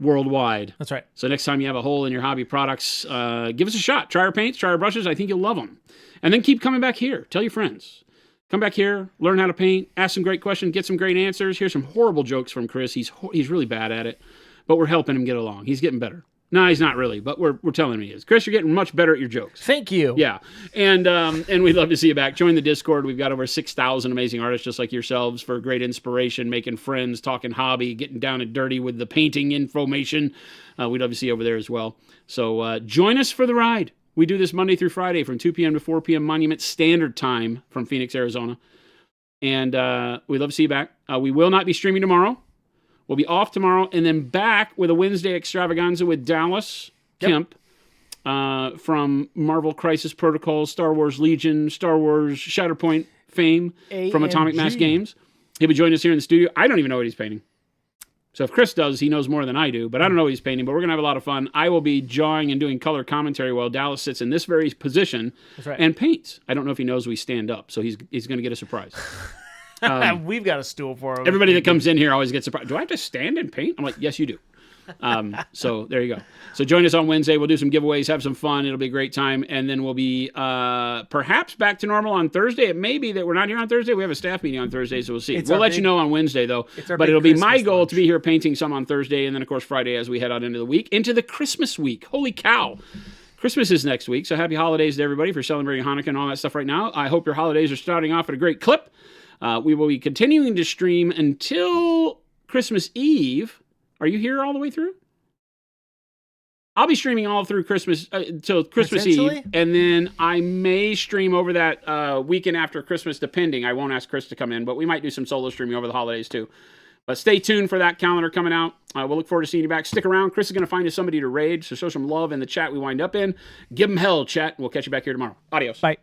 worldwide. That's right. So next time you have a hole in your hobby products, give us a shot. Try our paints, try our brushes. I think you'll love them. And then keep coming back here. Tell your friends. Come back here, learn how to paint, ask some great questions, get some great answers. Here's some horrible jokes from Chris. He's really bad at it. But we're helping him get along. He's getting better. No, he's not really, but we're telling him he is. Chris, you're getting much better at your jokes. Thank you. Yeah, and we'd love to see you back. Join the Discord. We've got over 6,000 amazing artists just like yourselves for great inspiration, making friends, talking hobby, getting down and dirty with the painting information. We'd love to see you over there as well. So join us for the ride. We do this Monday through Friday from 2 p.m. to 4 p.m. Monument Standard Time from Phoenix, Arizona. And we'd love to see you back. We will not be streaming tomorrow. We'll be off tomorrow and then back with a Wednesday extravaganza with Dallas Kemp from Marvel Crisis Protocol, Star Wars Legion, Star Wars Shatterpoint fame from Atomic Mass Games. He'll be joining us here in the studio. I don't even know what he's painting. So if Chris does, he knows more than I do, but I don't know what he's painting, but we're going to have a lot of fun. I will be jawing and doing color commentary while Dallas sits in this very position and paints. I don't know if he knows we stand up, so he's going to get a surprise. We've got a stool for him. Everybody that comes in here always gets surprised. Do I have to stand and paint? I'm like, yes, you do. So there you go. So join us on Wednesday. We'll do some giveaways, have some fun. It'll be a great time. And then we'll be perhaps back to normal on Thursday. It may be that we're not here on Thursday. We have a staff meeting on Thursday, so we'll see. We'll let you know on Wednesday, though. But it'll be my goal to be here painting some on Thursday, and then, of course, Friday as we head out into the week, into the Christmas week. Holy cow. Christmas is next week, so happy holidays to everybody for celebrating Hanukkah and all that stuff right now. I hope your holidays are starting off at a great clip. We will be continuing to stream until Christmas Eve. Are you here all the way through? I'll be streaming all through Christmas till Christmas Eve, and then I may stream over that weekend after Christmas, depending. I won't ask Chris to come in, but we might do some solo streaming over the holidays too. But stay tuned for that calendar coming out. We'll look forward to seeing you back. Stick around. Chris is going to find us somebody to raid, so show some love in the chat we wind up in. Give them hell, chat. We'll catch you back here tomorrow. Adios. Bye.